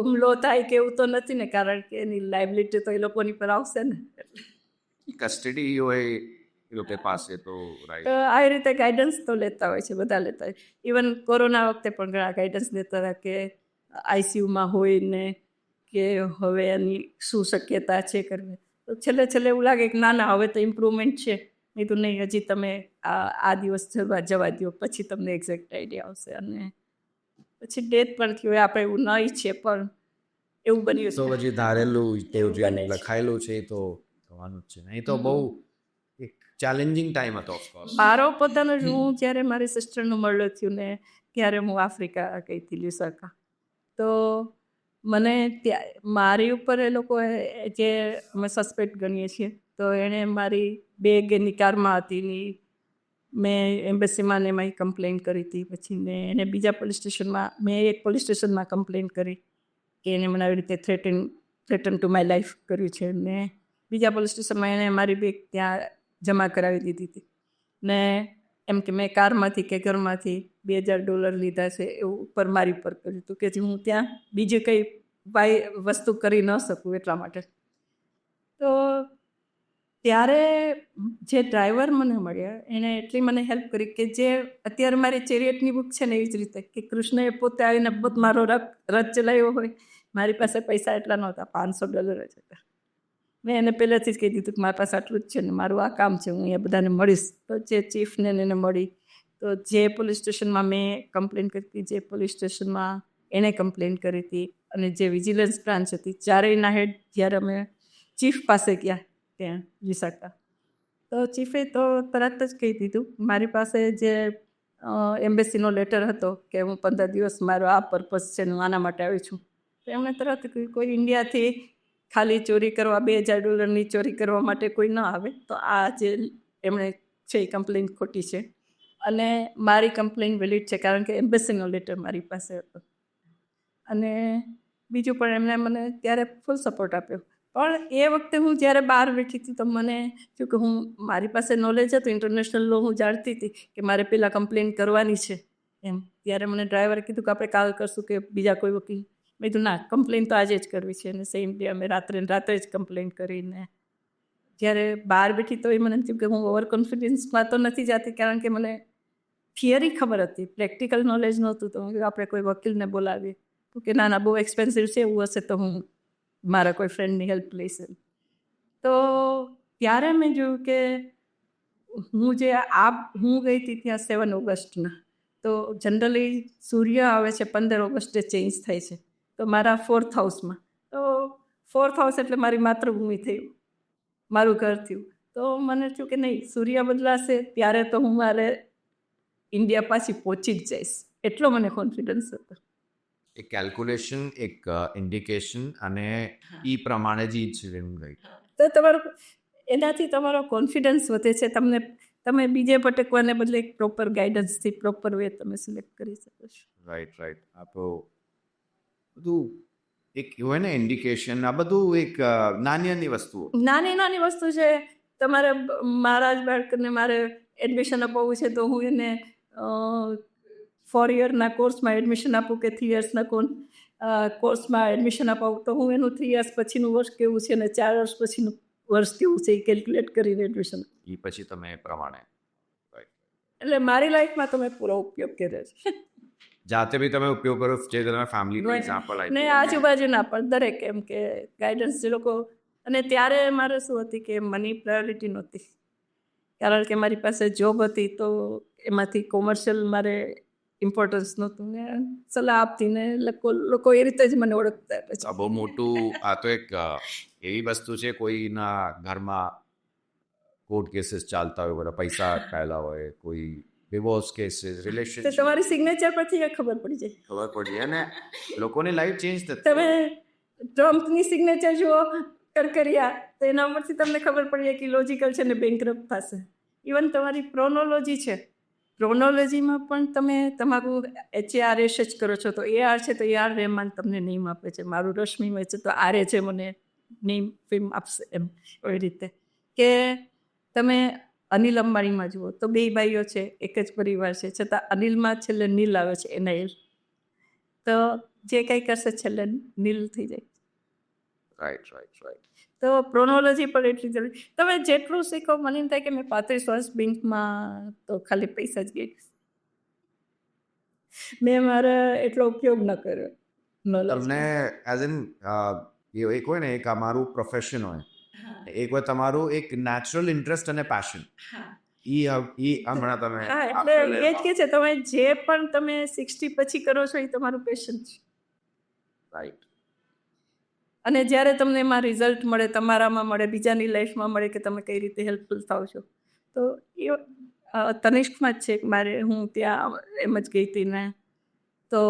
હુમલો થાય કે એવું તો નથી ને, કારણ કે એની લાયબિલિટી તો એ લોકોની પર આવશે ને. કસ્ટડી હોય એ લોકો પાસે તો તો આવી રીતે ગાઈડન્સ તો લેતા હોય છે, બધા લેતા હોય. ઇવન કોરોના વખતે પણ ઘણા ગાઈડન્સ દેતા હતા કે આઈસીયુમાં હોય ને કે હવે એની શું શક્યતા છે કરીને. તો છેલ્લે એવું લાગે કે ના હવે તો ઇમ્પ્રુવમેન્ટ છે. નહીં તો નહીં, હજી તમે આ દિવસ જવા દો, પછી તમને એક્ઝેક્ટ આઈડિયા આવશે. અને પછી ડેથ પણ થયું. આપણે એવું ન ઈચ્છીએ પણ એવું બન્યું તો છે. પછી ધારેલું એવું જે બને છે. લખાયેલું છે એ તો થવાનું જ છે. નહીં તો બહુ એક ચેલેન્જિંગ ટાઈમ હતો ઓફકોર્સ. મારો પોતાનો જ હું જ્યારે મારી સિસ્ટરનું મર્ડર થયું ને ત્યારે હું આફ્રિકા ગઈ હતી લ્યુસાકા. તો મને મારી ઉપર એ લોકો જે અમે સસ્પેક્ટ ગણીએ છીએ તો એણે મારી બેગ એની કારમાં હતી ની મેં એમ્બેસીમાં ને એમાં કમ્પ્લેન કરી હતી. પછી મેં એને બીજા પોલીસ સ્ટેશનમાં, મેં એક પોલીસ સ્ટેશનમાં કમ્પ્લેન કરી કે એને મને આવી રીતે થ્રેટન ટુ માય લાઈફ કર્યું છે. ને બીજા પોલીસ સ્ટેશનમાં એણે મારી બેગ ત્યાં જમા કરાવી દીધી હતી ને એમ કે મેં કારમાંથી કે ઘરમાંથી $2,000 લીધા છે એવું ઉપર મારી ઉપર કર્યું હતું કે જે હું ત્યાં બીજી કંઈ વસ્તુ કરી ન શકું એટલા માટે. તો ત્યારે જે ડ્રાઈવર મને મળ્યા એણે એટલી મને હેલ્પ કરી કે જે અત્યારે મારી ચેરિયટની બુક છે ને એવી જ રીતે કે કૃષ્ણએ પોતે આવીને મારો રથ ચલાવ્યો હોય. મારી પાસે પૈસા એટલા નહોતા, $500 જ હતા. મેં એને પહેલેથી જ કહી દીધું કે મારી પાસે આટલું જ છે ને મારું આ કામ છે, હું અહીંયા બધાને મળીશ. તો જે ચીફને એને મળી, તો જે પોલીસ સ્ટેશનમાં મેં કમ્પ્લેન કરી હતી, જે પોલીસ સ્ટેશનમાં એણે કમ્પ્લેન કરી હતી અને જે વિજિલન્સ બ્રાન્ચ હતી, ચારેયના હેડ જ્યારે અમે ચીફ પાસે ગયા ત્યાં વિશાખા, તો ચીફે તો તરત જ કહી દીધું. મારી પાસે જે એમ્બેસીનો લેટર હતો કે હું 15 દિવસ મારો આ પર્પઝ છે ને હું આના માટે આવી છું, તો એમણે તરત કહ્યું કોઈ ઇન્ડિયાથી ખાલી ચોરી કરવા $2,000 ચોરી કરવા માટે કોઈ ન આવે. તો આ જે એમણે છે એ કમ્પ્લેન ખોટી છે અને મારી કમ્પ્લેન વેલિડ છે કારણ કે એમ્બેસીનો લેટર મારી પાસે હતો. અને બીજું પણ એમણે મને ત્યારે ફૂલ સપોર્ટ આપ્યો. પણ એ વખતે હું જ્યારે બહાર બેઠી હતી તો મને જોકે હું મારી પાસે નોલેજ હતું, ઇન્ટરનેશનલ લો હું જાણતી હતી કે મારે પહેલાં કમ્પ્લેન કરવાની છે એમ. ત્યારે મને ડ્રાઈવરે કીધું કે આપણે કાલ કરશું કે બીજા કોઈ વકીલ. મેં કીધું ના, કમ્પ્લેન તો આજે જ કરવી છે. અને સેમ ડે અમે રાત્રે જ કમ્પ્લેન કરીને જ્યારે બહાર બેઠી તો એ મને થયું કે હું ઓવર કોન્ફિડન્સમાં તો નથી જતી કારણ કે મને થિયરી ખબર હતી, પ્રેક્ટિકલ નોલેજ નહોતું. તો હું આપણે કોઈ વકીલને બોલાવીએ તો કે ના બહુ એક્સપેન્સિવ છે, એવું હશે તો હું મારા કોઈ ફ્રેન્ડની હેલ્પ લઈશ. તો ત્યારે મેં જોયું કે હું ગઈ હતી ત્યાં 7 ઓગસ્ટના, તો જનરલી સૂર્ય આવે છે 15 ઓગસ્ટે ચેન્જ થાય છે. તો મારા 4th હાઉસમાં, તો 4th હાઉસ એટલે મારી માતૃભૂમિ થયું, મારું ઘર થયું. તો મને થયું કે નહીં, સૂર્ય બદલાશે ત્યારે તો હું મારે ઇન્ડિયા પાછી પહોંચી જ જઈશ, એટલો મને કોન્ફિડન્સ હતો. એક કેલ્ક્યુલેશન, એક ઇન્ડિકેશન અને એ પ્રમાણે જ ઇન્સિડન્ટ ગઈ. તો એનાથી તમારો કોન્ફિડન્સ વધે છે. તમે બીજે ભટકવાને બદલે એક પ્રોપર ગાઈડન્સથી પ્રોપર વે તમે સિલેક્ટ કરી શકો છો. રાઈટ. આપણું બધું એક હોય ને ઇન્ડિકેશન, આ બધું એક નાની વસ્તુઓ, નાની વસ્તુ છે. તમારે મારા જ બાળકને મારે એડમિશન અપાવવું છે તો હું એને 4 યરના કોર્સમાં એડમિશન આપું કે 3 યર્સના કોર્સમાં એડમિશન અપાવું, તો હું એનું 3 યર્સ પછીનું વર્ષ કેવું છે અને 4 વર્ષ પછીનું વર્ષ કેવું છે એ કેલ્ક્યુલેટ કરીને એડમિશન. એ પછી તમે એ પ્રમાણે. એટલે મારી લાઈફમાં તો મેં પૂરો ઉપયોગ કર્યો છે. જાતે બી તમે ઉપયોગ કરો જે તમે ફેમિલીનું એક્ઝામ્પલ ને આજુબાજુના પણ દરેક એમ કે ગાઈડન્સ જે લોકો. અને ત્યારે મારે શું હતી કે મની પ્રાયોરિટી નહોતી, કારણ કે મારી પાસે જોબ હતી, તો એમાંથી કોમર્શિયલ મારે ઇમ્પોર્ટન્સ નહોતું ને સલાહ આપતી ને લોકો એ રીતે જ મને ઓળખતા. આ બહુ મોટું, આ તો એક એવી વસ્તુ છે, કોઈના ઘરમાં કોર્ટ કેસીસ ચાલતા હોય, બધા પૈસા અટકાયેલા હોય, કોઈ ડિવોર્સ કેસીસ, તો રિલેશનશિપ, તમારી સિગ્નેચર પરથી એ ખબર પડી જાય. ખબર પડી અને લોકોની લાઈફ ચેન્જ થતી. તમે ટ્રમ્પની સિગ્નેચર જુઓ, કરકરિયા, તો એના પરથી તમને ખબર પડી જાય કે લોજિકલ છે ને બેંકરપ્ટ થશે. ઇવન તમારી પ્રોનોલોજી છે, પ્રોનોલોજીમાં પણ તમે તમારું HARS જ કરો છો, તો AR છે તો AR રહેમાન તમને નેમ આપે છે. મારું રશ્મિમય છે તો આરે છે મને નેમ ફેમ આપશે. એમ એવી રીતે કે તમે અનિલ અંબાણીમાં જુઓ તો બે ભાઈઓ છે, એક જ પરિવાર છે, છતાં અનિલમાં છેલ્લે નીલ આવે છે, NIL. તો જે કંઈ કરશે છેલ્લે નીલ થઈ જાય. રાઈટ. તો પ્રોનોલોજી પણ એટલી જરૂરી. તમે જેટલું શીખો, મને એમ થાય કે મેં 35 વર્ષ બેંકમાં તો ખાલી પૈસા જ ગઈ. મેં મારા એટલો ઉપયોગ ન કર્યો. તમને એઝ ઇન એક હોય ને, એક અમારું પ્રોફેશન હોય, એક હોય તમારું એક નેચરલ ઇન્ટરેસ્ટ અને પેશન. ઈ હમણાં તમે હા, એટલે એ જ કે છે, તમે જે પણ તમે 60 પછી કરો છો એ તમારું પેશન છે. રાઈટ. અને જ્યારે તમને એમાં રિઝલ્ટ મળે, તમારામાં મળે, બીજાની લાઈફમાં મળે, કે તમે કઈ રીતે હેલ્પફુલ થાવ છો, તો એ તનિષ્કમાં જ છે. મારે હું ત્યાં એમ જ ગઈ હતી ને, તો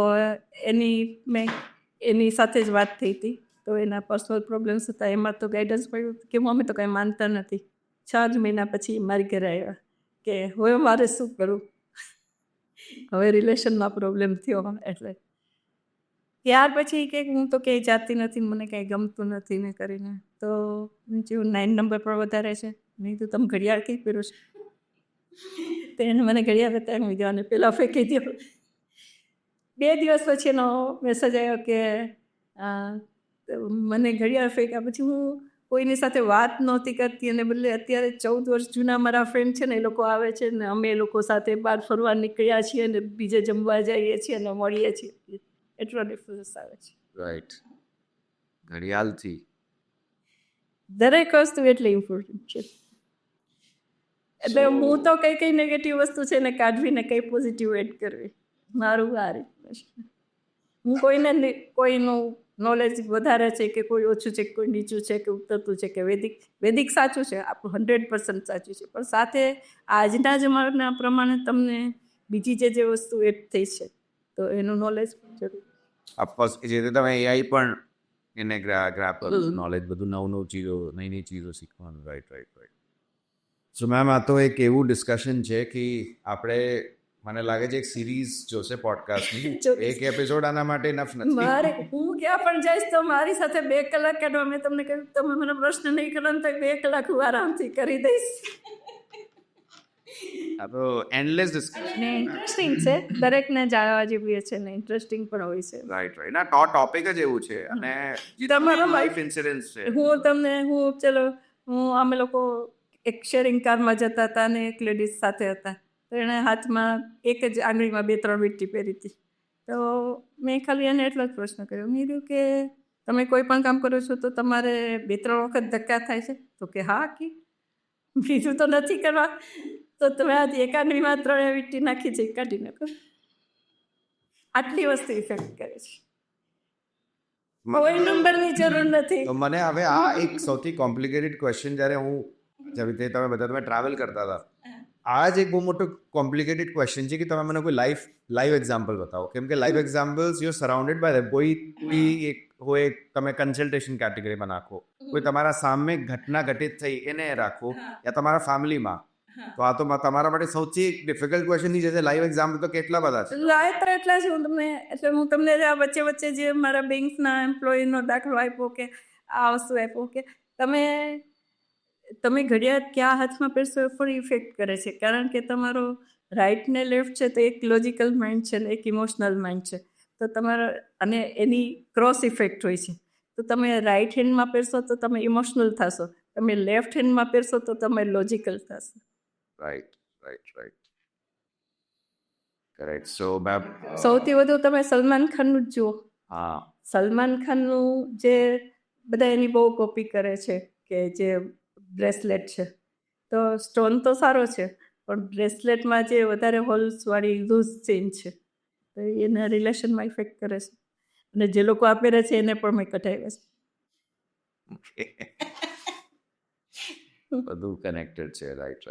મેં એની સાથે જ વાત થઈ હતી, તો એના પર્સનલ પ્રોબ્લેમ્સ હતા, એમાં તો ગાઈડન્સ મળ્યું કે અમે તો કંઈ માનતા નથી. 6 જ મહિના પછી મારી ઘરે આવ્યા કે હવે મારે શું કરવું, હવે રિલેશનમાં પ્રોબ્લેમ થયો. એટલે ત્યાર પછી કે હું તો ક્યાંય જાતી નથી, મને કાંઈ ગમતું નથી ને કરીને, તો જેવું 9 નંબર પર વધારે છે, નહીં તો તમે ઘડિયાળ કઈ પહેરો છો? તો એને મને ઘડિયાળ બતાવી દીધો અને પેલા ફેંકી દો. 2 દિવસ પછી એનો મેસેજ આવ્યો કે મને ઘડિયાળ ફેંક્યા પછી હું કોઈની સાથે વાત નહોતી કરતી, અને બદલે અત્યારે 14 વર્ષ જૂના મારા ફ્રેન્ડ છે ને, એ લોકો આવે છે ને અમે એ લોકો સાથે બહાર ફરવા નીકળ્યા છીએ અને બીજે જમવા જઈએ છીએ અને મળીએ છીએ. એટલો ડિફરન્સ આવે છે. રાઈટ. ઘડિયાળથી દરેક વસ્તુ એટલી ઇમ્પોર્ટન્ટ છે. એટલે હું તો કઈ નેગેટિવ વસ્તુ છે ને કાઢવીને કઈ પોઝિટિવ એડ કરવી, મારું આ રીતનું છે. હું કોઈનું નોલેજ વધારે છે કે કોઈ ઓછું છે, કોઈ નીચું છે કે ઉતરતું છે, કે વૈદિક સાચું છે, આપણું 100% સાચું છે, પણ સાથે આજના જમાના પ્રમાણે તમને બીજી જે વસ્તુ એડ થઈ છે, તો એનું નોલેજ પણ જરૂર. ઓફકોર્સ જે રીતે તમે AI પણ એને ગ્રેપ નોલેજ, બધું નવું ચીજો, નવી ચીજો શીખવાનું. રાઈટ. સો મેમ, આ તો એક એવું ડિસ્કશન છે કે આપણે, મને લાગે છે, એક સિરીઝ જોશે પોડકાસ્ટની. એક એપિસોડ આના માટે ઇનફ નથી. મારે હું ક્યાં પણ જઈશ તો મારી સાથે 2 કલાક કાઢવા. મેં તમને કહ્યું તમે મને પ્રશ્ન નહીં કરો ને તો 2 કલાક હું આરામથી કરી દઈશ. આ તો એન્ડલેસ ડિસ્કશન. ને ઇન્ટરેસ્ટિંગ છે, દરેકને જાણવા જેવી છે ને ઇન્ટરેસ્ટિંગ પણ હોય છે. રાઈટ. ના, ટોપિક જ એવું છે. અને તમારો લાઈફ ઇન્સિડન્સ છે. અમે લોકો એક શેરિંગ કારમાં જતા હતા અને એક લેડીઝ સાથે હતા, તો એણે હાથમાં એક જ આંગળીમાં 2-3 વીંટી પહેરી હતી. તો મેં ખાલી એને એટલો જ પ્રશ્ન કર્યો, મેં કીધું કે તમે કોઈ પણ કામ કરો છો તો તમારે 2-3 વખત ધક્કા થાય છે? તો કે હા, બીજું તો નથી કરવા, તો તમે આ એક આંગળીમાં 3 વીંટી નાખી છે, કાઢી નાખો. આટલી વસ્તુ ઇફેક્ટ કરે છે, કોઈ નંબરની જરૂર નથી. તો મને હવે આ એક સૌથી કોમ્પ્લિકેટેડ ક્વેશ્ચન, જ્યારે હું, જેવી રીતે તમે ટ્રાવેલ કરતા હતા, આ જ એક બહુ મોટો કોમ્પ્લિકેટેડ ક્વેશ્ચન છે કે તમે મને કોઈ લાઈવ એક્ઝામ્પલ બતાવો. કેમ કે live examples you surrounded by them. કોઈ એક હોય, તમે કન્સલ્ટેશન કેટેગરીમાં નાખો, કોઈ તમારા સામે ઘટના ઘટિત થઈ એને રાખો, યા તમારા ફેમિલીમાં, તો આ તો તમારા માટે સૌથી ડિફિકલ્ટ ક્વેશ્ચન ની છે. લાઈવ એક્ઝામ્પલ તો કેટલા બધા છે. લાયત્ર એટલા છે. હું તમને આ વચ્ચે જે મારા બેંકના એમ્પ્લોયીનો દાખલો આપ્યો, કે આ વસ્તુ આપ્યો, કે તમે ઘડિયાળ ક્યાં હાથમાં પહેરશો એ પણ ઇફેક્ટ કરે છે, કારણ કે તમારો રાઈટ ને લેફ્ટ છે તો એક લોજિકલ માઇન્ડ છે ને એક ઇમોશનલ માઇન્ડ છે, તો તમારા, અને એની ક્રોસ ઇફેક્ટ હોય છે. તો તમે રાઈટ હેન્ડમાં પહેરશો તો તમે ઇમોશનલ થશો, તમે લેફ્ટ હેન્ડમાં પહેરશો તો તમે લોજિકલ થશો. રાઈટ. કરેક્ટ સો મેં સૌથી વધુ તમે સલમાન ખાનનું જ જુઓ. હા સલમાન ખાનનું જે બધા એની બહુ કોપી કરે છે કે જે બ્રેસલેટ છે તો સ્ટોન તો સારો છે પણ બ્રેસલેટમાં જે વધારે હોલ્સવાળી લૂઝ ચેઇન છે તો એના રિલેશનમાં ઇફેક્ટ કરે છે અને જે લોકો આપેલા છે એને પણ મેં કઢાવ્યા છે. બધું કનેક્ટેડ છે રાઈટ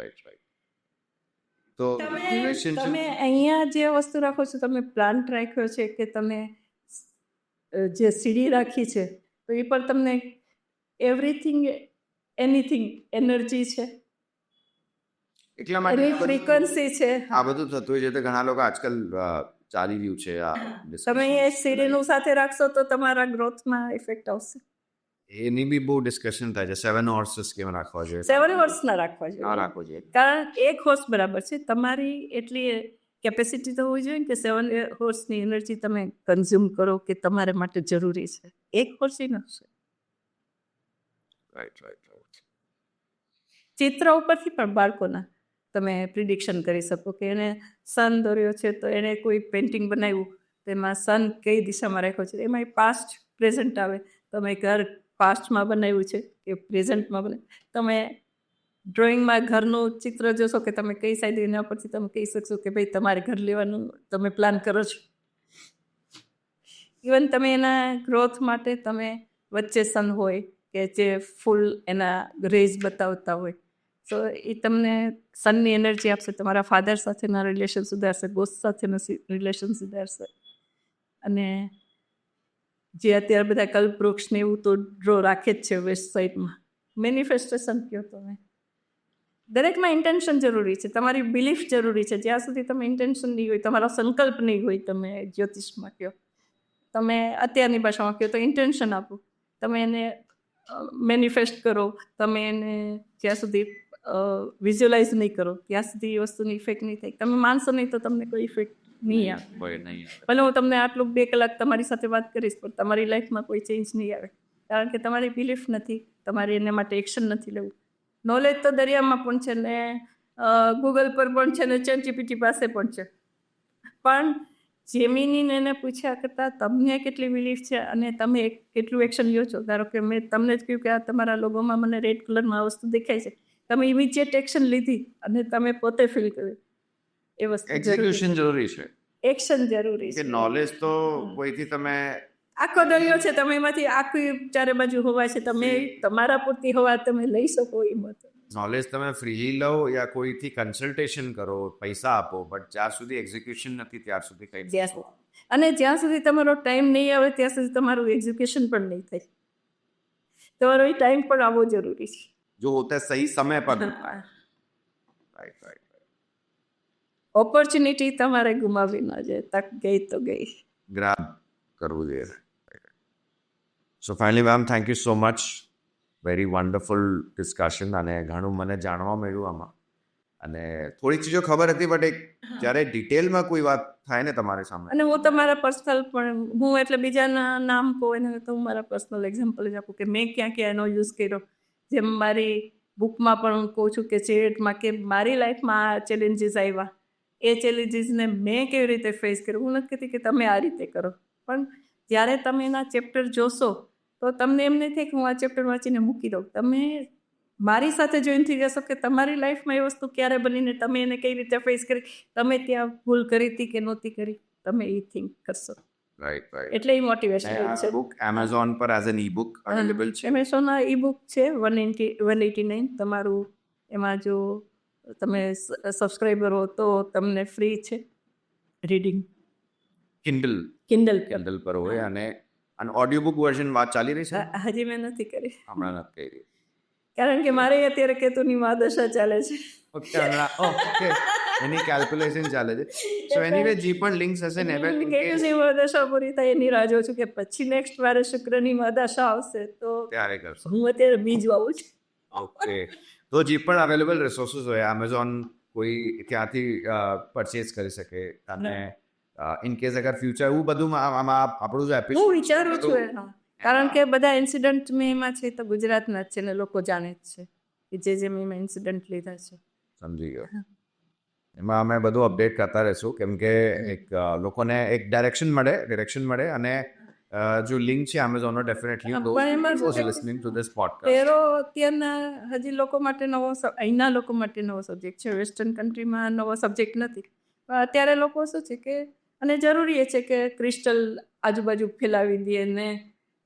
તો તમે રિલેશનશિપ અહીંયા જે વસ્તુ રાખો છો તમે પ્લાન્ટ રાખ્યો છે કે તમે જે સીડી રાખી છે તો એ પર તમને એવરીથિંગ એનીથિંગ એનર્જી છે એટલા માટે એની ફ્રીક્વન્સી છે. આ બધું થતું હોય છે તો ઘણા લોકો આજકાલ ચાલી રહ્યું છે આ તમે એ સીડીનું સાથે રાખશો તો તમારા ગ્રોથમાં ઇફેક્ટ આવશે. એની બી બહુ ડિસ્કશન થાય છે 7 હોર્સીસ કેમ રાખવા જોઈએ 7 વર્ષના રાખવા ના જોઈએ રાખવો જોઈએ કારણ એક હોર્સ બરાબર છે તમારી એટલી કેપેસિટી તો હોવી જોઈએ કે 7 હોર્સની એનર્જી તમે કન્ઝ્યુમ કરો કે તમારે માટે જરૂરી છે. એક હોર્સ ઇનફ છે. રાઈટ ચિત્ર ઉપરથી પણ બાળકોના તમે પ્રિડિક્શન કરી શકો કે એને સન દોર્યો છે તો એને કોઈ પેઇન્ટિંગ બનાવ્યું તો એમાં સન કઈ દિશામાં રાખ્યો છે એમાં પાસ્ટ પ્રેઝન્ટ આવે તમે ઘર પાસ્ટમાં બનાવ્યું છે કે પ્રેઝન્ટમાં તમે ડ્રોઈંગમાં ઘરનું ચિત્ર જોશો કે તમે કઈ સાઈડ એના પરથી તમે કહી શકશો કે ભાઈ તમારે ઘર લેવાનું તમે પ્લાન કરો છો. ઇવન તમે એના ગ્રોથ માટે તમે વચ્ચે સન હોય કે જે ફૂલ એના રેઝ બતાવતા હોય તો એ તમને સનની એનર્જી આપશે તમારા ફાધર સાથેના રિલેશન સુધારશે બોસ સાથેના રિલેશન સુધારશે અને જે અત્યારે બધા કલ્પવૃક્ષને એવું તો ડ્રો રાખે જ છે વેસ્ટ સાઈડમાં મેનિફેસ્ટેશન કહો તમે દરેકમાં ઇન્ટેન્શન જરૂરી છે તમારી બિલીફ જરૂરી છે જ્યાં સુધી તમે ઇન્ટેન્શન નહીં હોય તમારો સંકલ્પ નહીં હોય તમે જ્યોતિષમાં કહો તમે અત્યારની ભાષામાં કહો તો ઇન્ટેન્શન આપો તમે એને મેનિફેસ્ટ કરો તમે એને જ્યાં સુધી વિઝ્યુઅલાઇઝ નહીં કરો ત્યાં સુધી એ વસ્તુની ઇફેક્ટ નહીં થાય તમે માનશો નહીં તો તમને કોઈ ઇફેક્ટ નહીં આવે ભલે હું તમને આટલું 2 કલાક તમારી સાથે વાત કરીશ પણ તમારી લાઈફમાં કોઈ ચેન્જ નહીં આવે કારણ કે તમારી બિલીફ નથી તમારે એના માટે એક્શન નથી લેવું. નોલેજ તો દરિયામાં પણ છે ને ગૂગલ પર પણ છે ને ChatGPT પાસે પણ છે પણ જેમિનીને એને પૂછ્યા કરતાં તમને કેટલી બિલીફ છે અને તમે કેટલું એક્શન લ્યો છો. ધારો કે મેં તમને જ કહ્યું કે આ તમારા લોગોમાં મને રેડ કલરમાં આ વસ્તુ દેખાય છે તમે ઇમિડિયેટ એક્શન લીધી અને તમે પોતે ફીલ કર્યું એ વસ્તુ એક્ઝિક્યુશન જરૂરી છે એક્શન જરૂરી કે છે. નોલેજ તો કોઈથી તમે આખો દરિયો છે તમે એમાંથી આખી ચારે બાજુ હવા છે તમે તમારા પૂરતી હવા તમે લઈ શકો એ મત નોલેજ તમે ફ્રીલી લો યા કોઈથી કન્સલ્ટેશન કરો પૈસા આપો બટ જ્યાં સુધી એક્ઝિક્યુશન નથી ત્યાર સુધી કંઈ જ્યાં સુધી અને જ્યાં સુધી તમારો ટાઈમ નહીં આવે ત્યાં સુધી તમારું એજ્યુકેશન પણ નહીં થાય તમારો એ ટાઈમ પણ આવવો જરૂરી છે. જો હોતા સહી સમય પર રાઈટ ઓપોર્ચ્યુનિટી તમારે ગુમાવી ન જાય તક ગઈ તો ગઈ ગ્રાબ કરવું જોઈએ. So finally ma'am thank you so much very wonderful discussion અને ઘણું મને જાણવા મળ્યું આમાં અને થોડીક ચીજો ખબર હતી બટ એક જ્યારે ડિટેલમાં કોઈ વાત થાય ને તમારી સામે અને હું તમારા પર્સનલ પણ હું એટલે બીજાના નામ કહું એને તો હું મારા પર્સનલ એક્ઝામ્પલ જ આપું કે મેં ક્યાં ક્યાં એનો યુઝ કર્યો જેમ મારી બુકમાં પણ હું કહું છું કે ચેટમાં કે મારી લાઈફમાં આ ચેલેન્જીસ આવ્યા એ ચેલેન્જીસને મેં કેવી રીતે ફેસ કર્યું હું નથી કહેતી કે તમે આ રીતે કરો પણ જ્યારે તમે એના ચેપ્ટર જોશો તો તમને એમ નહીં થાય કે હું આ ચેપ્ટર વાંચીને મૂકી દઉં તમે મારી સાથે જોઈન થઈ જશો કે તમારી લાઈફમાં એ વસ્તુ ક્યારે બનીને તમે એને કઈ રીતે ફેસ કરી તમે ત્યાં ભૂલ કરી હતી કે નહોતી કરી તમે એ થિંક કરશો રાઈટ એટલે એ મોટિવેશન છે. બુક એમેઝોન પર as an e book available છે. એમેઝોનના ઈ બુક છે 189 તમારું એમાં જો તમે સબસ્ક્રાઈબર હો તો તમને ફ્રી છે રીડિંગ કિન્ડલ પર હોય અને ઓડિયો બુક વર્ઝન વાત ચાલી રહી છે હજી મેં નથી કરી હમણાં નથી કરી રહી કારણ કે મારે અત્યારે કેતુની મહાદશા ચાલે છે. ઓકે એની કેલ્ક્યુલેશન ચાલે છે સો એનીવે જે પણ લિંક્સ હશે ને કેતુની મહાદશા પૂરી થાય એની રાહ જોઉં છું કે પછી નેક્સ્ટ વારે શુક્રની મહાદશા આવશે તો ત્યારે કરશો. હું અત્યારે બીજ વાવું છું. ઓકે તો જે પણ અવેલેબલ રિસોર્સિસ હોય એમેઝોન કોઈ ત્યાંથી પરચેઝ કરી શકે અને ઇન કેસ અગર ફ્યુચર એવું બધું આમાં આપણું જો એપિસોડ હું વિચારું છું એનો કારણ કે બધા ઇન્સિડન્ટ મેં એમાં છે તો ગુજરાતના જ છે ને લોકો જાણે જ છે કે જે મેં ઇન્સિડન્ટ લીધા છે. સમજી ગયો એમાં અમે બધું અપડેટ કરતા રહીશું કેમ કે એક લોકોને એક ડિરેક્શન મળે અને જો લિંક છે એમેઝોનનો ડેફિનેટલી પણ એમાં શું છે? Listening to this podcast. Tarot અત્યારના હજી લોકો માટે નવો અહીંના લોકો માટે નવો સબ્જેક્ટ છે. વેસ્ટર્ન કન્ટ્રીમાં નવો સબ્જેક્ટ નથી. પણ અત્યારે લોકો શું છે કે અને જરૂરી એ છે કે ક્રિસ્ટલ આજુબાજુ ફેલાવી દે ને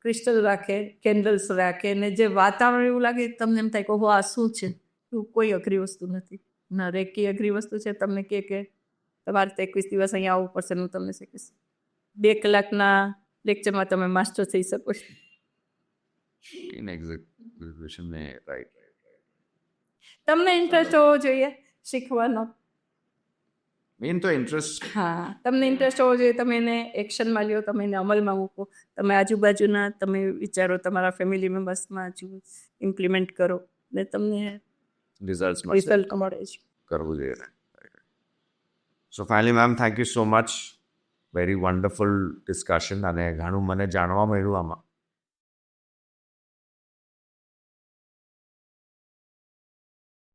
ક્રિસ્ટલ રાખે, કેન્ડલ્સ રાખે ને જે વાતાવરણ એવું લાગે તમને એમ થાય કે હો આ શું છે, એવું કોઈ અઘરી વસ્તુ નથી. ના રેકી અઘરી વસ્તુ છે. તમને કે તમારે તો 21 દિવસ અહીંયા આવવું પડશે હું તમને શીખીશ. 2 કલાકના લેક્ચરમાં તમે માસ્ટર થઈ શકો છો. ઇન એક્ઝિક્યુશન ને રાઈટ. તમને ઇન્ટરેસ્ટ હોવો જોઈએ શીખવાનો. મેઇન તો ઇન્ટરેસ્ટ. હા, તમને ઇન્ટરેસ્ટ હોવો જોઈએ. તમે એને એક્શનમાં લ્યો, તમે એને અમલમાં મૂકો, તમે આજુબાજુના તમે વિચારો તમારા ફેમિલી મેમ્બર્સમાં ઇમ્પ્લિમેન્ટ કરો ને તમને રિઝલ્ટ રિઝલ્ટ મળે છે. કરવું જોઈએ. So finally ma'am, thank you so much. Very wonderful discussion અને ઘણું મને જાણવા મળ્યું આમાં.